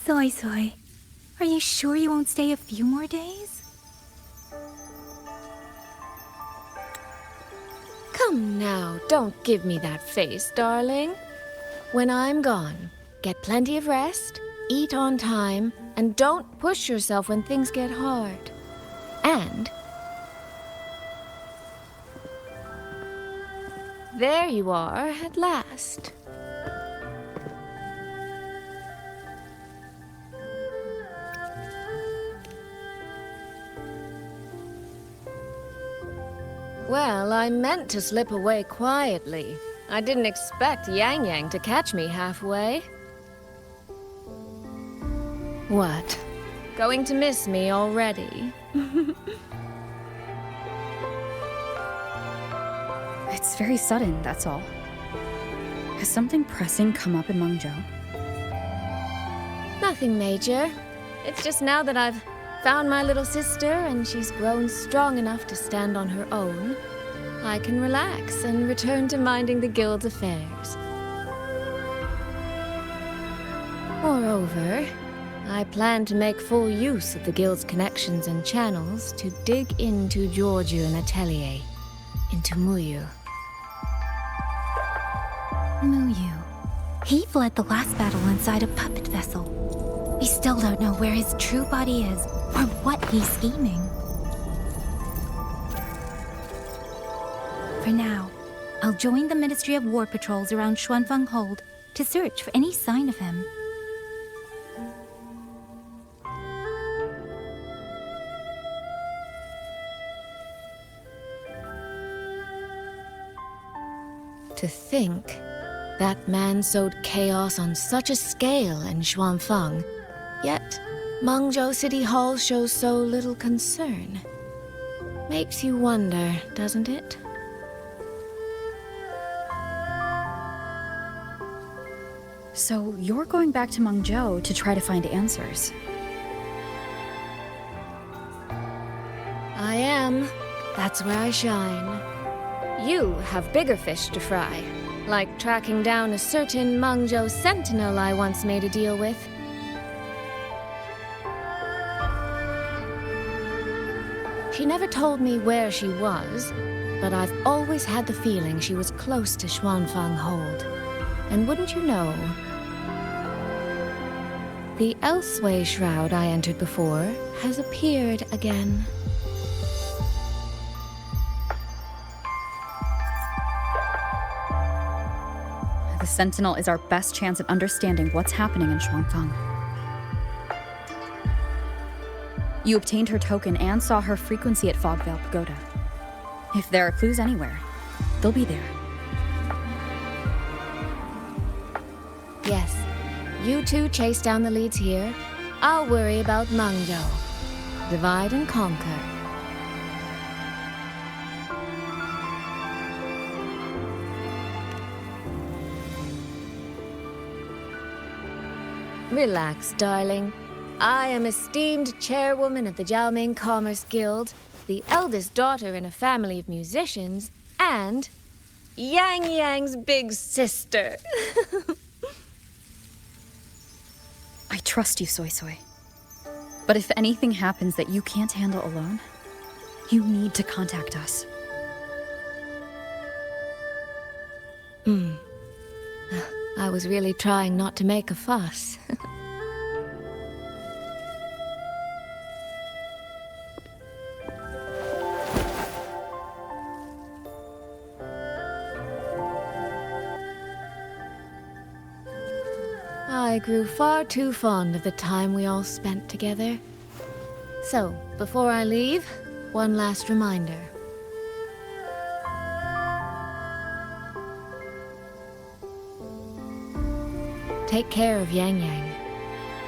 Soy Soy, are you sure you won't stay a few more days? Come now, don't give me that face, darling. When I'm gone, get plenty of rest, eat on time, and don't push yourself when things get hard. And there you are at last. Well, I meant to slip away quietly. I didn't expect Yang Yang to catch me halfway. What? Going to miss me already? It's very sudden, that's all. Has something pressing come up in Mengzhou? Nothing major. It's just now that I've found my little sister and she's grown strong enough to stand on her own, I can relax and return to minding the guild's affairs. Moreover, I plan to make full use of the guild's connections and channels to dig into Giorgio and Atelier, into Muyu. Muyu. He fled the last battle inside a puppet vessel. We still don't know where his true body is, or what he's scheming. For now, I'll join the Ministry of War patrols around Xuanfeng Hold to search for any sign of him. To think that man sowed chaos on such a scale in Xuanfeng, yet Mengzhou City Hall shows so little concern. Makes you wonder, doesn't it? So you're going back to Mengzhou to try to find answers? I am. That's where I shine. You have bigger fish to fry, like tracking down a certain Mengzhou sentinel I once made a deal with. She never told me where she was, but I've always had the feeling she was close to Xuanfeng Hold. And wouldn't you know, the Elseway shroud I entered before has appeared again. The Sentinel is our best chance at understanding what's happening in Xuanfeng. You obtained her token and saw her frequency at Fogvale Pagoda. If there are clues anywhere, they'll be there. Yes, you two chase down the leads here. I'll worry about Mengzhou. Divide and conquer. Relax, darling. I am esteemed chairwoman of the Jiaoming Commerce Guild, the eldest daughter in a family of musicians, and Yang Yang's big sister. I trust you, Soy Soy. But if anything happens that you can't handle alone, you need to contact us. I was really trying not to make a fuss. I grew far too fond of the time we all spent together. So, before I leave, one last reminder. Take care of Yang Yang.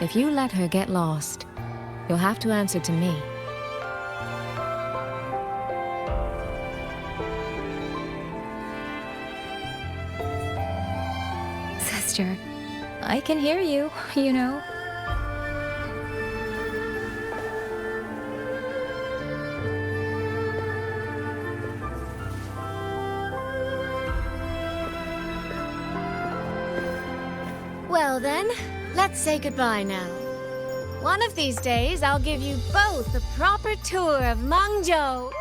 If you let her get lost, you'll have to answer to me. Sister, I can hear you, you know. Well then, let's say goodbye now. One of these days, I'll give you both a proper tour of Mengzhou.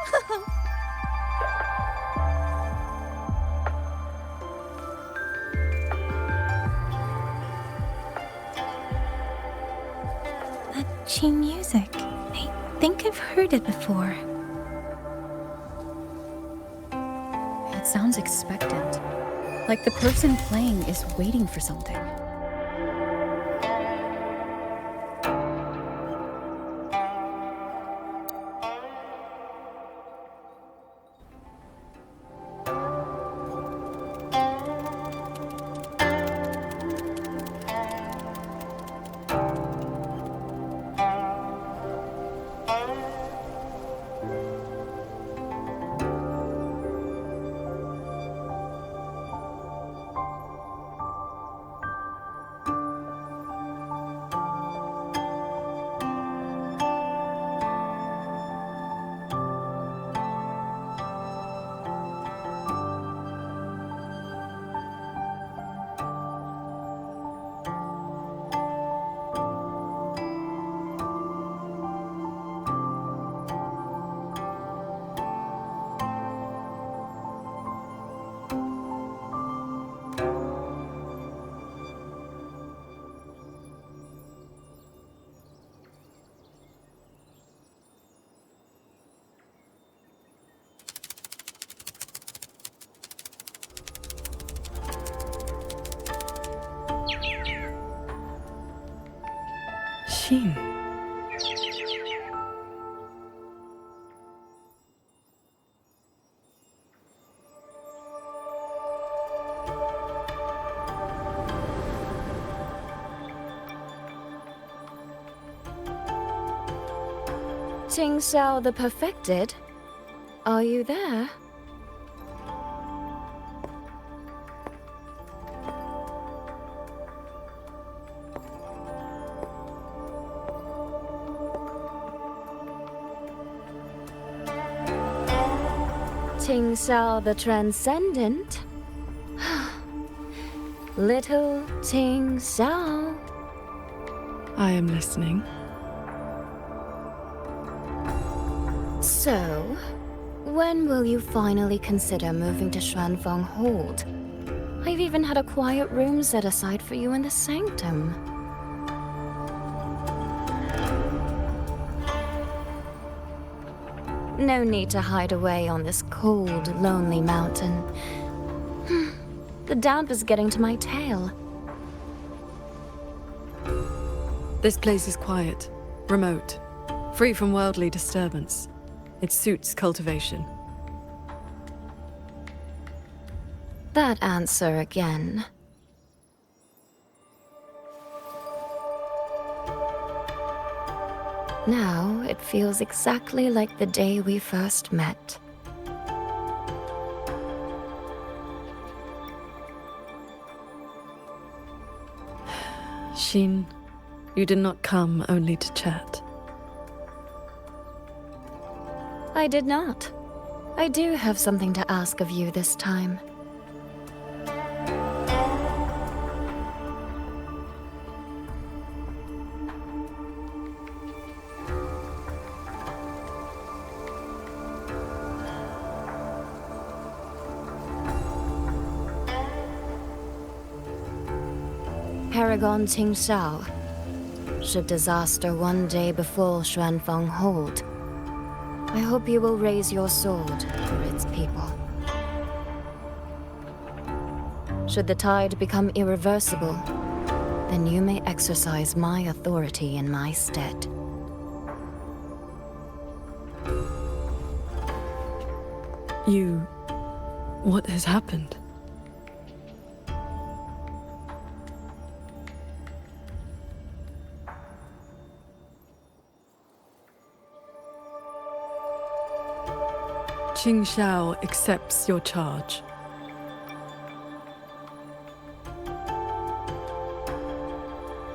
That Qi music. I think I've heard it before. It sounds expectant. Like the person playing is waiting for something. Xin. Tingxiao the Perfected? Are you there? Tingxiao the Transcendent? Little Tingxiao. I am listening. So, when will you finally consider moving to Xuanfeng Hold? I've even had a quiet room set aside for you in the sanctum. No need to hide away on this cold, lonely mountain. The damp is getting to my tail. This place is quiet, remote, free from worldly disturbance. It suits cultivation. That answer again. Now it feels exactly like the day we first met. Xin, you did not come only to chat. I did not. I do have something to ask of you this time. Paragon Tingxiao, should disaster one day befall Xuanfeng Hold, I hope you will raise your sword for its people. Should the tide become irreversible, then you may exercise my authority in my stead. What has happened? Qingxiao accepts your charge.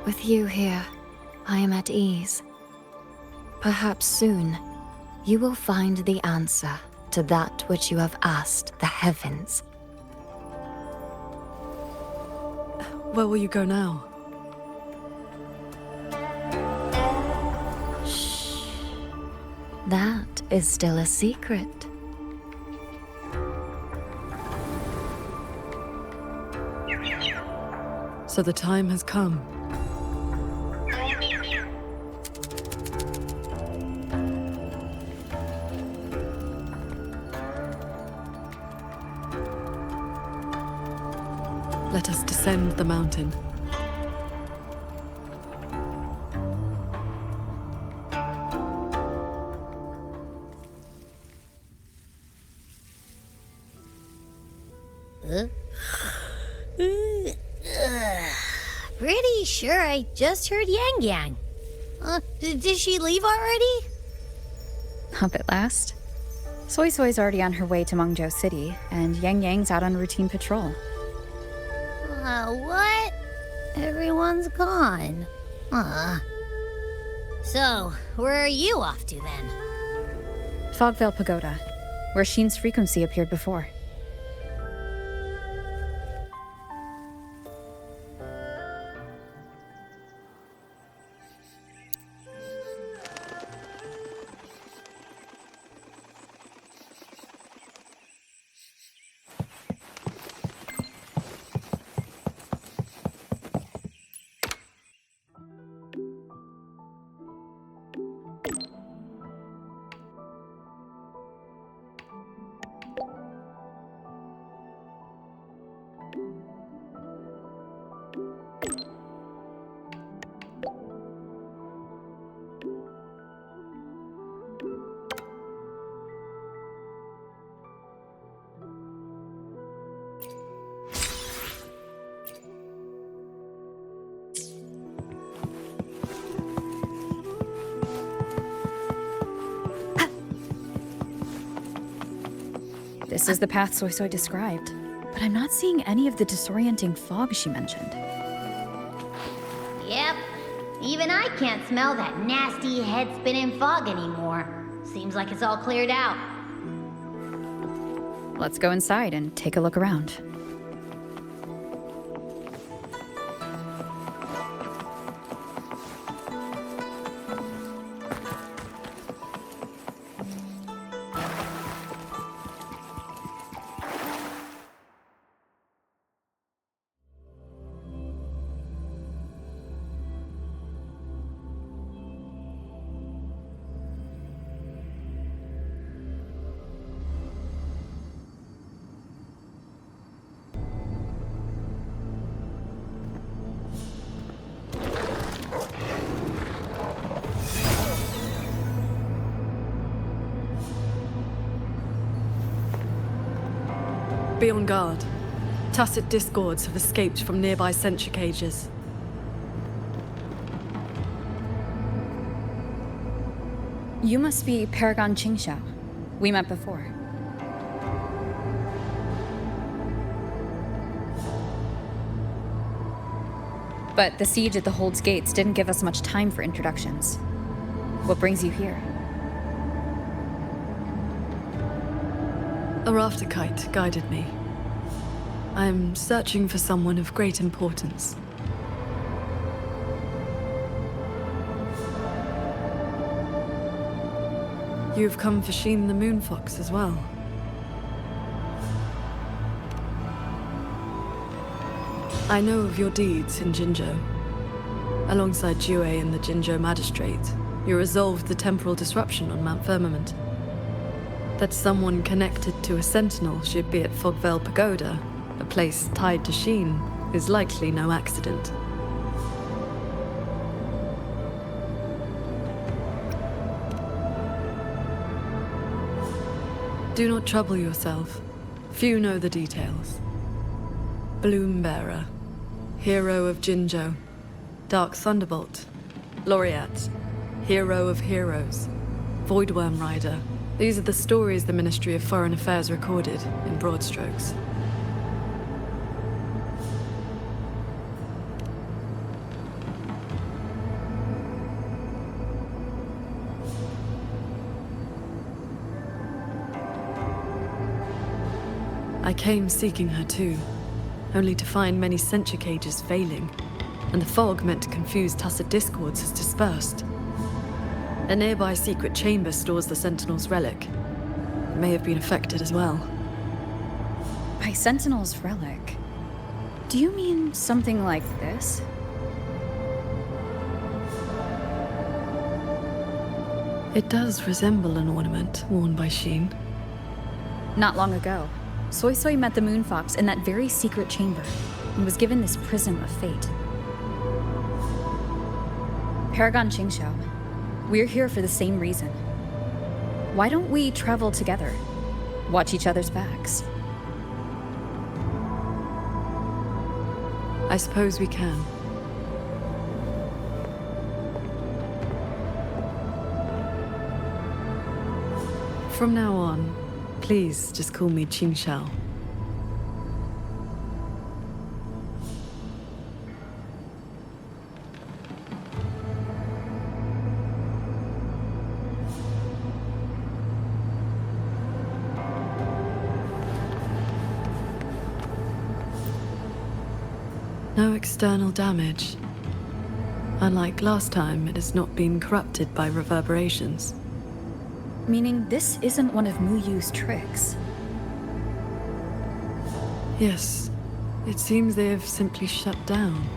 With you here, I am at ease. Perhaps soon, you will find the answer to that which you have asked the heavens. Where will you go now? That is still a secret. So the time has come. Let us descend the mountain. Pretty sure I just heard Yang Yang. Did she leave already? Up at last. Soy Soy's already on her way to Mengzhou City, and Yang Yang's out on routine patrol. What? Everyone's gone. So, where are you off to then? Fogvale Pagoda, where Sheen's frequency appeared before. This is the path Soy Soy described, but I'm not seeing any of the disorienting fog she mentioned. Yep. Even I can't smell that nasty head-spinning fog anymore. Seems like it's all cleared out. Let's go inside and take a look around. Be on guard. Tacit discords have escaped from nearby sentry cages. You must be Paragon Qingxiao. We met before. But the siege at the Hold's gates didn't give us much time for introductions. What brings you here? A rafter kite guided me. I'm searching for someone of great importance. You've come for Sheen the Moonfox as well. I know of your deeds in Jinzhou. Alongside Jue and the Jinzhou Magistrate, you resolved the temporal disruption on Mount Firmament. That someone connected to a sentinel should be at Fogvale Pagoda, a place tied to Sheen, is likely no accident. Do not trouble yourself. Few know the details. Bloombearer, hero of Jinzhou, Dark Thunderbolt, Laureate, hero of heroes, Voidworm Rider. These are the stories the Ministry of Foreign Affairs recorded in broad strokes. I came seeking her too, only to find many sentry cages failing, and the fog meant to confuse tacit discords has dispersed. A nearby secret chamber stores the Sentinel's relic. It may have been affected as well. By Sentinel's relic, do you mean something like this? It does resemble an ornament worn by Sheen. Not long ago, Soy Soy met the Moon Fox in that very secret chamber and was given this prism of fate. Paragon Qingxiao, we're here for the same reason. Why don't we travel together? Watch each other's backs. I suppose we can. From now on, please just call me Qingxiao. No external damage. Unlike last time, it has not been corrupted by reverberations. Meaning this isn't one of Mu Yu's tricks. Yes, it seems they have simply shut down.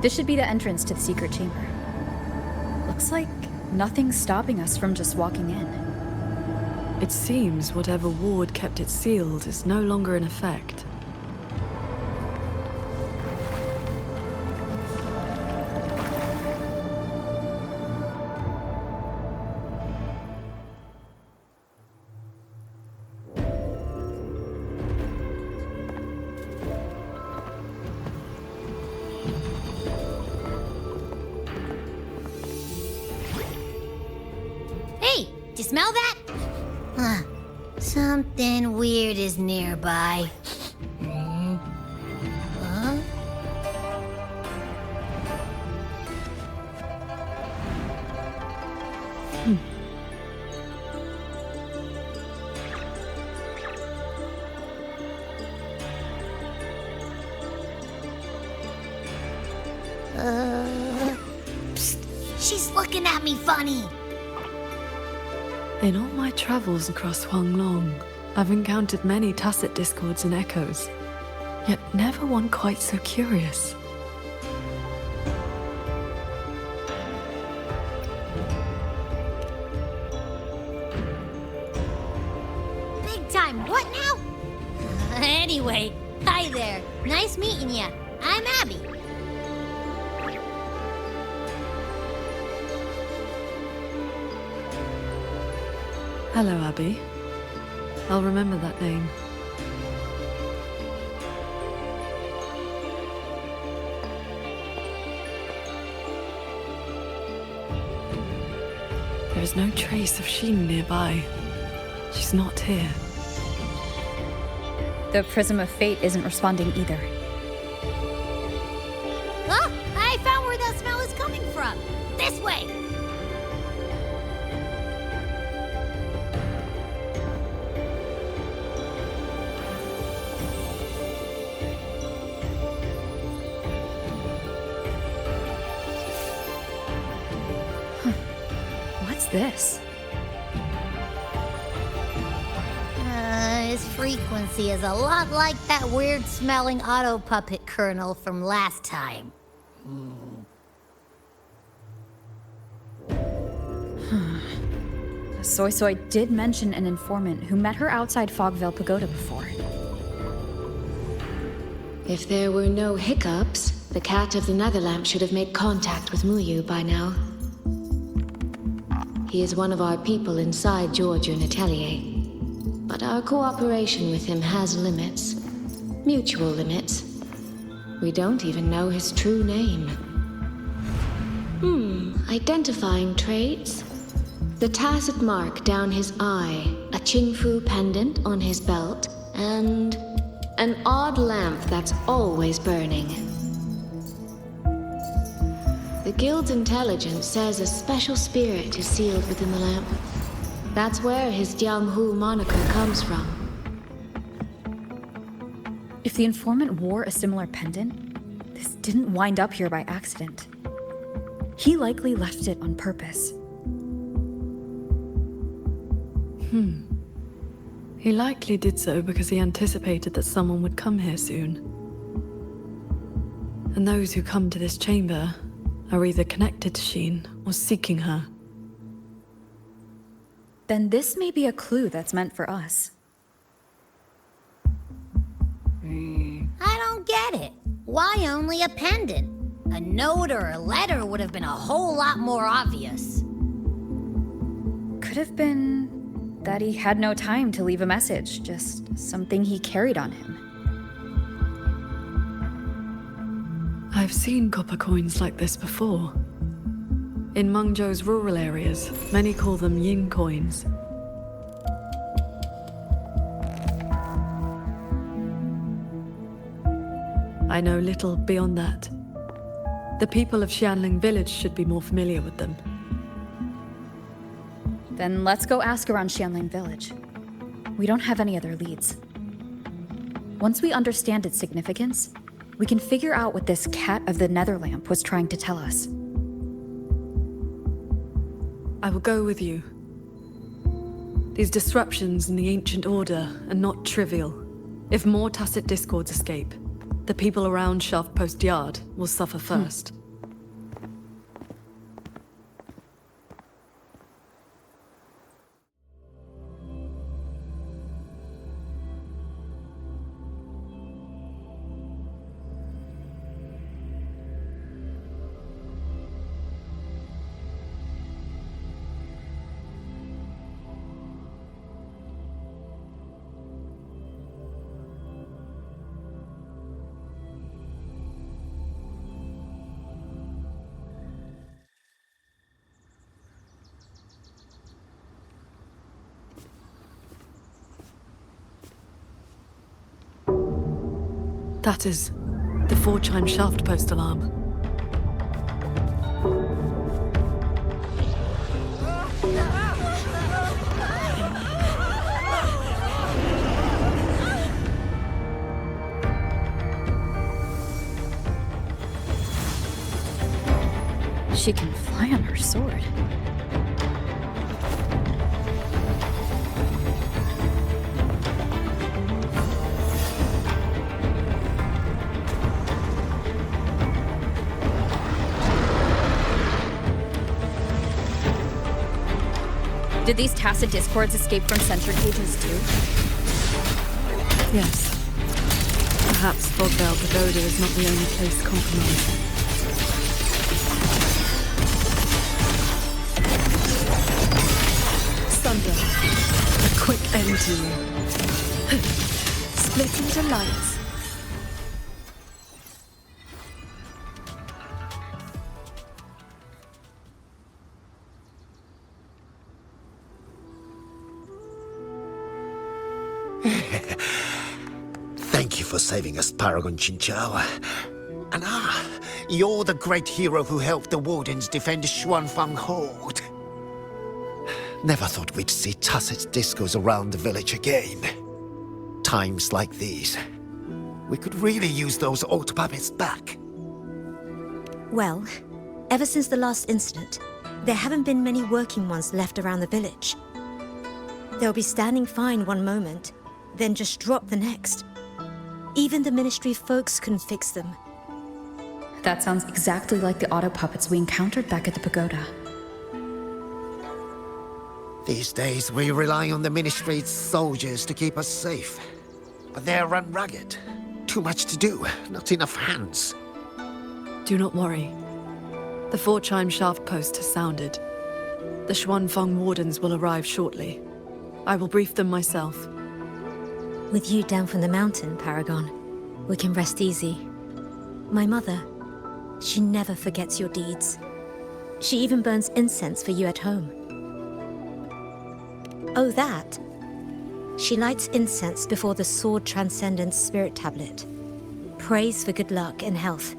This should be the entrance to the secret chamber. Looks like nothing's stopping us from just walking in. It seems whatever ward kept it sealed is no longer in effect. Do you smell that? Huh. Something weird is nearby. Huh? Psst. She's looking at me funny. In all my travels across Huanglong, I've encountered many tacit discords and echoes, yet never one quite so curious. Big time, what now? Anyway, hi there. Nice meeting ya. I'm Abby. Hello, Abby. I'll remember that name. There is no trace of Sheen nearby. She's not here. The Prism of Fate isn't responding either. Oh, I found where that smell is coming from. This way. What's this? His frequency is a lot like that weird-smelling auto-puppet kernel from last time. Soy Soy did mention an informant who met her outside Fogvale Pagoda before. If there were no hiccups, the Cat of the Netherlamp should have made contact with Mu Yu by now. He is one of our people inside Georgian Atelier. But our cooperation with him has limits. Mutual limits. We don't even know his true name. Identifying traits? The tacit mark down his eye, a Qingfu pendant on his belt, and an odd lamp that's always burning. The Guild's intelligence says a special spirit is sealed within the lamp. That's where his Jianghu moniker comes from. If the informant wore a similar pendant, this didn't wind up here by accident. He likely left it on purpose. He likely did so because he anticipated that someone would come here soon. And those who come to this chamber are either connected to Sheen or seeking her. Then this may be a clue that's meant for us. I don't get it. Why only a pendant? A note or a letter would have been a whole lot more obvious. Could have been that he had no time to leave a message, just something he carried on him. I've seen copper coins like this before. In Mengzhou's rural areas, many call them yin coins. I know little beyond that. The people of Xianling village should be more familiar with them. Then let's go ask around Xianling village. We don't have any other leads. Once we understand its significance, we can figure out what this cat of the Netherlamp was trying to tell us. I will go with you. These disruptions in the ancient order are not trivial. If more tacit discords escape, the people around Shaft Post Yard will suffer first. That is the 4-chime shaft post alarm. She can fly on her sword. Did these tacit discords escape from sensor cages too? Yes. Perhaps Fogvale Pagoda is not the only place compromised. Thunder. A quick end to you. Split into lights. Thank you for saving us, Paragon Chinchou. And you're the great hero who helped the Wardens defend Xuanfang Hold. Never thought we'd see tacit discos around the village again. Times like these, we could really use those old puppets back. Well, ever since the last incident, there haven't been many working ones left around the village. They'll be standing fine one moment, then just drop the next. Even the Ministry folks couldn't fix them. That sounds exactly like the auto puppets we encountered back at the pagoda. These days, we rely on the Ministry's soldiers to keep us safe. But they're run ragged. Too much to do, not enough hands. Do not worry. The 4-chime shaft post has sounded. The Xuanfang Wardens will arrive shortly. I will brief them myself. With you down from the mountain, Paragon, we can rest easy. My mother, she never forgets your deeds. She even burns incense for you at home. Oh, that? She lights incense before the Sword Transcendence Spirit Tablet. Prays for good luck and health.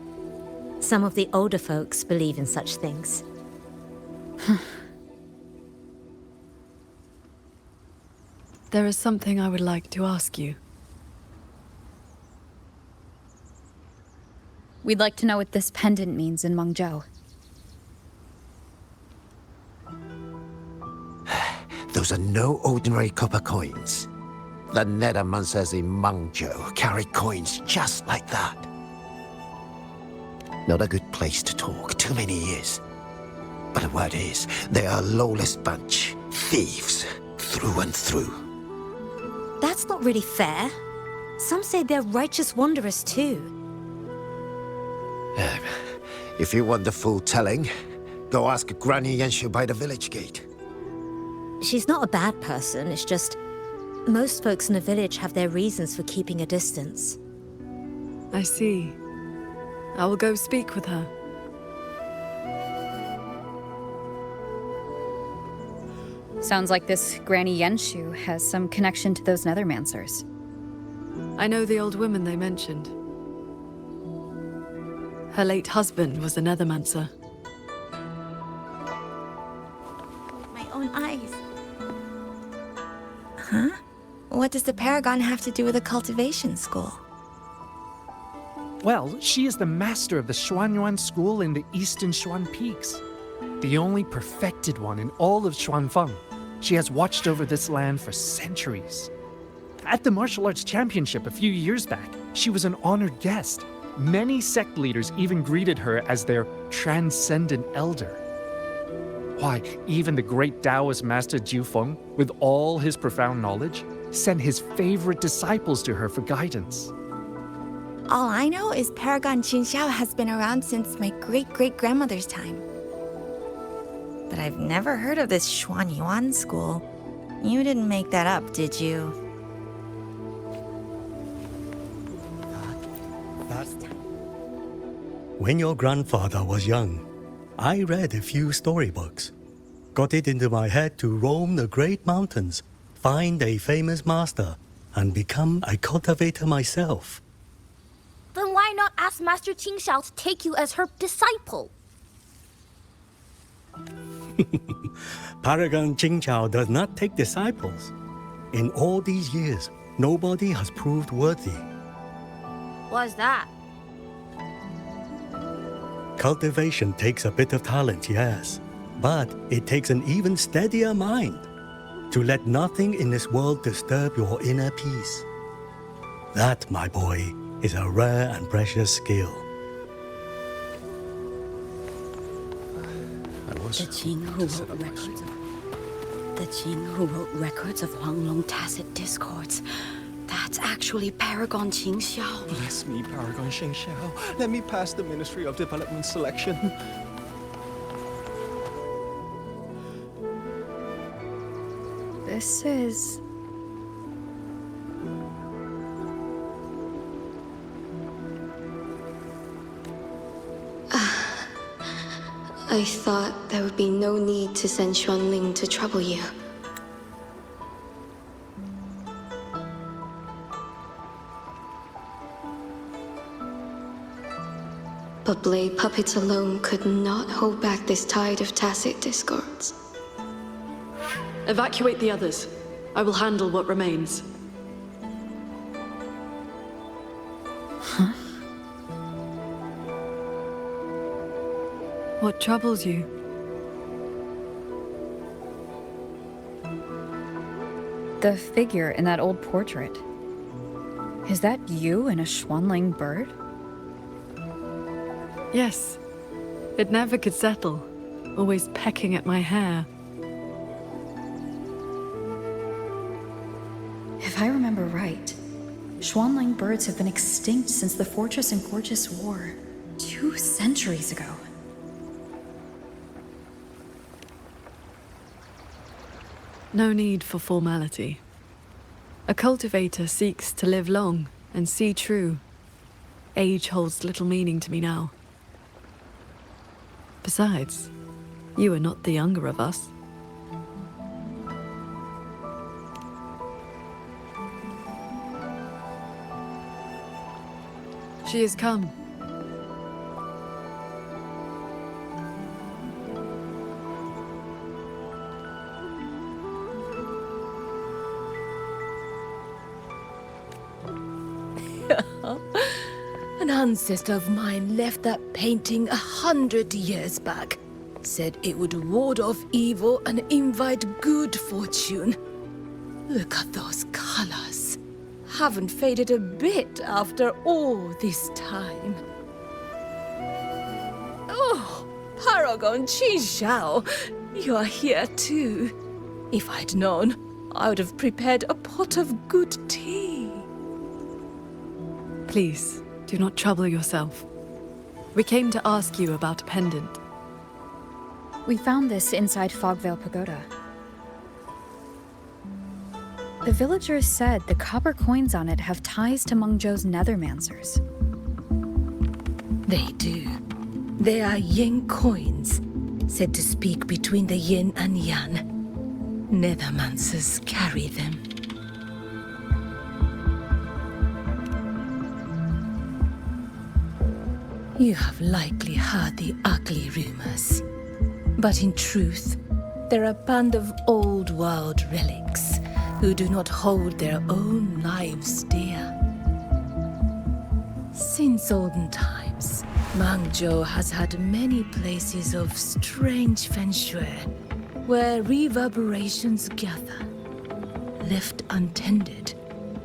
Some of the older folks believe in such things. There is something I would like to ask you. We'd like to know what this pendant means in Mengzhou. Those are no ordinary copper coins. The nethermancers in Mengzhou carry coins just like that. Not a good place to talk, too many years. But the word is, they are a lawless bunch. Thieves, through and through. That's not really fair. Some say they're righteous wanderers too. If you want the full telling, go ask Granny Yenshu by the village gate. She's not a bad person, it's just... most folks in the village have their reasons for keeping a distance. I see. I will go speak with her. Sounds like this Granny Yenshu has some connection to those nethermancers. I know the old woman they mentioned. Her late husband was a nethermancer. My own eyes. Huh? What does the Paragon have to do with a cultivation school? Well, she is the master of the Xuanyuan school in the eastern Xuan Peaks. The only perfected one in all of Xuanfeng. She has watched over this land for centuries. At the martial arts championship a few years back, she was an honored guest. Many sect leaders even greeted her as their transcendent elder. Why, even the great Taoist master Jiu Feng, with all his profound knowledge, sent his favorite disciples to her for guidance. All I know is Paragon Qingxiao has been around since my great-great-grandmother's time. But I've never heard of this Xuanyuan school. You didn't make that up, did you? When your grandfather was young, I read a few storybooks. Got it into my head to roam the great mountains, find a famous master, and become a cultivator myself. Then why not ask Master Qingxiao to take you as her disciple? Paragon Qingqiao does not take disciples. In all these years, nobody has proved worthy. Why's that? Cultivation takes a bit of talent, yes, but it takes an even steadier mind to let nothing in this world disturb your inner peace. That, my boy, is a rare and precious skill. The Qing who wrote records of Huanglong tacit discords. That's actually Paragon Qingxiao. Bless me, Paragon Qingxiao. Let me pass the Ministry of Development selection. This is... I thought there would be no need to send Xuanling to trouble you. But blade puppets alone could not hold back this tide of tacit discords. Evacuate the others. I will handle what remains. Huh? What troubles you? The figure in that old portrait. Is that you in a Xuanling bird? Yes. It never could settle. Always pecking at my hair. If I remember right, Xuanling birds have been extinct since the Fortress and Gorgeous War, 2 centuries ago. No need for formality. A cultivator seeks to live long and see true. Age holds little meaning to me now. Besides, you are not the younger of us. She has come. An ancestor of mine left that painting 100 years back. said it would ward off evil and invite good fortune. Look at those colors. Haven't faded a bit after all this time. Oh, Paragon Qinxiao, you're here too. If I'd known, I would have prepared a pot of good tea. Please, do not trouble yourself. We came to ask you about a pendant. We found this inside Fogvale Pagoda. The villagers said the copper coins on it have ties to Mengzhou's nethermancers. They do. They are yin coins, said to speak between the yin and yang. Nethermancers carry them. You have likely heard the ugly rumors. But in truth, they're a band of old world relics who do not hold their own lives dear. Since olden times, Mengzhou has had many places of strange feng shui, where reverberations gather. Left untended,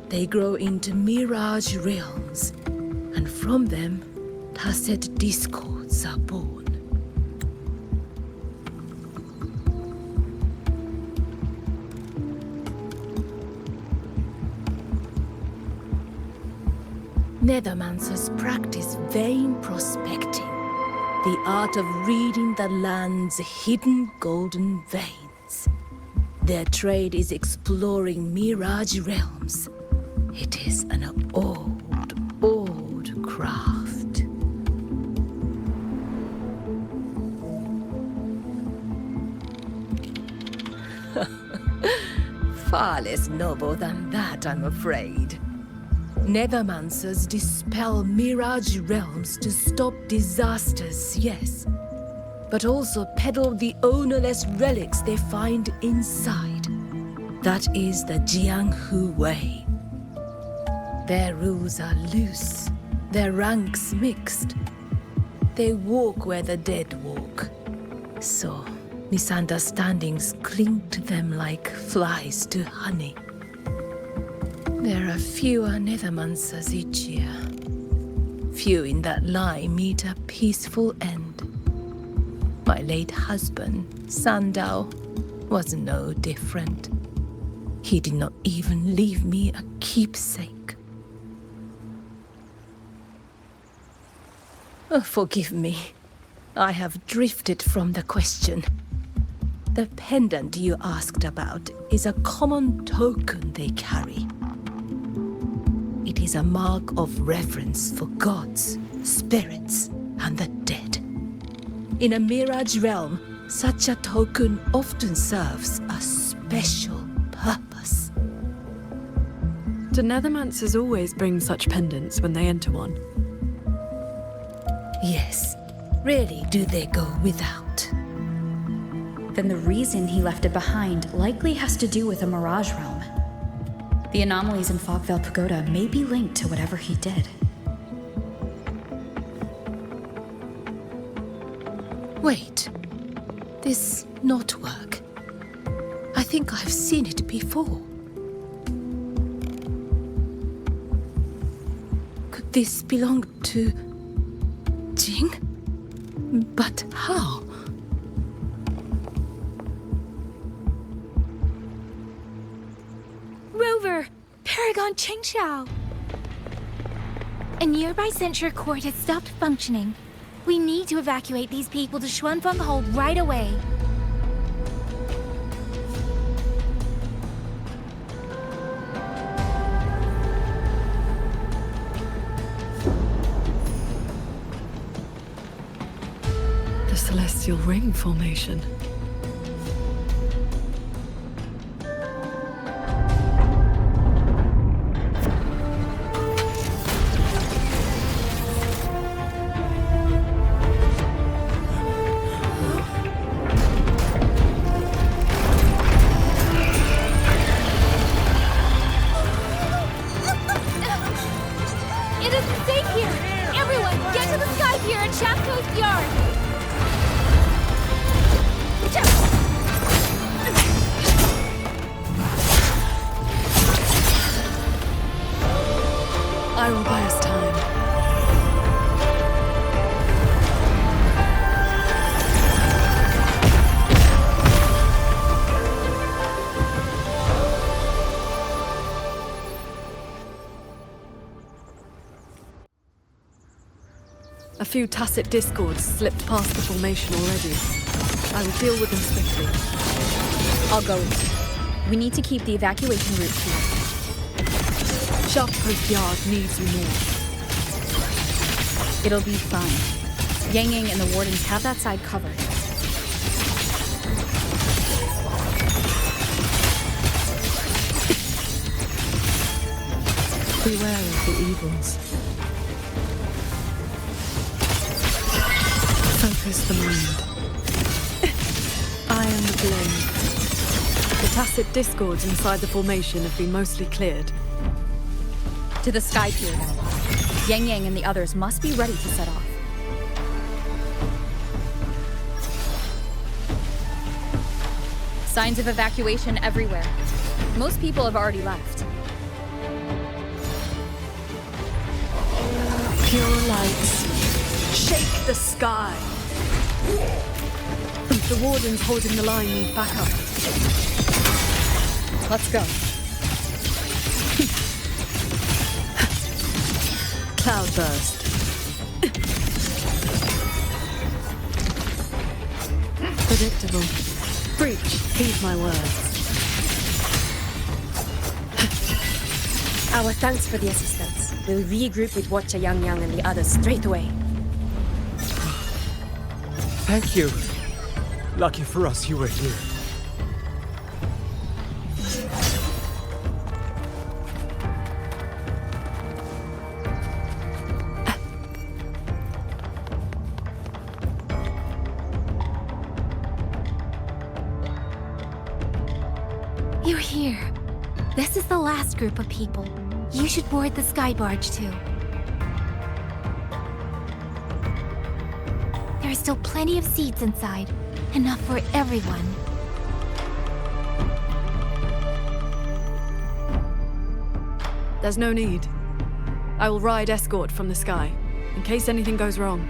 they grow into mirage realms, and from them, tacit discords are born. Nethermancers practice vain prospecting, the art of reading the land's hidden golden veins. Their trade is exploring mirage realms. It is an old craft. Far less noble than that, I'm afraid. Nethermancers dispel mirage realms to stop disasters, yes, but also peddle the ownerless relics they find inside. That is the Jianghu way. Their rules are loose, their ranks mixed. They walk where the dead walk, so misunderstandings cling to them like flies to honey. There are fewer Nethermancers each year. Few in that line meet a peaceful end. My late husband, Sandao, was no different. He did not even leave me a keepsake. Oh, forgive me. I have drifted from the question. The pendant you asked about is a common token they carry. It is a mark of reverence for gods, spirits, and the dead. In a mirage realm, such a token often serves a special purpose. Do Nethermancers always bring such pendants when they enter one? Yes. Rarely do they go without. Then the reason he left it behind likely has to do with a mirage realm. The anomalies in Fogvale Pagoda may be linked to whatever he did. Wait. This knotwork. I think I've seen it before. Could this belong to Jing? But how? Rover! Paragon Qingxiao! A nearby censure court has stopped functioning. We need to evacuate these people to Xuanfeng Hold right away. The Celestial Ring formation. I will buy us time. A few tacit discords slipped past the formation already. I will deal with them swiftly. I'll go with you. We need to keep the evacuation route clear. Sharp Post Yard needs you more. It'll be fine. Yang Yang and the wardens have that side covered. Beware of the evils. Focus the mind. I am the blade. The tacit discords inside the formation have been mostly cleared. To the sky pier then. Yang Yang and the others must be ready to set off. Signs of evacuation everywhere. Most people have already left. Pure lights. Shake the sky. The wardens holding the line need backup. Let's go. Cloudburst. Predictable. Breach, heed my words. Our thanks for the assistance. We'll regroup with Watcher Yang Yang and the others straight away. Thank you. Lucky for us you were here. You're here. This is the last group of people. You should board the sky barge too. There are still plenty of seats inside. Enough for everyone. There's no need. I will ride escort from the sky, in case anything goes wrong.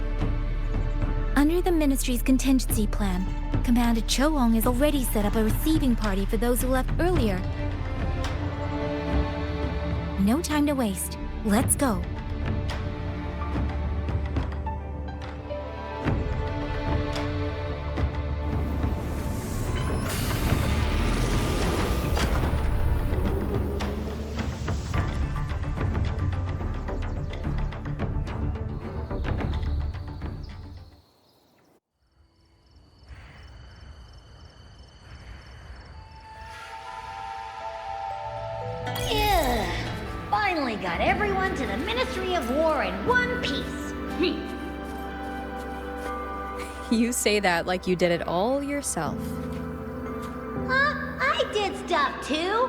Under the Ministry's contingency plan, Commander Cho-Ong has already set up a receiving party for those who left earlier. No time to waste. Let's go. Finally got everyone to the Ministry of War in one piece. You say that like you did it all yourself. I did stuff too.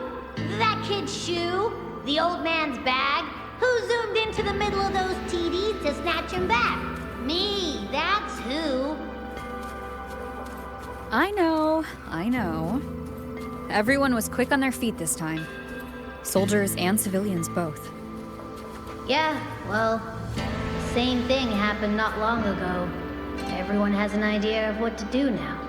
That kid's shoe, the old man's bag. Who zoomed into the middle of those TDs to snatch him back? Me, that's who. I know. Everyone was quick on their feet this time. Soldiers and civilians both. Yeah, well, same thing happened not long ago. Everyone has an idea of what to do now.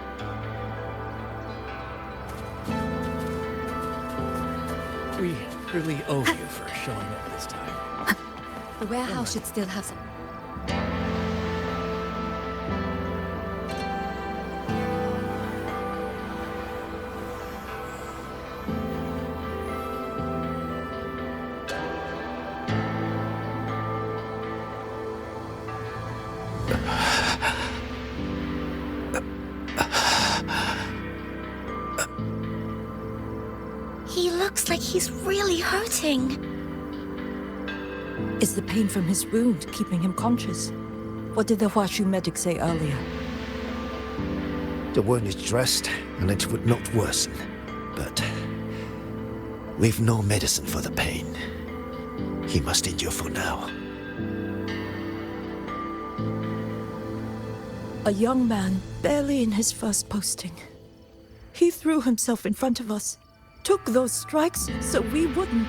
We really owe you for showing up this time. The warehouse should still have some. He looks like he's really hurting. Is the pain from his wound keeping him conscious? What did the Huashu medic say earlier? The wound is dressed, and it would not worsen. But we've no medicine for the pain. He must endure for now. A young man, barely in his first posting. He threw himself in front of us, took those strikes so we wouldn't.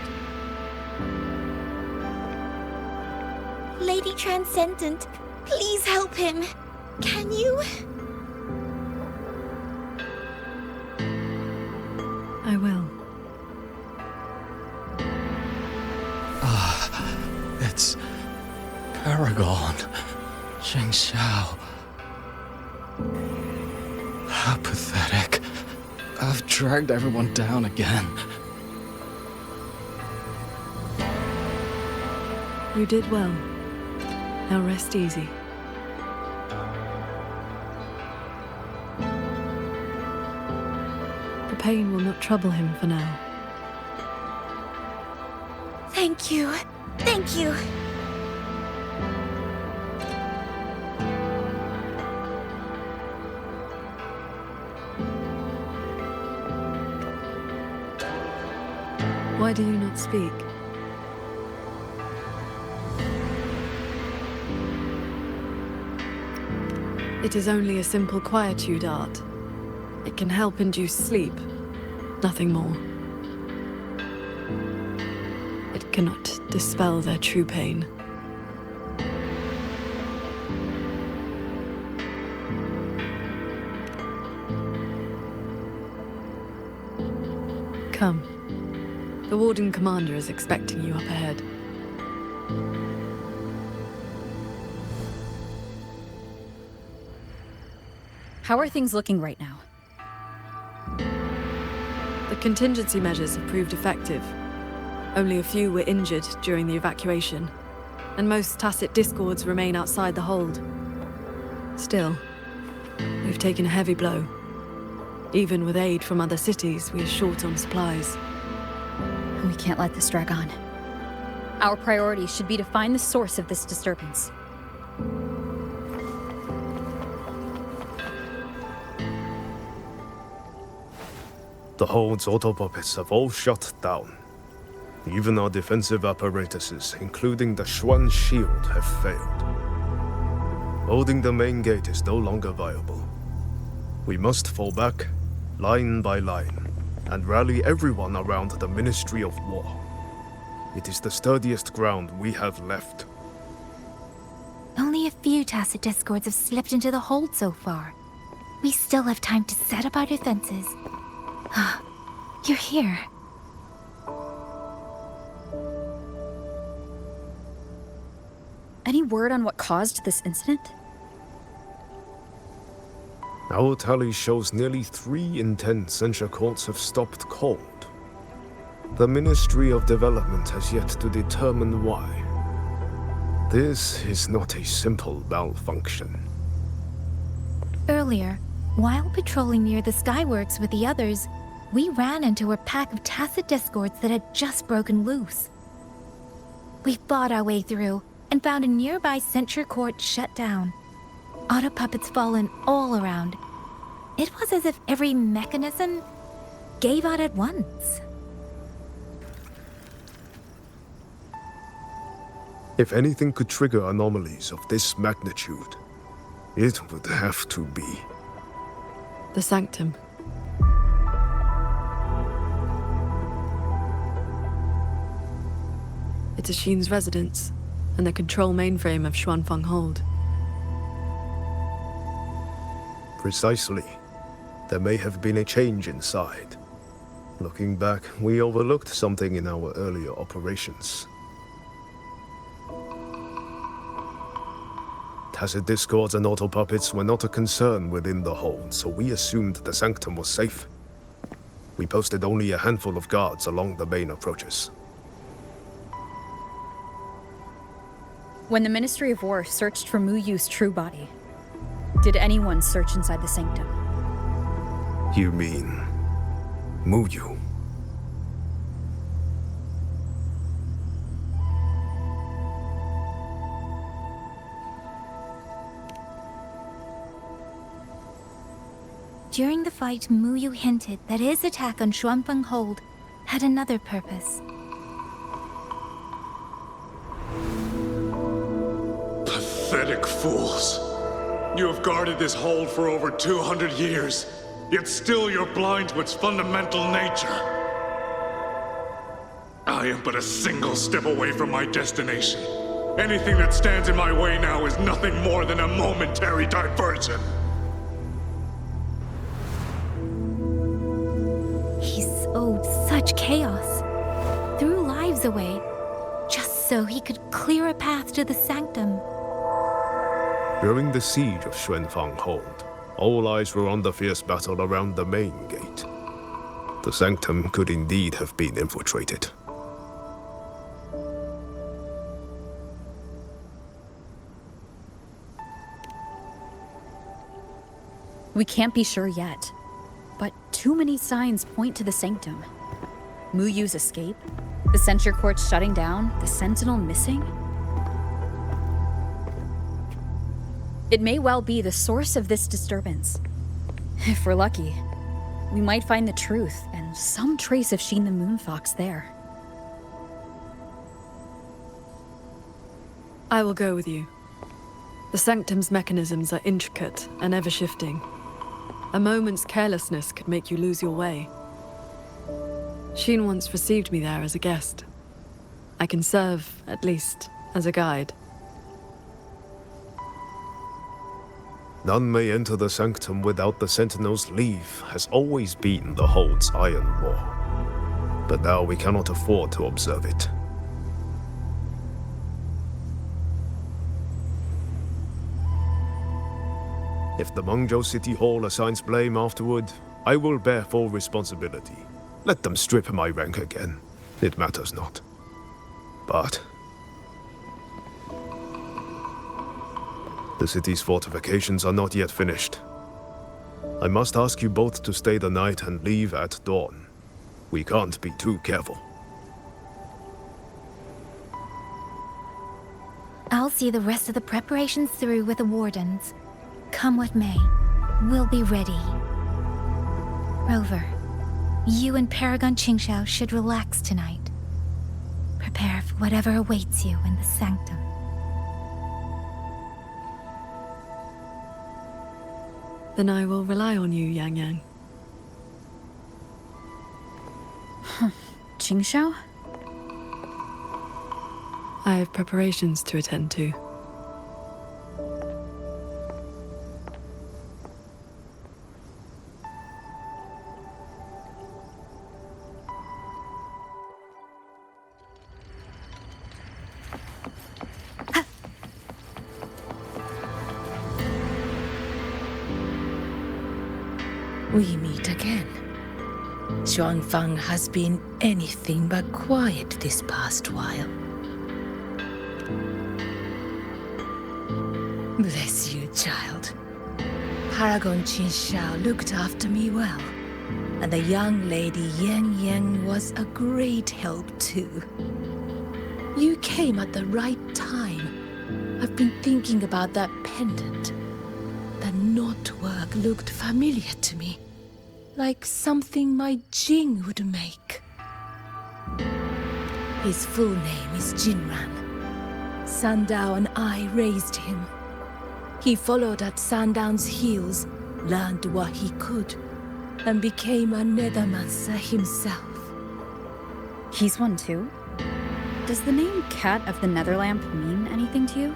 Lady Transcendent, please help him. Can you? I will. It's Paragon Qingxiao. How pathetic. I've dragged everyone down again. You did well. Now rest easy. The pain will not trouble him for now. Thank you. Thank you. Why do you not speak? It is only a simple quietude art. It can help induce sleep, nothing more. It cannot dispel their true pain. Come. The Warden Commander is expecting you up ahead. How are things looking right now? The contingency measures have proved effective. Only a few were injured during the evacuation, and most tacit discords remain outside the hold. Still, we've taken a heavy blow. Even with aid from other cities, we are short on supplies. We can't let this drag on. Our priority should be to find the source of this disturbance. The hold's autopuppets have all shut down. Even our defensive apparatuses, including the Xuan shield, have failed. Holding the main gate is no longer viable. We must fall back, line by line, and rally everyone around the Ministry of War. It is the sturdiest ground we have left. Only a few tacit discords have slipped into the hold so far. We still have time to set up our defenses. You're here. Any word on what caused this incident? Our tally shows nearly 3 in 10 censure courts have stopped cold. The Ministry of Development has yet to determine why. This is not a simple malfunction. Earlier, while patrolling near the Skyworks with the others, we ran into a pack of tacit discords that had just broken loose. We fought our way through and found a nearby censure court shut down. Auto puppets fallen all around. It was as if every mechanism gave out at once. If anything could trigger anomalies of this magnitude, it would have to be the Sanctum. It's Ashin's residence and the control mainframe of Xuanfeng Hold. Precisely. There may have been a change inside. Looking back, we overlooked something in our earlier operations. Tacit discords and autopuppets were not a concern within the hold, so we assumed the Sanctum was safe. We posted only a handful of guards along the main approaches. When the Ministry of War searched for Mu Yu's true body, did anyone search inside the Sanctum? You mean Mu Yu? During the fight, Mu Yu hinted that his attack on Xuanfeng Hold had another purpose. Pathetic fools. You have guarded this hold for over 200 years, yet still you're blind to its fundamental nature. I am but a single step away from my destination. Anything that stands in my way now is nothing more than a momentary diversion. He sowed such chaos, threw lives away, just so he could clear a path to the sanctum. During the siege of Xuanfang Hold, all eyes were on the fierce battle around the main gate. The sanctum could indeed have been infiltrated. We can't be sure yet, but too many signs point to the sanctum. Mu Yu's escape, the censure court shutting down, the sentinel missing. It may well be the source of this disturbance. If we're lucky, we might find the truth and some trace of Sheen the Moonfox there. I will go with you. The sanctum's mechanisms are intricate and ever-shifting. A moment's carelessness could make you lose your way. Sheen once received me there as a guest. I can serve, at least, as a guide. None may enter the sanctum without the Sentinel's leave has always been the Hold's iron law. But now we cannot afford to observe it. If the Mengzhou City Hall assigns blame afterward, I will bear full responsibility. Let them strip my rank again. It matters not. But the city's fortifications are not yet finished. I must ask you both to stay the night and leave at dawn. We can't be too careful. I'll see the rest of the preparations through with the wardens. Come what may, we'll be ready. Rover, you and Paragon Qingxiao should relax tonight. Prepare for whatever awaits you in the sanctum. Then I will rely on you, Yang Yang. Qingxiao? I have preparations to attend to. We meet again. Xuanfang has been anything but quiet this past while. Bless you, child. Paragon Qingxiao looked after me well, and the young lady Yang Yang was a great help too. You came at the right time. I've been thinking about that pendant. The knotwork looked familiar to me, like something my Jing would make. His full name is Jinran. Sandao and I raised him. He followed at Sandown's heels, learned what he could, and became a nethermancer himself. He's one too? Does the name Cat of the Netherlamp mean anything to you?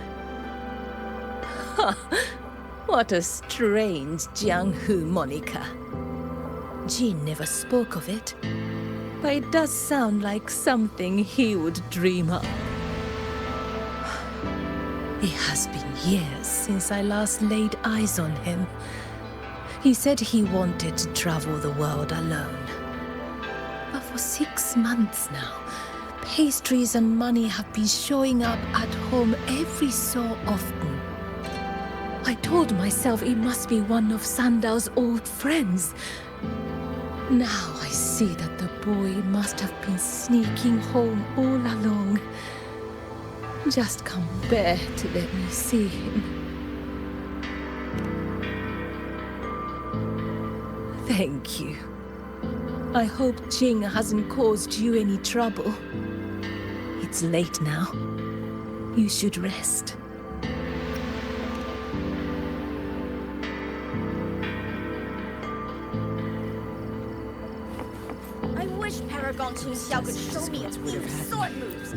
What a strange Jianghu moniker. Jin never spoke of it, but it does sound like something he would dream up. It has been years since I last laid eyes on him. He said he wanted to travel the world alone. But for 6 months now, pastries and money have been showing up at home every so often. I told myself it must be one of Sandao's old friends. Now I see that the boy must have been sneaking home all along. Just can't bear to let me see him. Thank you. I hope Jing hasn't caused you any trouble. It's late now. You should rest. I wish Paragon Qingxiao could show me a few sword moves.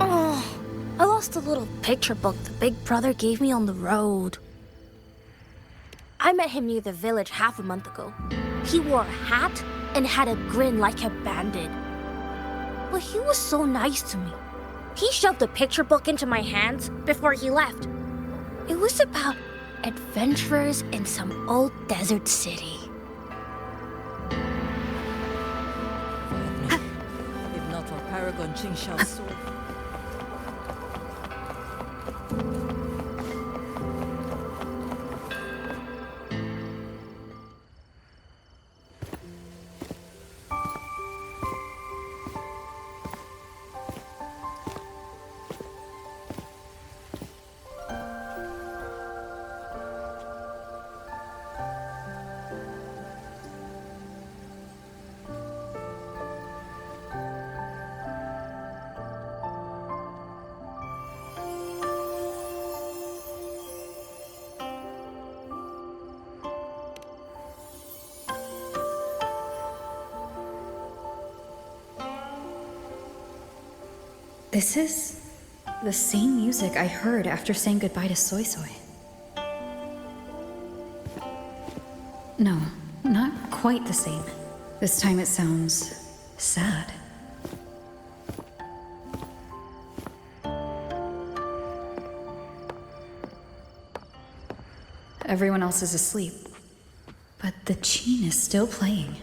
Oh, lost a little picture book the big brother gave me on the road. I met him near the village half a month ago. He wore a hat and had a grin like a bandit. But he was so nice to me. He shoved the picture book into my hands before he left. It was about adventurers in some old desert city. If not for Paragon Qingxiao's sword. This is the same music I heard after saying goodbye to Soy Soy. No, not quite the same. This time it sounds sad. Everyone else is asleep, but the Qin is still playing.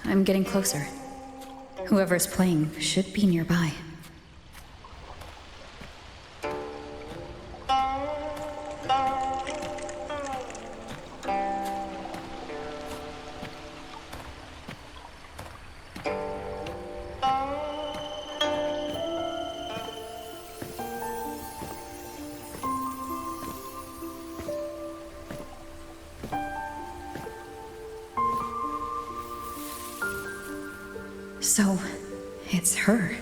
I'm getting closer. Whoever's playing should be nearby. So, it's her.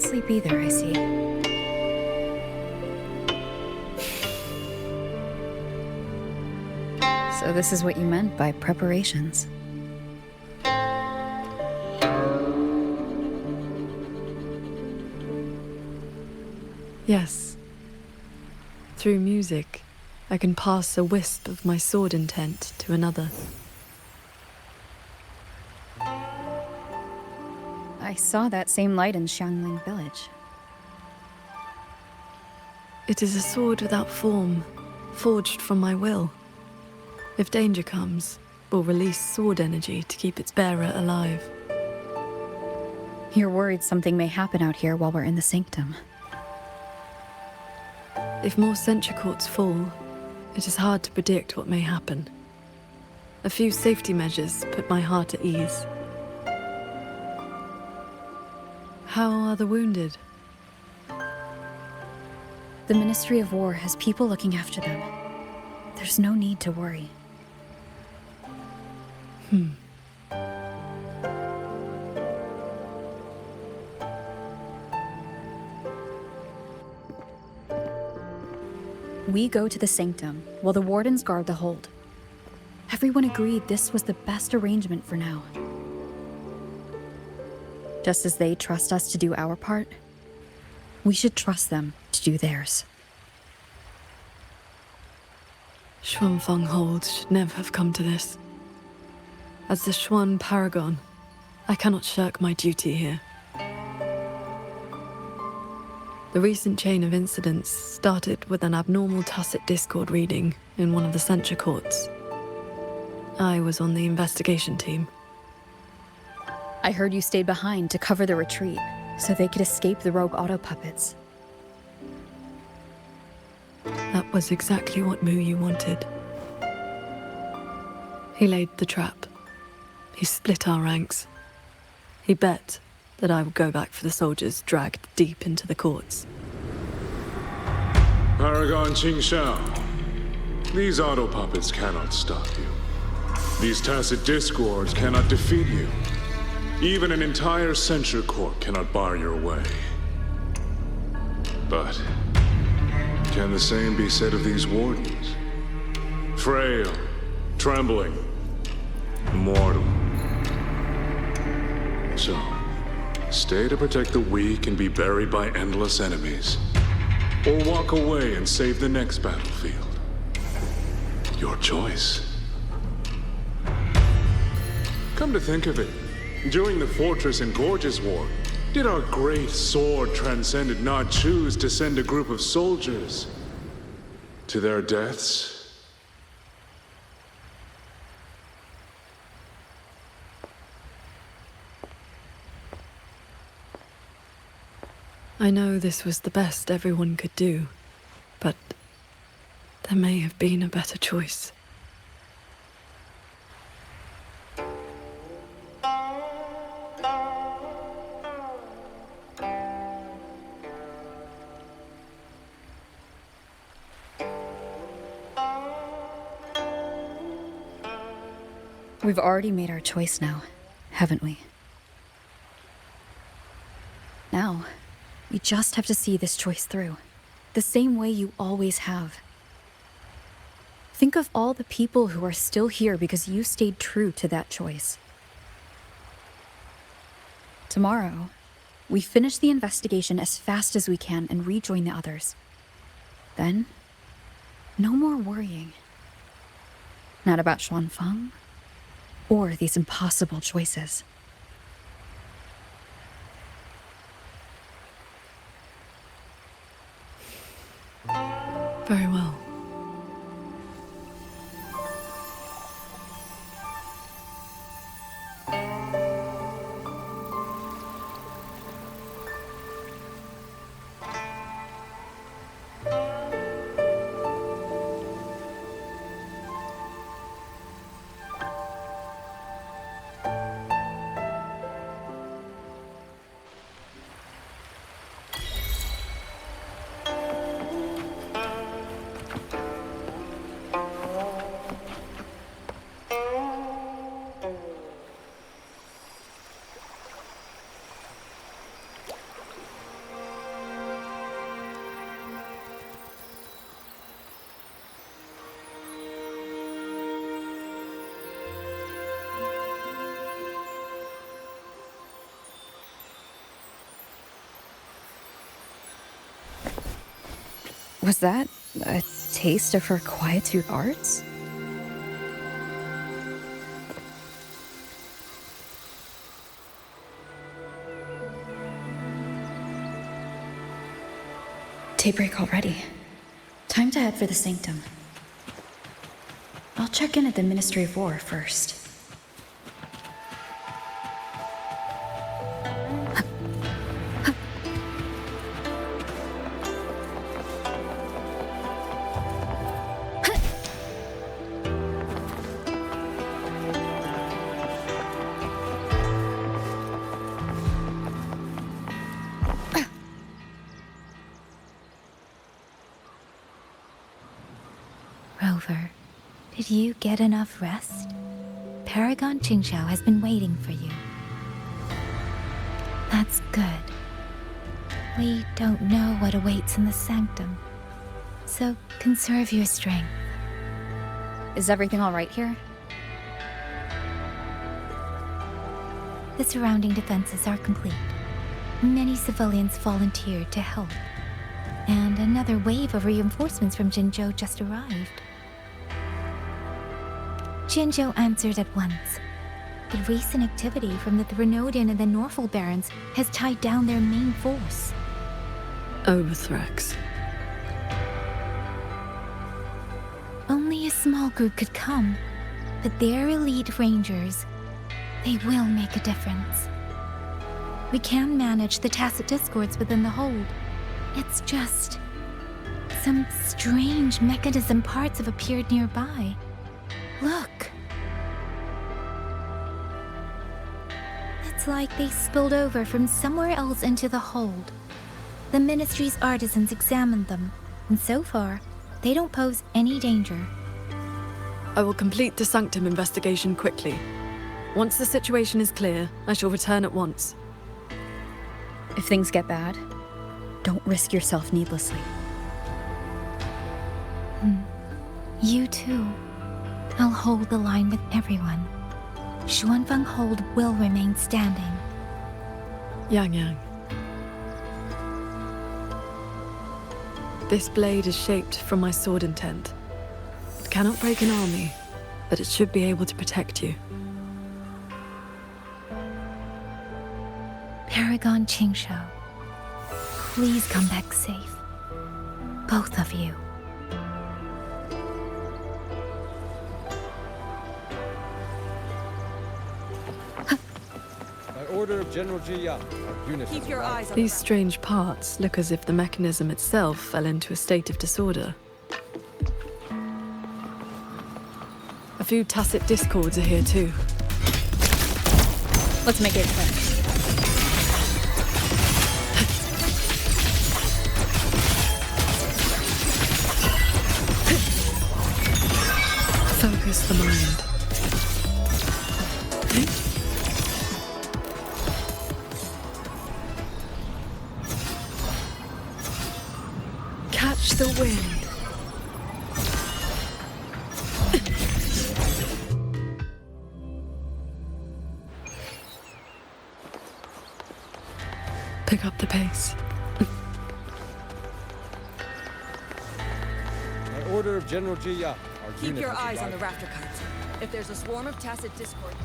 Sleep either, I see. So this is what you meant by preparations. Yes. Through music, I can pass a wisp of my sword intent to another. I saw that same light in Xiangling village. It is a sword without form, forged from my will. If danger comes, will release sword energy to keep its bearer alive. You're worried something may happen out here while we're in the sanctum. If more sentry courts fall, it is hard to predict what may happen. A few safety measures put my heart at ease. How are the wounded? The Ministry of War has people looking after them. There's no need to worry. We go to the sanctum, while the wardens guard the hold. Everyone agreed this was the best arrangement for now. Just as they trust us to do our part, we should trust them to do theirs. Xuanfeng Hold should never have come to this. As the Xuan Paragon, I cannot shirk my duty here. The recent chain of incidents started with an abnormal tacit discord reading in one of the censure courts. I was on the investigation team. I heard you stayed behind to cover the retreat, so they could escape the rogue auto puppets. That was exactly what Mu Yu wanted. He laid the trap. He split our ranks. He bet that I would go back for the soldiers dragged deep into the courts. Paragon Qingxiao, these auto puppets cannot stop you. These tacit discords cannot defeat you. Even an entire censure court cannot bar your way. But can the same be said of these wardens? Frail, trembling, mortal. So, stay to protect the weak and be buried by endless enemies. Or walk away and save the next battlefield. Your choice. Come to think of it, during the Fortress and Gorges War, did our great sword transcendent not choose to send a group of soldiers to their deaths? I know this was the best everyone could do, but there may have been a better choice. We've already made our choice now, haven't we? Now, we just have to see this choice through, the same way you always have. Think of all the people who are still here because you stayed true to that choice. Tomorrow, we finish the investigation as fast as we can and rejoin the others. Then, no more worrying. Not about Xuanfang, or these impossible choices. Very well. Was that a taste of her quietude arts? Daybreak already. Time to head for the Sanctum. I'll check in at the Ministry of War first. Rover, did you get enough rest? Paragon Qingxiao has been waiting for you. That's good. We don't know what awaits in the Sanctum, so conserve your strength. Is everything all right here? The surrounding defenses are complete. Many civilians volunteered to help, and another wave of reinforcements from Jinzhou just arrived. Jinzhou answered at once. The recent activity from the Threnodian and the Norfolk Barons has tied down their main force. Overthrax. Only a small group could come, but their elite rangers, they will make a difference. We can manage the tacit discords within the hold. It's just Some strange mechanism parts have appeared nearby. Look. It's like they spilled over from somewhere else into the hold. The Ministry's artisans examined them, and so far, they don't pose any danger. I will complete the Sanctum investigation quickly. Once the situation is clear, I shall return at once. If things get bad, don't risk yourself needlessly. You too. I'll hold the line with everyone. Xuanfeng Hold will remain standing. Yang Yang. This blade is shaped from my sword intent. It cannot break an army, but it should be able to protect you. Paragon Qingshao, please come back safe. Both of you. By order of General Jiya, our unit. Keep your eyes on These strange parts look as if the mechanism itself fell into a state of disorder. A few tacit discords are here too. Let's make it quick. Focus the mind. Catch the wind. Pick up the pace. By order of General Jiya, our Keep unit your has eyes on the arrived. rafter carts. If there's a swarm of tacit discord...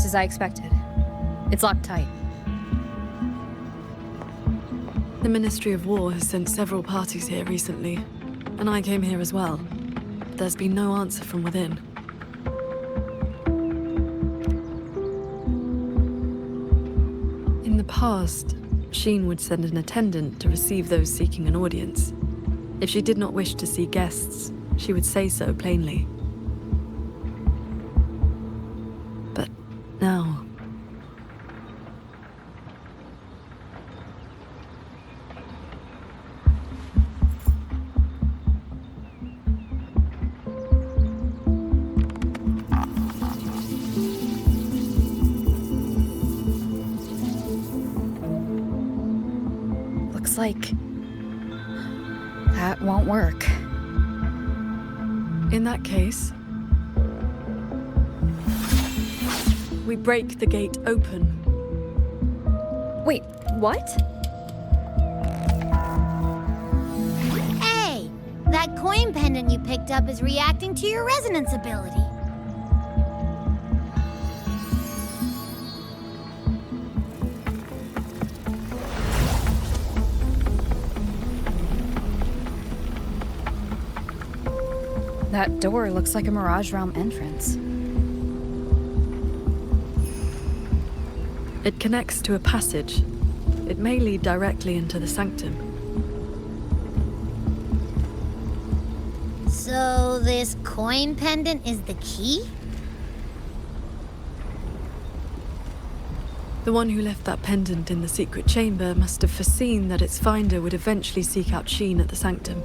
As I expected. It's locked tight. The Ministry of War has sent several parties here recently, and I came here as well. There's been no answer from within. In the past, Sheen would send an attendant to receive those seeking an audience. If she did not wish to see guests, she would say so plainly. But now... Looks like that won't work. In that case, we break the gate open. Wait, what? Hey, that coin pendant you picked up is reacting to your resonance ability. That door looks like a Mirage Realm entrance. It connects to a passage. It may lead directly into the sanctum. So this coin pendant is the key? The one who left that pendant in the secret chamber must have foreseen that its finder would eventually seek out Sheen at the sanctum.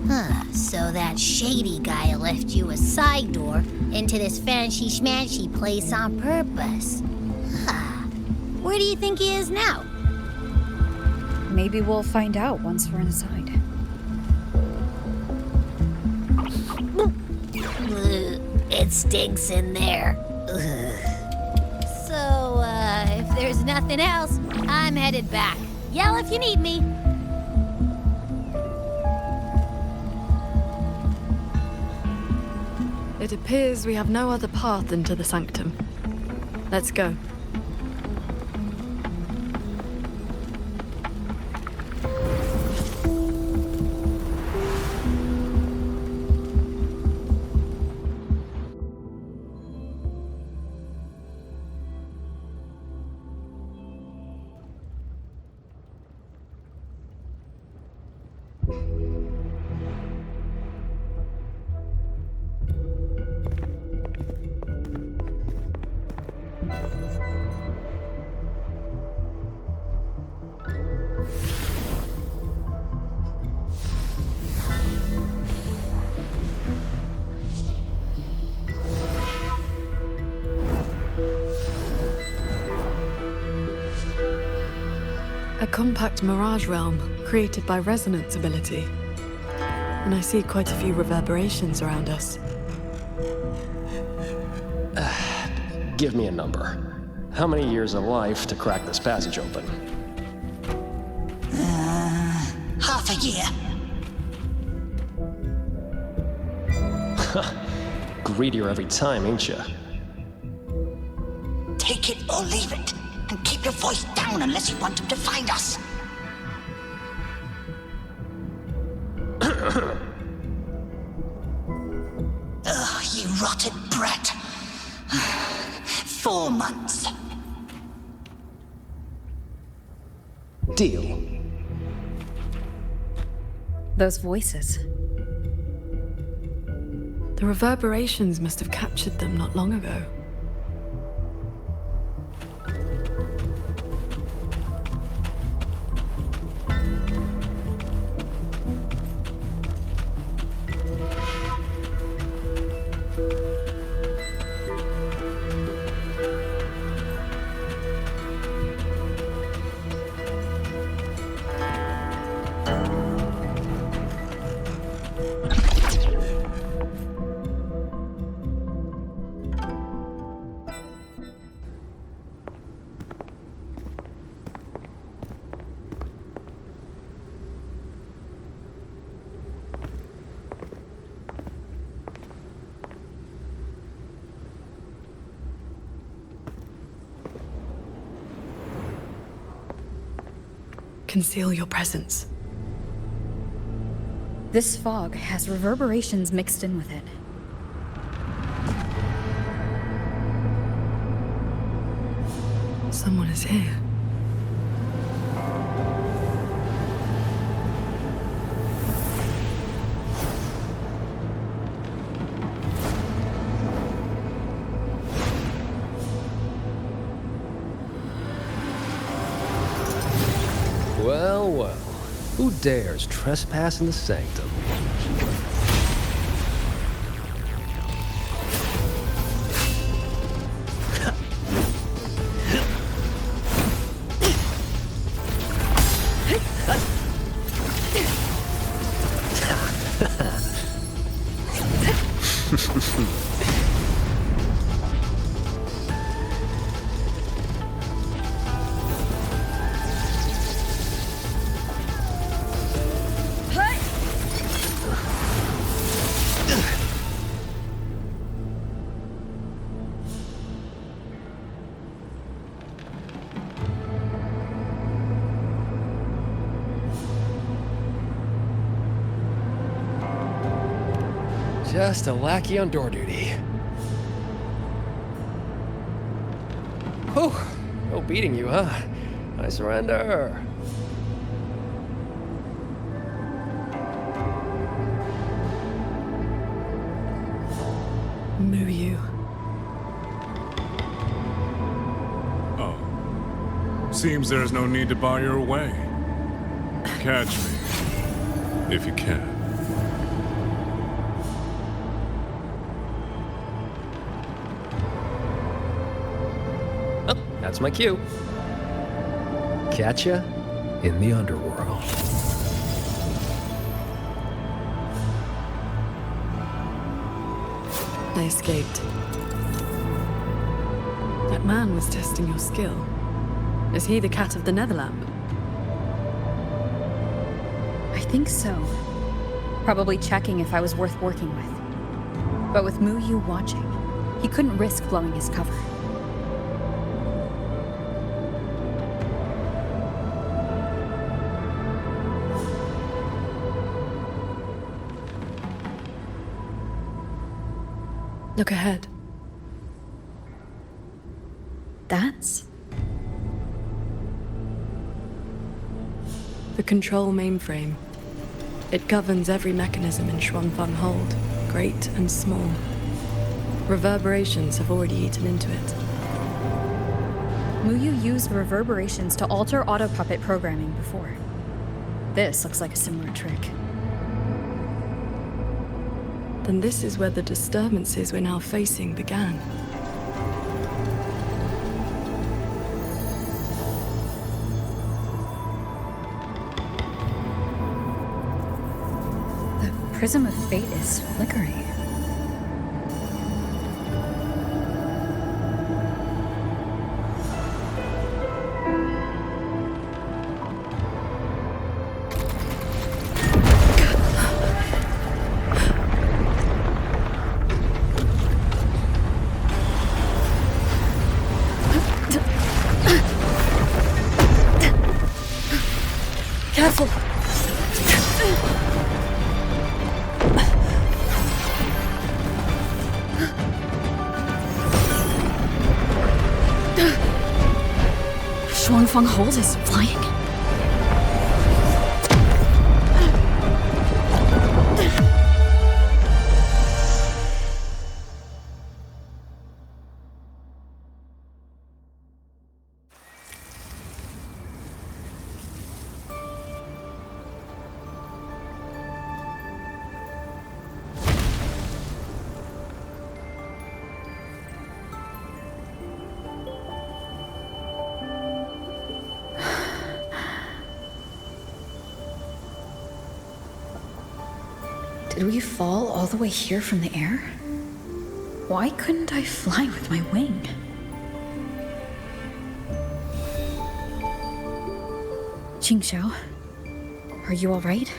Huh, so that shady guy left you a side door into this fancy-schmancy place on purpose. Huh. Where do you think he is now? Maybe we'll find out once we're inside. It stinks in there. So, if there's nothing else, I'm headed back. Yell if you need me. It appears we have no other path into the sanctum. Let's go. A compact mirage realm created by resonance ability. And I see quite a few reverberations around us. Give me a number. How many years of life to crack this passage open? Half a year. Greedier every time, ain't ya? Take it or leave it. And keep your voice down unless you want him to find us. Ugh, you rotted brat. 4 months. Deal. Those voices. The reverberations must have captured them not long ago. Conceal your presence. This fog has reverberations mixed in with it. Someone is here. Well, well. Who dares trespass in the sanctum? Just a lackey on door duty. Whew, no beating you, huh? I surrender. Moo you. Oh. Seems there's no need to bar your way. Catch me, if you can. Oh, that's my cue. Catch ya in the underworld. I escaped. That man was testing your skill. Is he the cat of the Netherlamp? I think so. Probably checking if I was worth working with. But with Mu Yu watching, he couldn't risk blowing his cover. Look ahead. That's... the control mainframe. It governs every mechanism in Xuanfang Hold, great and small. Reverberations have already eaten into it. Mu Yu used reverberations to alter auto-puppet programming before. This looks like a similar trick. Then this is where the disturbances we're now facing began. The prism of fate is flickering. Careful! Xuanfang Hold is flying. Did we fall all the way here from the air? Why couldn't I fly with my wing? Qingxiao, are you all right?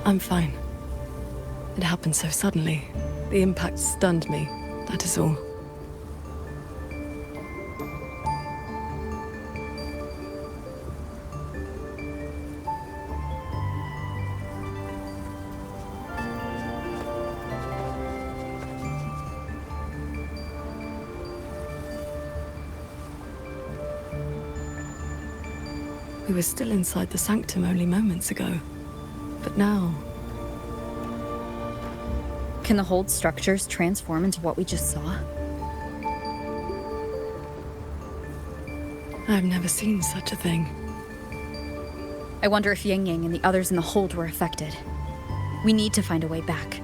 I'm fine. It happened so suddenly. The impact stunned me, that is all. We were still inside the sanctum only moments ago. But now... Can the Hold structures transform into what we just saw? I've never seen such a thing. I wonder if Yang Yang and the others in the Hold were affected. We need to find a way back.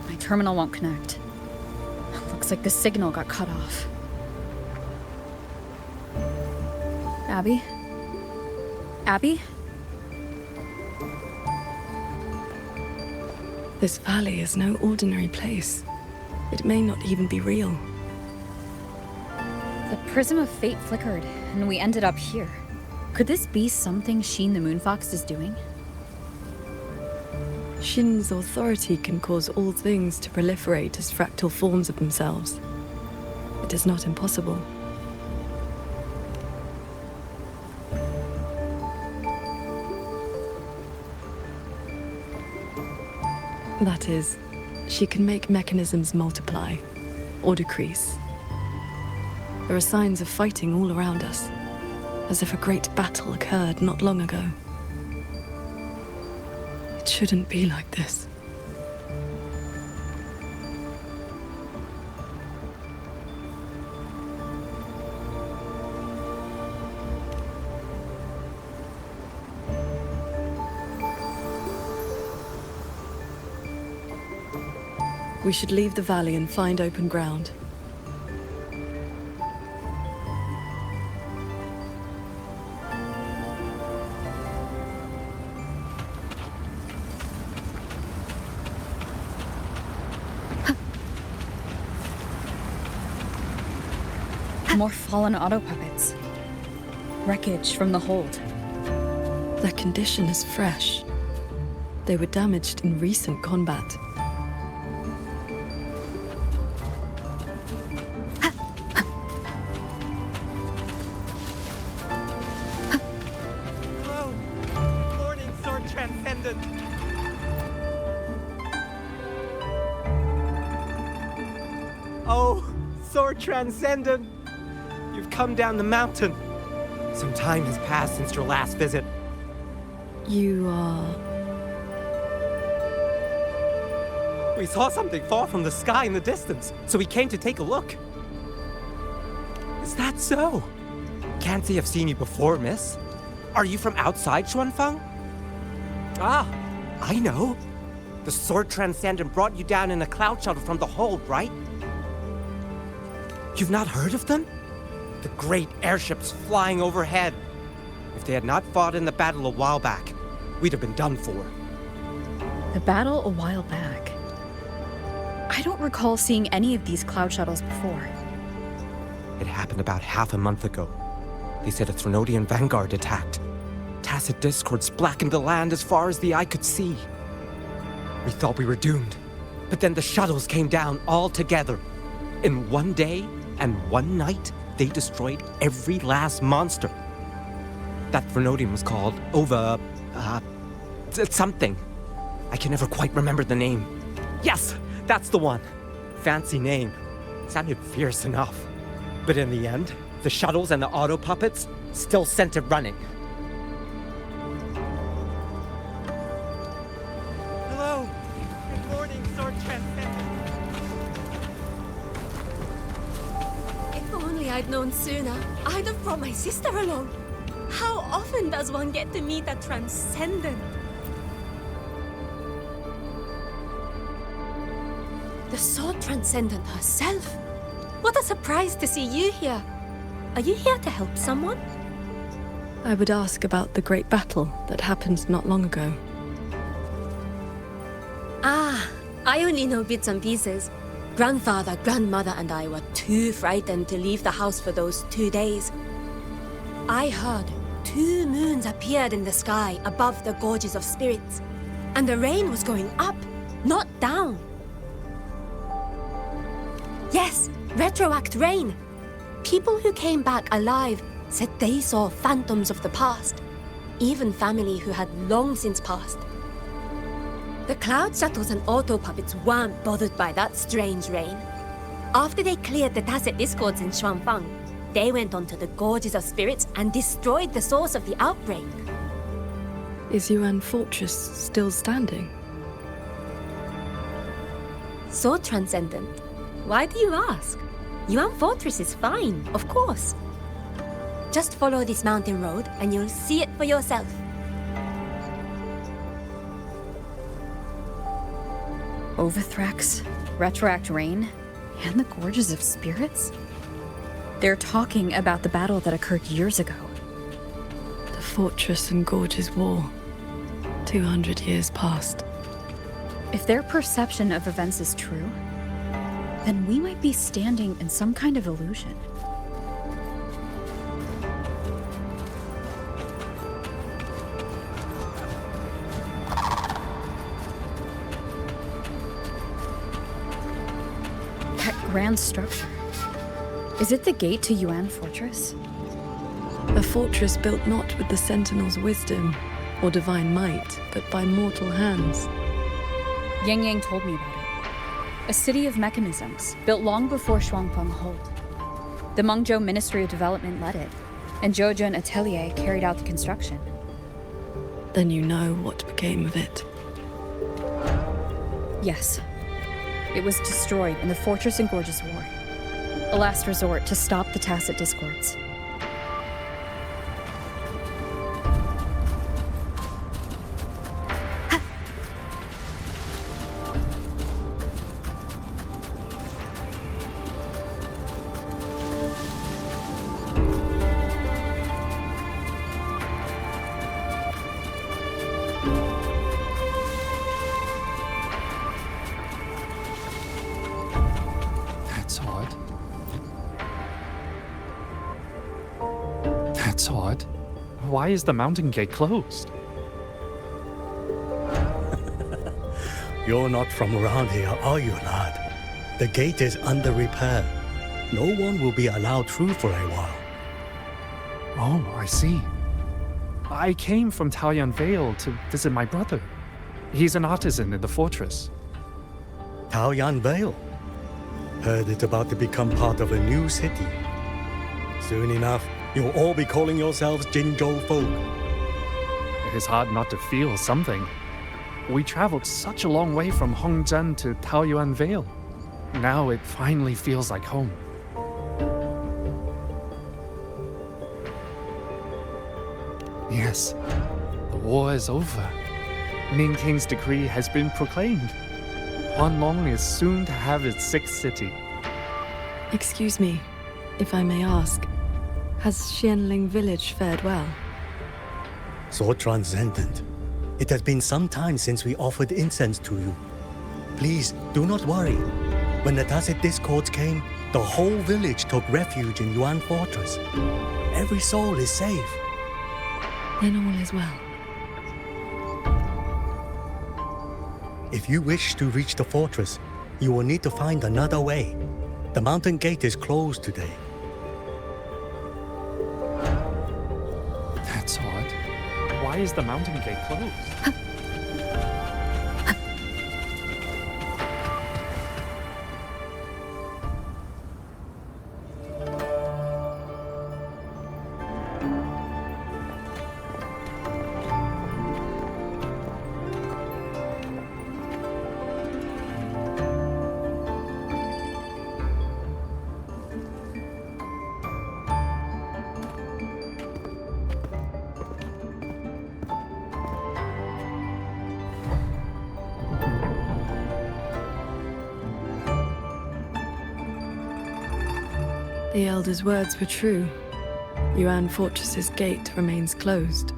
My terminal won't connect. Looks like the signal got cut off. Abby? Abby? This valley is no ordinary place. It may not even be real. The prism of fate flickered, and we ended up here. Could this be something Sheen the Moonfox is doing? Shin's authority can cause all things to proliferate as fractal forms of themselves. It is not impossible. That is, she can make mechanisms multiply, or decrease. There are signs of fighting all around us, as if a great battle occurred not long ago. It shouldn't be like this. We should leave the valley and find open ground. More fallen auto puppets. Wreckage from the hold. Their condition is fresh. They were damaged in recent combat. Hello. Morning, Sword Transcendent. Oh, Sword Transcendent. You've come down the mountain. Some time has passed since your last visit. You are... We saw something fall from the sky in the distance, so we came to take a look. Is that so? Can't say I've seen you before, miss. Are you from outside Xuanfang? Ah, I know. The Sword Transcendent brought you down in a cloud shuttle from the hold, right? You've not heard of them? The great airships flying overhead. If they had not fought in the battle a while back, we'd have been done for. The battle a while back? I don't recall seeing any of these cloud shuttles before. It happened about half a month ago. They said a Threnodian vanguard attacked. Tacit discords blackened the land as far as the eye could see. We thought we were doomed, but then the shuttles came down all together. In one day and one night, they destroyed every last monster. That Threnodian was called something. I can never quite remember the name. Yes, that's the one. Fancy name. Sounded fierce enough. But in the end, the shuttles and the auto puppets still sent it running. Hello. Good morning, Sword Transcendent. If only I'd known sooner, I'd have brought my sister along. How often does one get to meet a Transcendent? The Sword Transcendent herself. What a surprise to see you here. Are you here to help someone? I would ask about the great battle that happened not long ago. Ah, I only know bits and pieces. Grandfather, grandmother, and I were too frightened to leave the house for those 2 days. I heard 2 moons appeared in the sky above the gorges of spirits, and the rain was going up, not down. Yes, retroact rain. People who came back alive said they saw phantoms of the past, even family who had long since passed. The cloud shuttles and auto puppets weren't bothered by that strange rain. After they cleared the tacit discords in Xuanfang, they went onto the gorges of spirits and destroyed the source of the outbreak. Is Yuan Fortress still standing? So Transcendent, why do you ask? Yuan Fortress is fine, of course. Just follow this mountain road and you'll see it for yourself. Overthrax, retroact rain, and the gorges of spirits? They're talking about the battle that occurred years ago. The Fortress and Gorges War. 200 years past. If their perception of events is true, then we might be standing in some kind of illusion. That grand structure. Is it the gate to Yuan Fortress? A fortress built not with the Sentinel's wisdom or divine might, but by mortal hands. Yang Yang told me about it. A city of mechanisms, built long before Shuangfeng Hold. The Mengzhou Ministry of Development led it, and Zheozhen Atelier carried out the construction. Then you know what became of it. Yes. It was destroyed in the Fortress and Gorges War. A last resort to stop the Tacit Discords. That's odd. That's odd. Why is the mountain gate closed? You're not from around here, are you, lad? The gate is under repair. No one will be allowed through for a while. Oh, I see. I came from Unveil to visit my brother. He's an artisan in the fortress. Unveil? Heard it's about to become part of a new city. Soon enough, you'll all be calling yourselves Jinzhou folk. It's hard not to feel something. We traveled such a long way from Hongzhen to Taoyuan. Now it finally feels like home. Yes, the war is over. Ning King's decree has been proclaimed. Huanglong is soon to have its 6th city. Excuse me, if I may ask, has Xianling village fared well? So transcendent. It has been some time since we offered incense to you. Please, do not worry. When the Tacit Discords came, the whole village took refuge in Yuan Fortress. Every soul is safe. Then all is well. If you wish to reach the fortress, you will need to find another way. The mountain gate is closed today. That's odd. Why is the mountain gate closed? The Elder's words were true. Yuan Fortress's gate remains closed.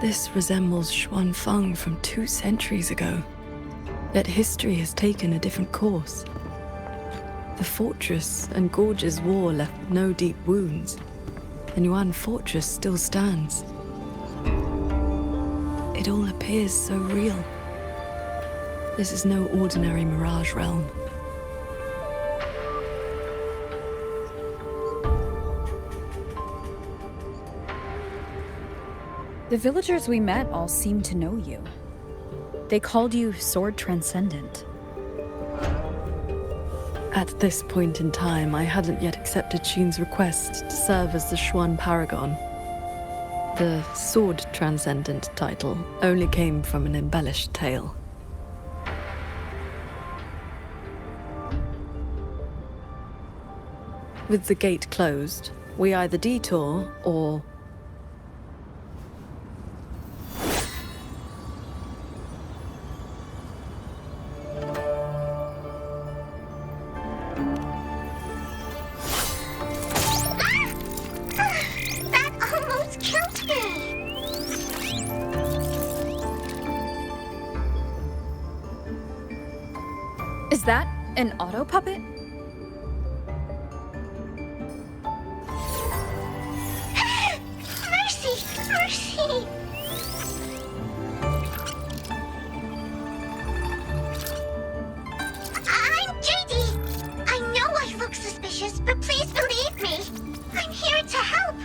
This resembles Xuanfeng from 2 centuries ago. Yet history has taken a different course. The fortress and Gorges War left no deep wounds, and Yuan Fortress still stands. It all appears so real. This is no ordinary mirage realm. The villagers we met all seemed to know you. They called you Sword Transcendent. At this point in time, I hadn't yet accepted Xin's request to serve as the Xuan Paragon. The Sword Transcendent title only came from an embellished tale. With the gate closed, we either detour or... Is that an auto puppet? Mercy! Mercy! I'm JD! anxious, but please believe me. I'm here to help.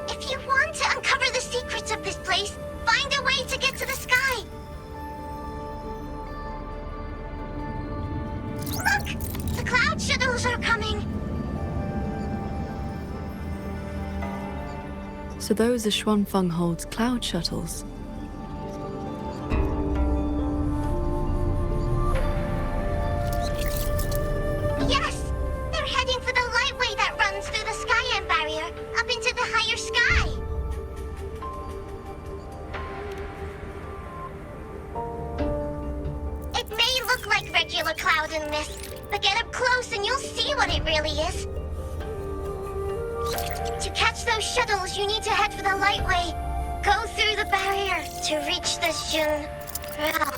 If you want to uncover the secrets of this place, find a way to get to the sky. Look! The cloud shuttles are coming. So those are Xuanfenghold's cloud shuttles. Yes! They're heading for the lightway that runs through the Skyend barrier, up into the higher sky. It may look like regular cloud and mist, but get up close and you'll see what it really is. To catch those shuttles, you need to head for the lightway. Go through the barrier to reach the Jun realm.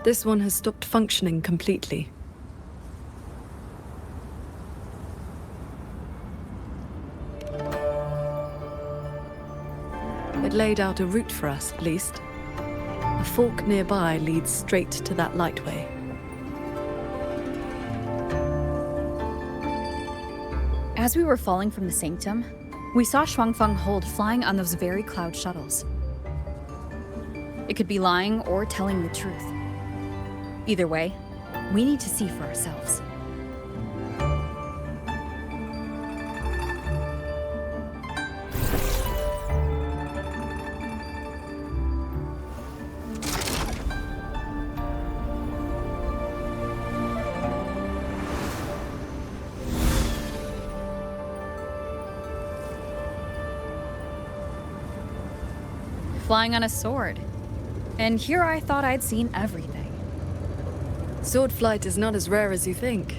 This one has stopped functioning completely. It laid out a route for us, at least. A fork nearby leads straight to that lightway. As we were falling from the sanctum, we saw Xuanfenghold flying on those very cloud shuttles. It could be lying or telling the truth. Either way, we need to see for ourselves. Flying on a sword. And here I thought I'd seen everything. Sword flight is not as rare as you think.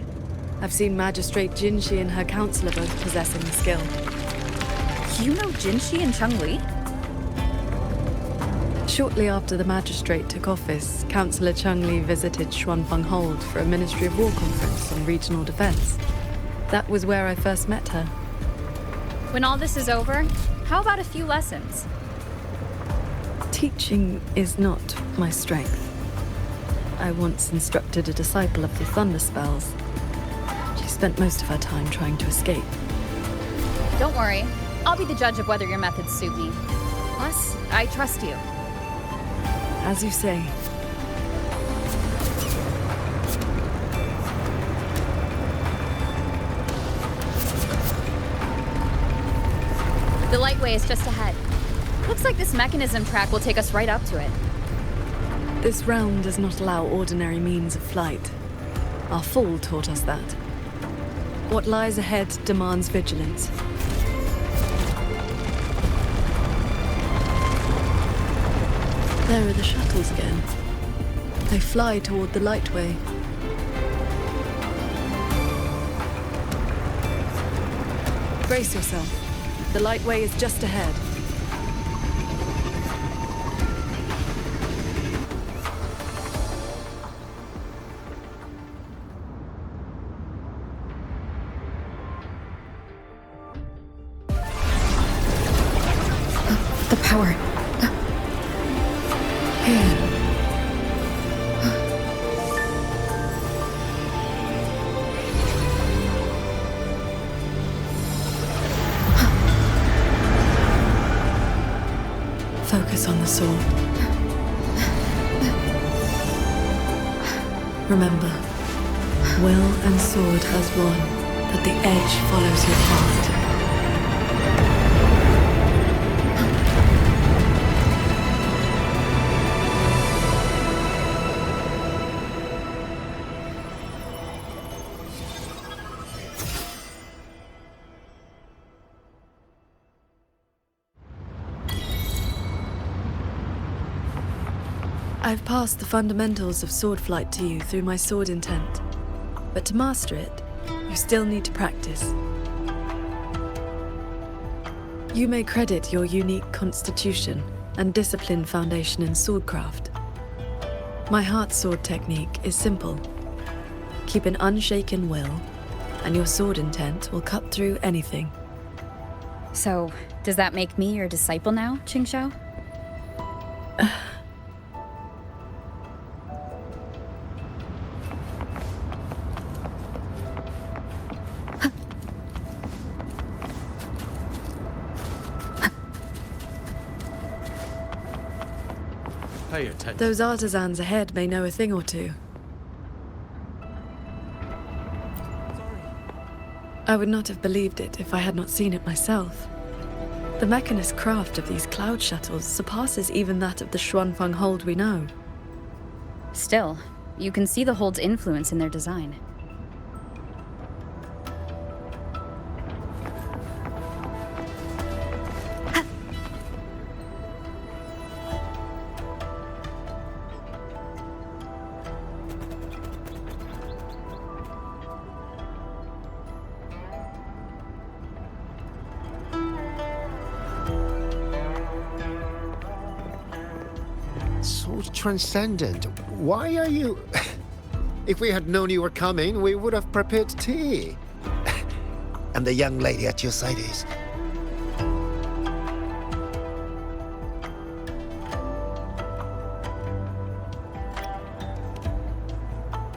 I've seen Magistrate Jinshi and her counselor both possessing the skill. You know Jinshi and Cheng-Li? Shortly after the magistrate took office, Councillor Cheng-Li visited Xuanfenghold for a Ministry of War conference on regional defense. That was where I first met her. When all this is over, how about a few lessons? Teaching is not my strength. I once instructed a disciple of the Thunder Spells. She spent most of her time trying to escape. Don't worry. I'll be the judge of whether your methods suit me. Plus, I trust you. As you say. The lightway is just ahead. Looks like this mechanism track will take us right up to it. This realm does not allow ordinary means of flight. Our fall taught us that. What lies ahead demands vigilance. There are the shuttles again. They fly toward the lightway. Brace yourself. The lightway is just ahead. The power. Focus on the sword. Remember, will and sword as one, that the edge follows your heart. I've passed the fundamentals of sword flight to you through my sword intent, but to master it, you still need to practice. You may credit your unique constitution and discipline foundation in swordcraft. My heart sword technique is simple. Keep an unshaken will, and your sword intent will cut through anything. So, does that make me your disciple now, Qingxiao? Pay attention. Those artisans ahead may know a thing or two. I would not have believed it if I had not seen it myself. The mechanist craft of these cloud shuttles surpasses even that of the Xuanfeng hold we know. Still, you can see the hold's influence in their design. So transcendent. Why are you... If we had known you were coming, we would have prepared tea. And the young lady at your side is...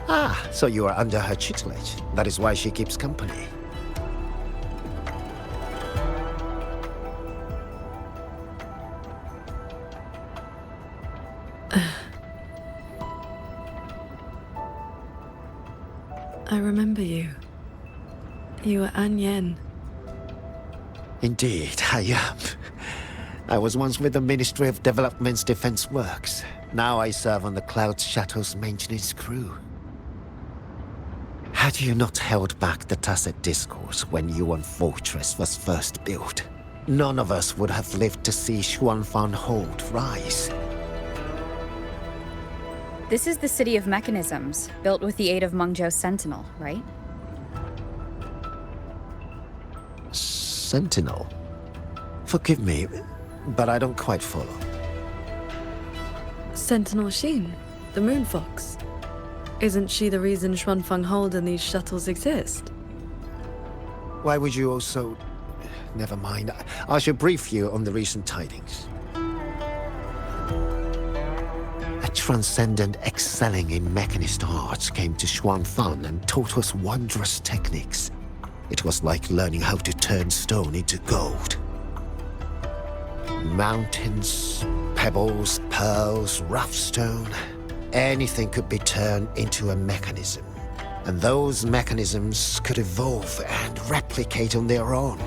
Ah, so you are under her tutelage. That is why she keeps company. I remember you. You were An Yen. Indeed, I am. I was once with the Ministry of Development's Defense Works. Now I serve on the Cloud Shuttle's maintenance crew. Had you not held back the Tacit Discourse when Yuan Fortress was first built, none of us would have lived to see Xuanfang Hold rise. This is the City of Mechanisms, built with the aid of Mengzhou Sentinel, right? Sentinel? Forgive me, but I don't quite follow. Sentinel Xin, the Moon Fox. Isn't she the reason Xuanfeng Hold and these shuttles exist? Why would you also... Never mind. I shall brief you on the recent tidings. A transcendent excelling in mechanist arts came to Xuanfang and taught us wondrous techniques. It was like learning how to turn stone into gold. Mountains, pebbles, pearls, rough stone. Anything could be turned into a mechanism. And those mechanisms could evolve and replicate on their own.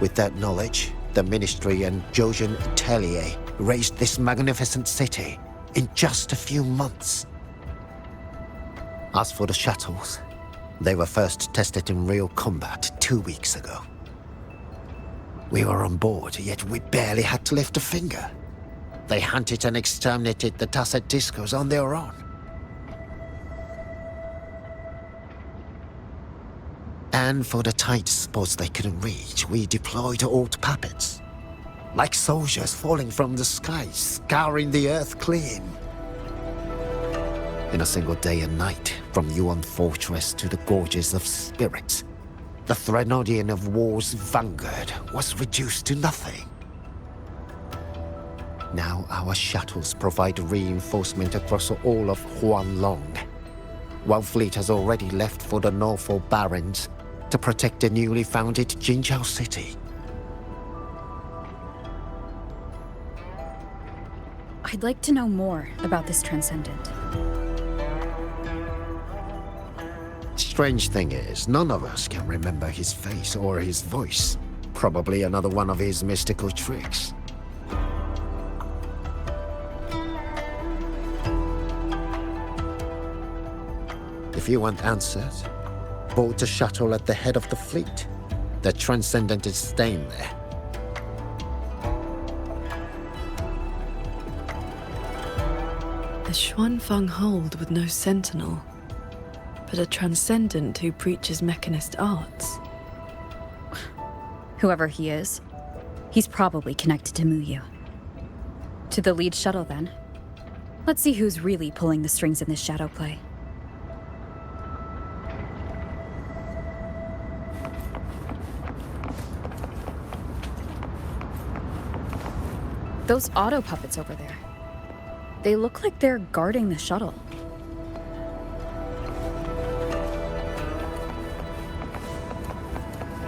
With that knowledge, the Ministry and Zhouzhen Atelier raised this magnificent city in just a few months. As for the shuttles, they were first tested in real combat 2 weeks ago. We were on board, yet we barely had to lift a finger. They hunted and exterminated the Tacit Discos on their own. And for the tight spots they couldn't reach, we deployed old puppets. Like soldiers falling from the sky, scouring the earth clean. In a single day and night, from Yuan Fortress to the Gorges of Spirits, the Threnodian of War's vanguard was reduced to nothing. Now our shuttles provide reinforcement across all of Huanglong. One fleet has already left for the Northall Barrens to protect the newly founded Jinzhou city. I'd like to know more about this Transcendent. Strange thing is, none of us can remember his face or his voice. Probably another one of his mystical tricks. If you want answers, board the shuttle at the head of the fleet. The Transcendent is staying there. A Xuanfeng Hold with no sentinel, but a Transcendent who preaches mechanist arts. Whoever he is, he's probably connected to Muyu. To the lead shuttle, then. Let's see who's really pulling the strings in this shadow play. Those auto puppets over there. They look like they're guarding the shuttle.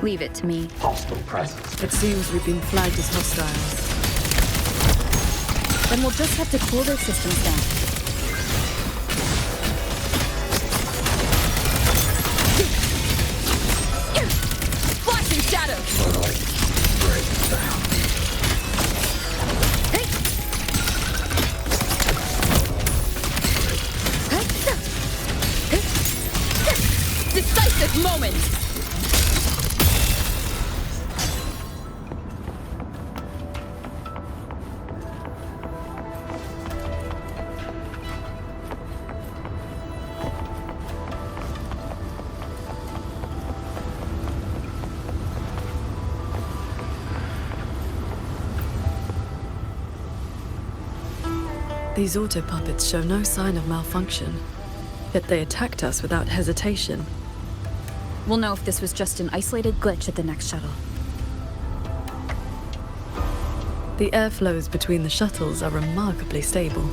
Leave it to me. Hostile presence. It seems we've been flagged as hostiles. Then we'll just have to cool their systems down. Flashing shadow! Decisive moment! These auto puppets show no sign of malfunction, yet they attacked us without hesitation. We'll know if this was just an isolated glitch at the next shuttle. The airflows between the shuttles are remarkably stable.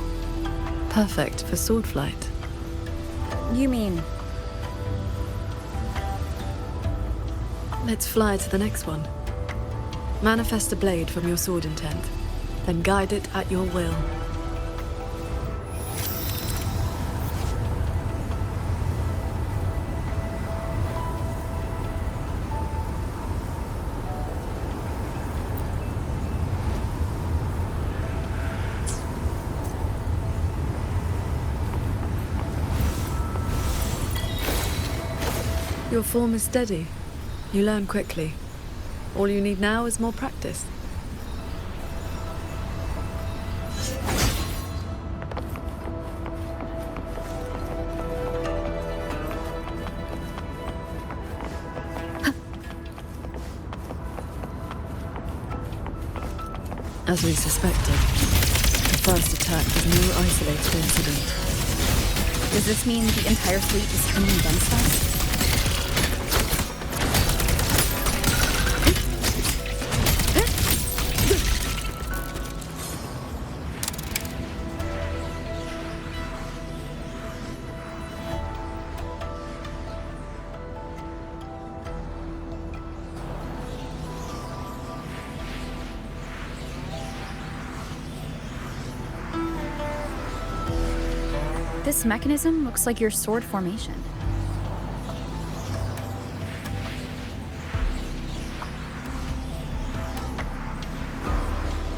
Perfect for sword flight. You mean... Let's fly to the next one. Manifest a blade from your sword intent, then guide it at your will. Your form is steady. You learn quickly. All you need now is more practice. As we suspected, the first attack was no isolated incident. Does this mean the entire fleet is coming against us? This mechanism looks like your sword formation.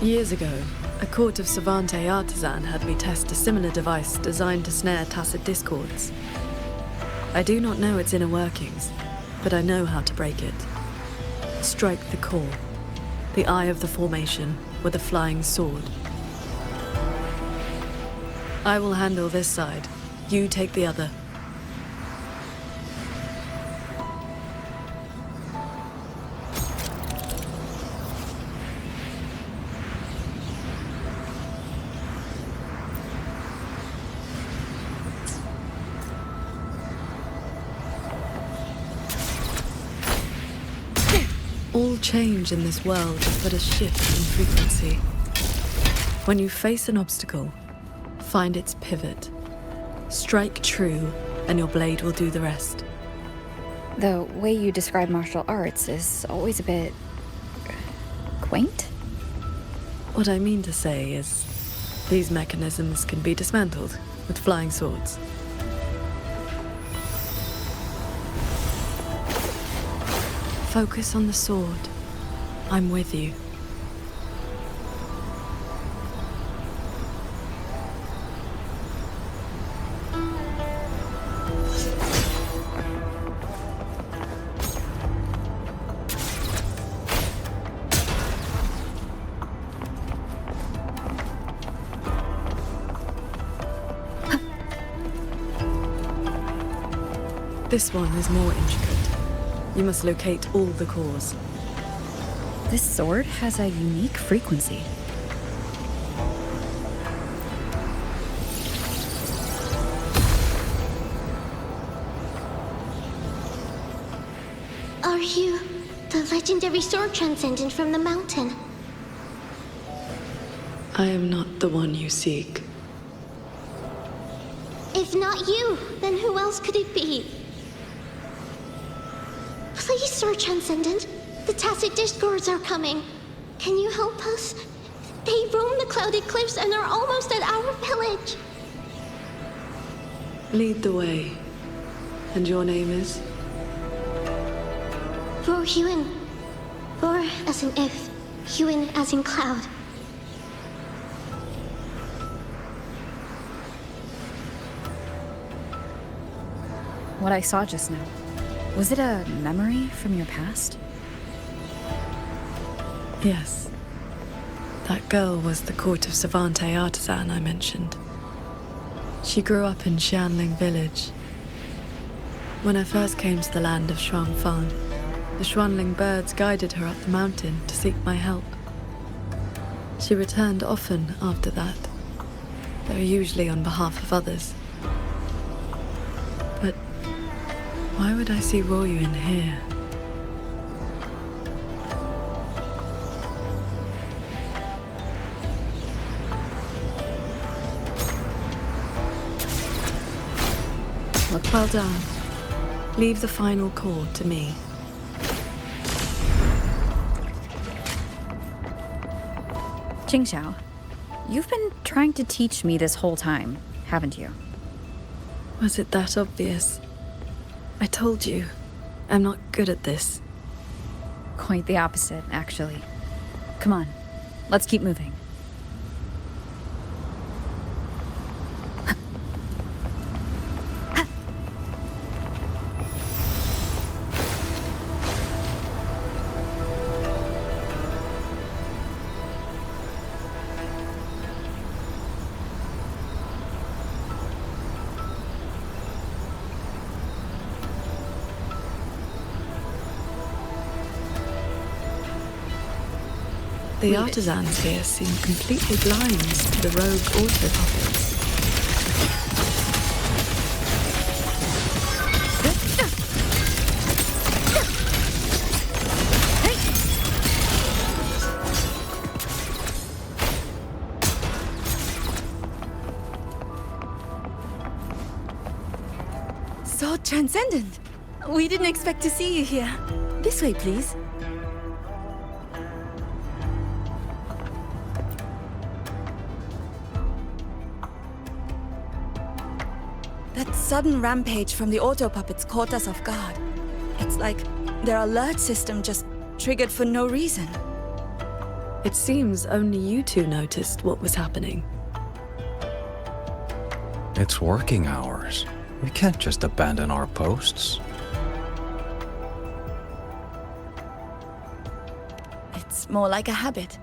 Years ago, a court of Savante artisan had me test a similar device designed to snare tacit discords. I do not know its inner workings, but I know how to break it. Strike the core, the eye of the formation, with a flying sword. I will handle this side. You take the other. All change in this world is but a shift in frequency. When you face an obstacle, find its pivot. Strike true, and your blade will do the rest. The way you describe martial arts is always a bit... quaint? What I mean to say is, these mechanisms can be dismantled with flying swords. Focus on the sword. I'm with you. This one is more intricate. You must locate all the cores. This sword has a unique frequency. Are you the legendary sword transcendent from the mountain? I am not the one you seek. If not you, then who else could it be? Please, Sir Transcendent. The Tacit Discords are coming. Can you help us? They roam the clouded cliffs and are almost at our village. Lead the way. And your name is? For Huin. For as in if, Huin as in cloud. What I saw just now, was it a memory from your past? Yes. That girl was the court of Savante artisan I mentioned. She grew up in Xianling village. When I first came to the land of Shuangfang, the Xuanling birds guided her up the mountain to seek my help. She returned often after that, though usually on behalf of others. But why would I see Ruoyuan here? Look well done. Leave the final chord to me. Qingxiao, you've been trying to teach me this whole time, haven't you? Was it that obvious? I told you, I'm not good at this. Quite the opposite, actually. Come on, let's keep moving. The artisans here seem completely blind to the rogue auto puppets. So transcendent. We didn't expect to see you here. This way, please. That sudden rampage from the auto puppets caught us off guard. It's like their alert system just triggered for no reason. It seems only you two noticed what was happening. It's working hours. We can't just abandon our posts. It's more like a habit.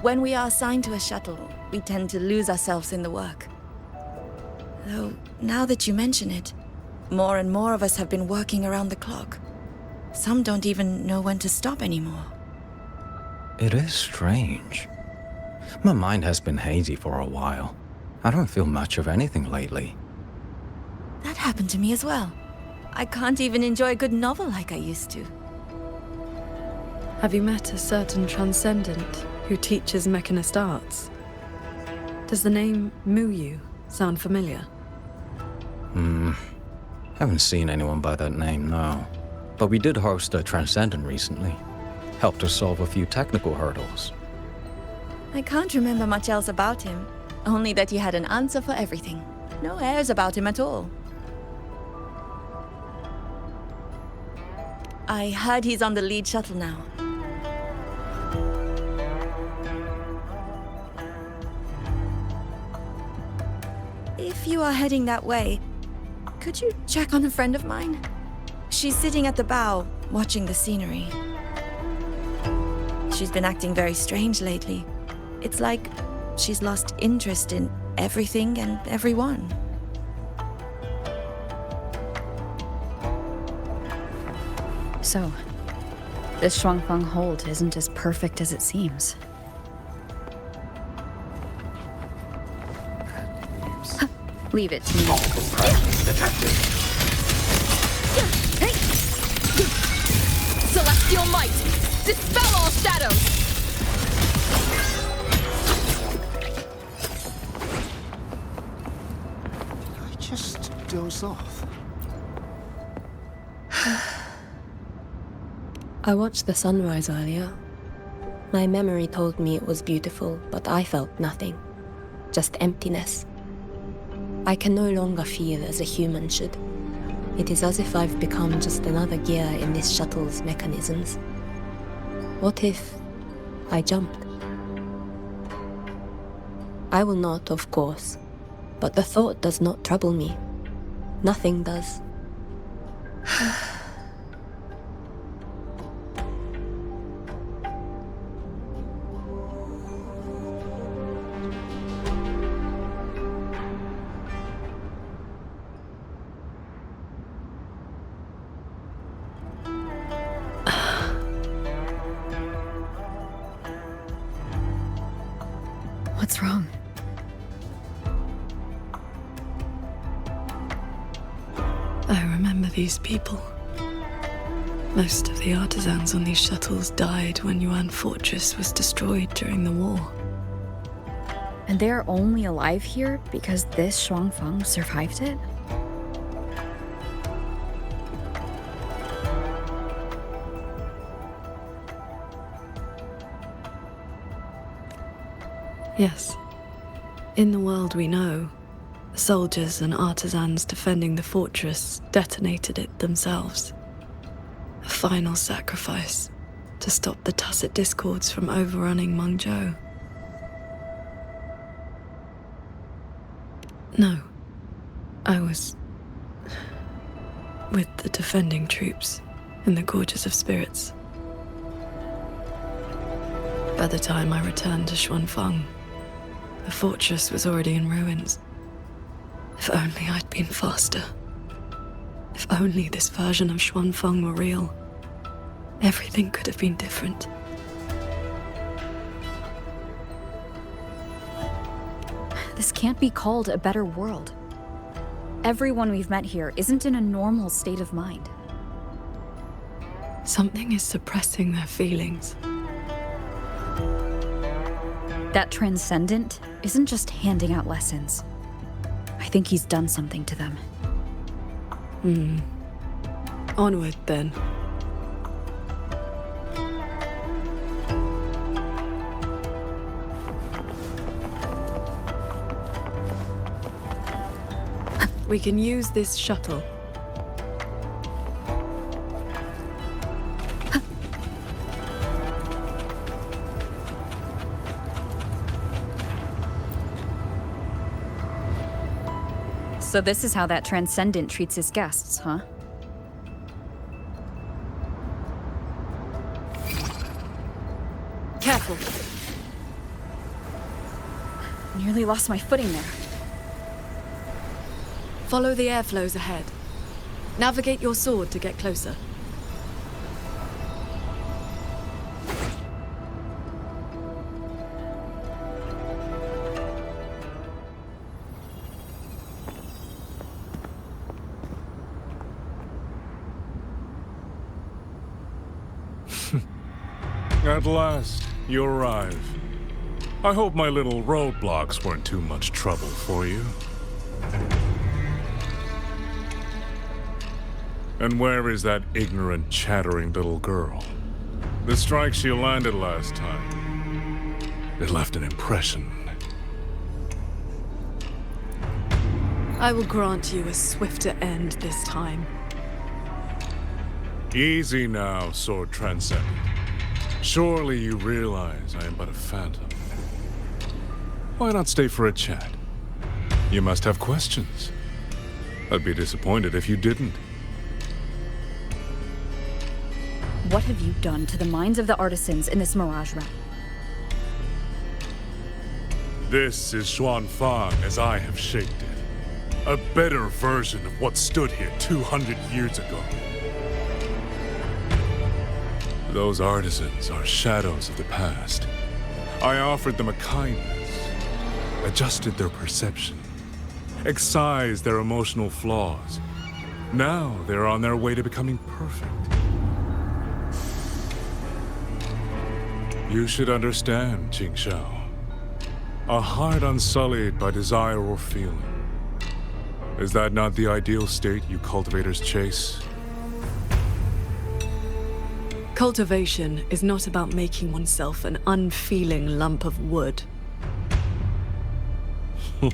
When we are assigned to a shuttle, we tend to lose ourselves in the work. Though, now that you mention it, more and more of us have been working around the clock. Some don't even know when to stop anymore. It is strange. My mind has been hazy for a while. I don't feel much of anything lately. That happened to me as well. I can't even enjoy a good novel like I used to. Have you met a certain transcendent who teaches mechanist arts? Does the name Muyu sound familiar? Haven't seen anyone by that name, no. But we did host a Transcendent recently. Helped us solve a few technical hurdles. I can't remember much else about him. Only that he had an answer for everything. No airs about him at all. I heard he's on the lead shuttle now. If you are heading that way, could you check on a friend of mine? She's sitting at the bow, watching the scenery. She's been acting very strange lately. It's like she's lost interest in everything and everyone. So, this Shuangfang hold isn't as perfect as it seems. Leave it to me. Detected. Celestial might! Dispel all shadows! just doze off? I watched the sunrise earlier. My memory told me it was beautiful, but I felt nothing. Just emptiness. I can no longer feel as a human should. It is as if I've become just another gear in this shuttle's mechanisms. What if I jumped? I will not, of course, but the thought does not trouble me. Nothing does. What's wrong? I remember these people. Most of the artisans on these shuttles died when Yuan Fortress was destroyed during the war. And they're only alive here because this Shuangfang survived it? Yes. In the world we know, the soldiers and artisans defending the fortress detonated it themselves. A final sacrifice to stop the Tacit Discords from overrunning Mengzhou. No. I was with the defending troops in the Gorges of Spirits. By the time I returned to Xuanfang, the fortress was already in ruins. If only I'd been faster. If only this version of Xuanfang were real. Everything could have been different. This can't be called a better world. Everyone we've met here isn't in a normal state of mind. Something is suppressing their feelings. That transcendent isn't just handing out lessons. I think he's done something to them. Onward, then. We can use this shuttle. So this is how that transcendent treats his guests, huh? Careful. Nearly lost my footing there. Follow the airflows ahead. Navigate your sword to get closer. At last, you arrive. I hope my little roadblocks weren't too much trouble for you. And where is that ignorant, chattering little girl? The strike she landed last time. It left an impression. I will grant you a swifter end this time. Easy now, Sword Transcendent. Surely you realize I am but a phantom. Why not stay for a chat? You must have questions. I'd be disappointed if you didn't. What have you done to the minds of the artisans in this Mirage realm? This is Xuanfang as I have shaped it. A better version of what stood here 200 years ago. Those artisans are shadows of the past. I offered them a kindness, adjusted their perception, excised their emotional flaws. Now they're on their way to becoming perfect. You should understand, Qingxiao. A heart unsullied by desire or feeling. Is that not the ideal state you cultivators chase? Cultivation is not about making oneself an unfeeling lump of wood.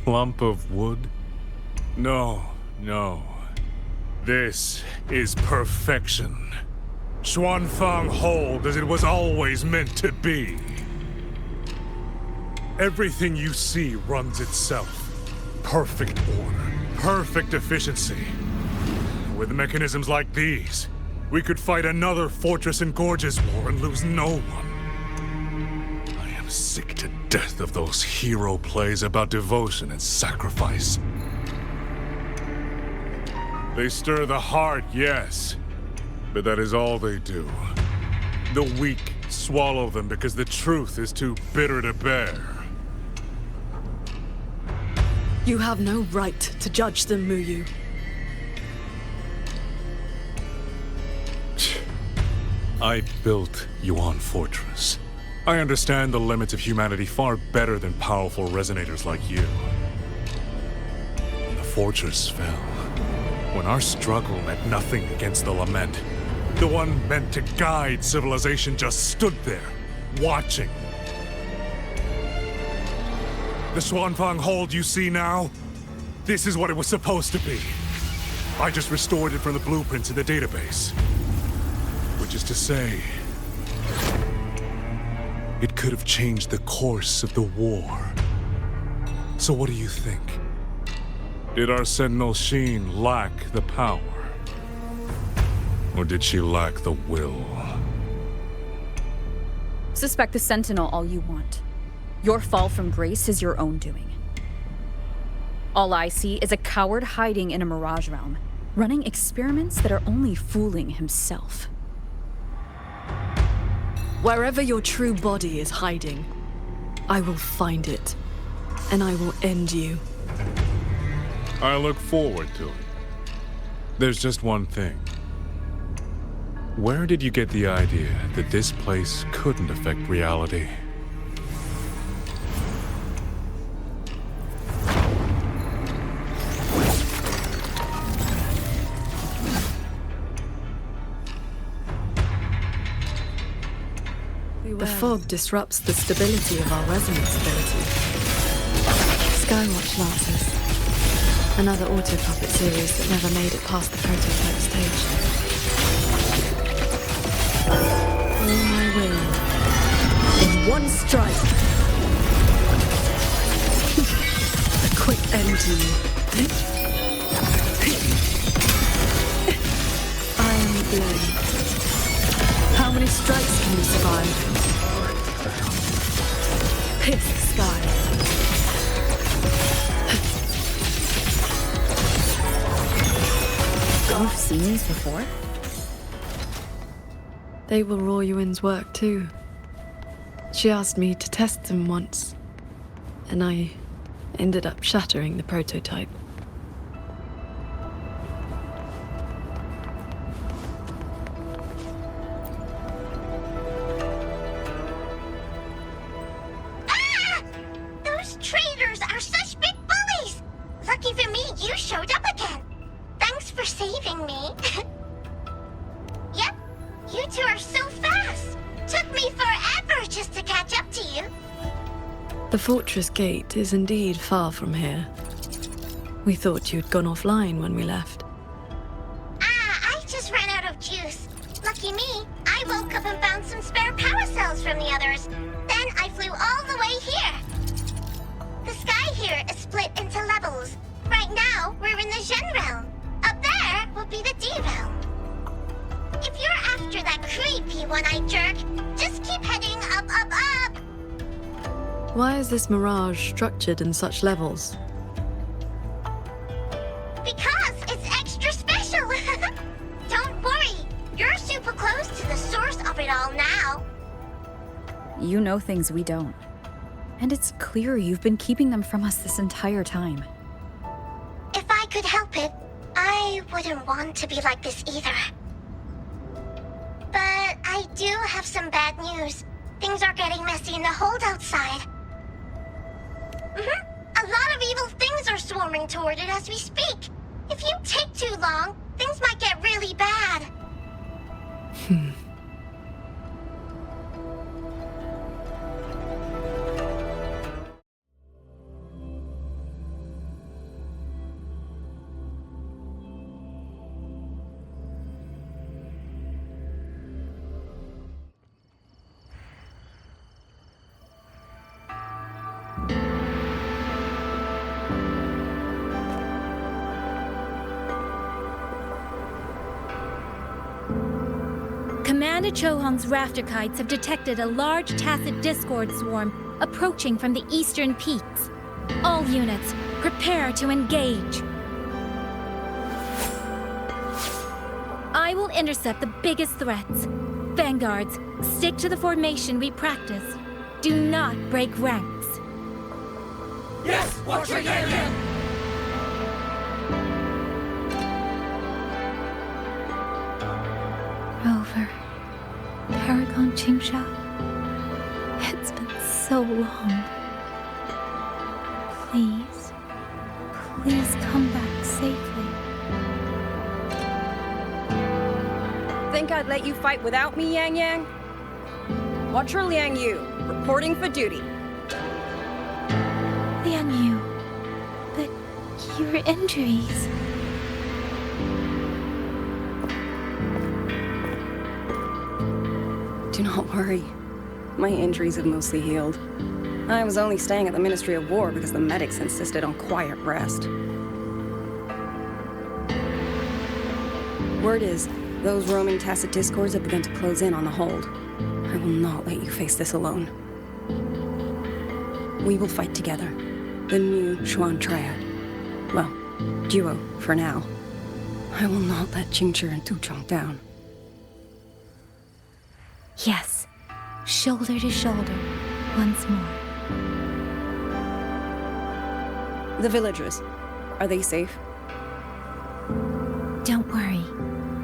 Lump of wood? No, no. This is perfection. Xuanfang hold as it was always meant to be. Everything you see runs itself. Perfect order, perfect efficiency. With mechanisms like these, we could fight another Fortress and Gorges war and lose no one. I am sick to death of those hero plays about devotion and sacrifice. They stir the heart, yes, but that is all they do. The weak swallow them because the truth is too bitter to bear. You have no right to judge them, Muyu. I built Yuan Fortress. I understand the limits of humanity far better than powerful resonators like you. When the fortress fell, when our struggle meant nothing against the Lament, the one meant to guide civilization just stood there, watching. The Xuanfang hold you see now? This is what it was supposed to be. I just restored it from the blueprints in the database. Which is to say, it could have changed the course of the war. So what do you think? Did our Sentinel Sheen lack the power? Or did she lack the will? Suspect the Sentinel all you want. Your fall from grace is your own doing. All I see is a coward hiding in a mirage realm, running experiments that are only fooling himself. Wherever your true body is hiding, I will find it, and I will end you. I look forward to it. There's just one thing. Where did you get the idea that this place couldn't affect reality? The fog disrupts the stability of our resonance ability. Skywatch Lances. Another auto-puppet series that never made it past the prototype stage. All my will. In one strike. A quick end to you. I am the blade. How many strikes can you survive? Pierce the sky. You've seen these before? They were Royuin's work too. She asked me to test them once, and I ended up shattering the prototype. The fortress gate is indeed far from here. We thought you'd gone offline when we left. I just ran out of juice. Lucky me, I woke up and found some spare power cells from the others. Then I flew all the way here. The sky here is split into levels. Right now, we're in the Zhen realm. Up there will be the D realm. If you're after that creepy one-eyed jerk, just keep heading up, up, up. Why is this mirage structured in such levels? Because it's extra special. Don't worry, you're super close to the source of it all now. You know things we don't. And it's clear you've been keeping them from us this entire time. If I could help it, I wouldn't want to be like this either. But I do have some bad news. Things are getting messy in the hold outside. A lot of evil things are swarming toward it as we speak. If you take too long, things might get really bad. Commander Chohong's rafter kites have detected a large tacit discord swarm approaching from the eastern peaks. All units, prepare to engage. I will intercept the biggest threats. Vanguards, stick to the formation we practiced. Do not break ranks. Yes, watch again! Rover, Paragon Qingxiao. It's been so long. Please, please come back safely. Think I'd let you fight without me, Yang Yang? Watcher Liang Yu, reporting for duty. Liang Yu, but your injuries... Do not worry. My injuries have mostly healed. I was only staying at the Ministry of War because the medics insisted on quiet rest. Word is, those roaming tacit discords have begun to close in on the hold. I will not let you face this alone. We will fight together. The new Xuan Triad. Well, duo, for now. I will not let Qingzhi and Tuchong down. Yes, shoulder to shoulder, once more. The villagers, are they safe? Don't worry.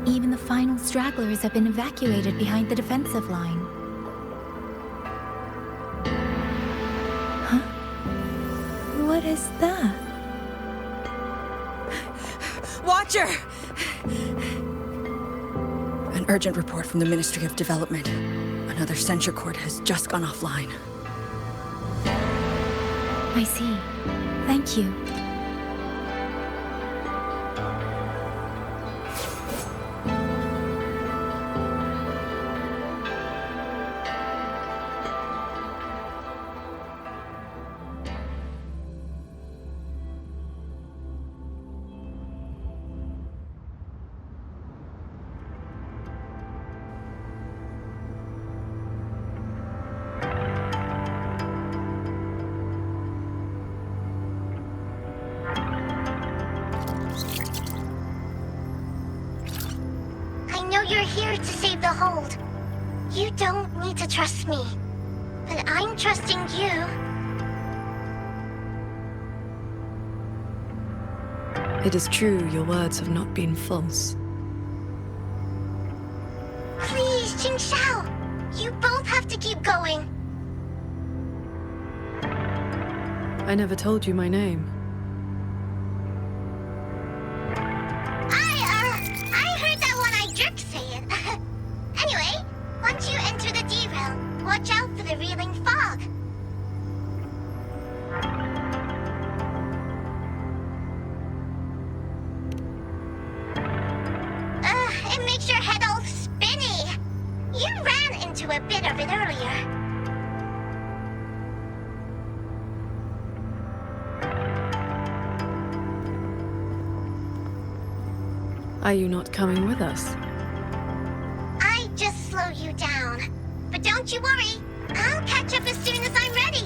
Even the final stragglers have been evacuated behind the defensive line. Huh? What is that? Watcher! An urgent report from the Ministry of Development. Another censure court has just gone offline. I see. Thank you. You're here to save the hold. You don't need to trust me, but I'm trusting you. It is true your words have not been false. Please, Qingxiao. You both have to keep going. I never told you my name. I heard that one I jerk say it. Anyway, once you enter the derail, watch out for the reeling fog. It makes your head all spinny. You ran into a bit of it earlier. Are you not coming with us? I just slow you down. But don't you worry. I'll catch up as soon as I'm ready.